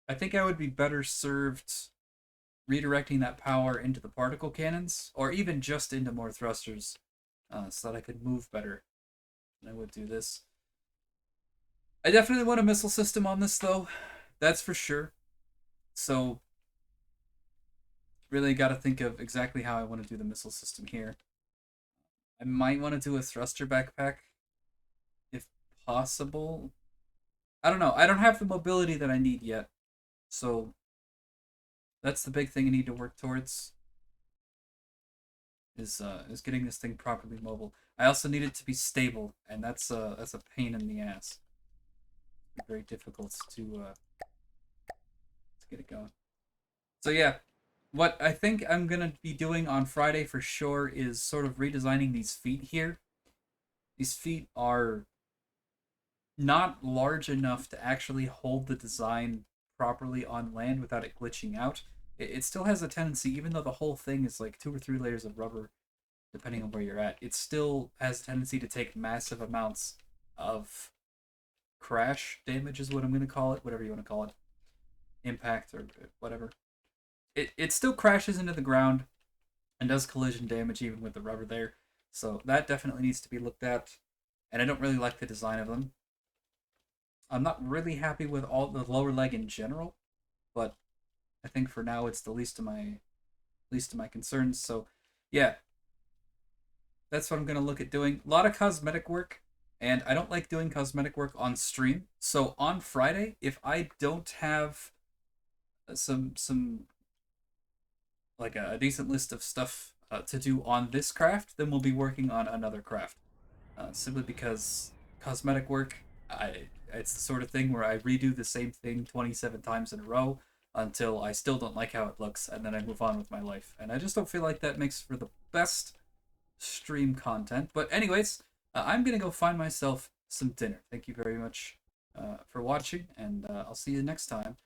Speaker 1: I would be better served redirecting that power into the particle cannons, or even just into more thrusters, so that I could move better. And I would do this. I definitely want a missile system on this, though. That's for sure. So, really got to think of exactly how I want to do the missile system here. I might want to do a thruster backpack, if possible. I don't know. I don't have the mobility that I need yet. So, that's the big thing I need to work towards. Is getting this thing properly mobile. I also need it to be stable, and that's a pain in the ass. It's very difficult to get it going. So yeah, what I think I'm gonna be doing on Friday for sure is sort of redesigning these feet here. These feet are not large enough to actually hold the design properly on land without it glitching out. It still has a tendency, even though the whole thing is like 2 or 3 layers of rubber, depending on where you're at, it still has a tendency to take massive amounts of crash damage, is what I'm going to call it, whatever you want to call it, impact or whatever. It still crashes into the ground and does collision damage even with the rubber there, so that definitely needs to be looked at, and I don't really like the design of them. I'm not really happy with all the lower leg in general, but I think for now it's the least of my concerns. So, yeah, that's what I'm gonna look at doing. A lot of cosmetic work, and I don't like doing cosmetic work on stream. So on Friday, if I don't have some like a decent list of stuff to do on this craft, then we'll be working on another craft. Simply because cosmetic work, it's the sort of thing where I redo the same thing 27 times in a row until I still don't like how it looks, and then I move on with my life. And I just don't feel like that makes for the best stream content. But anyways, I'm gonna go find myself some dinner. Thank you very much for watching, and I'll see you next time.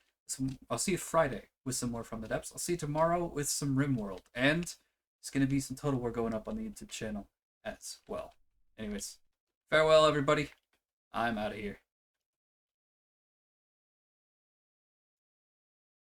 Speaker 1: I'll see you Friday with some more From the Depths. I'll see you tomorrow with some RimWorld, and there's gonna be some Total War going up on the YouTube channel as well. Anyways, farewell everybody. I'm out of here.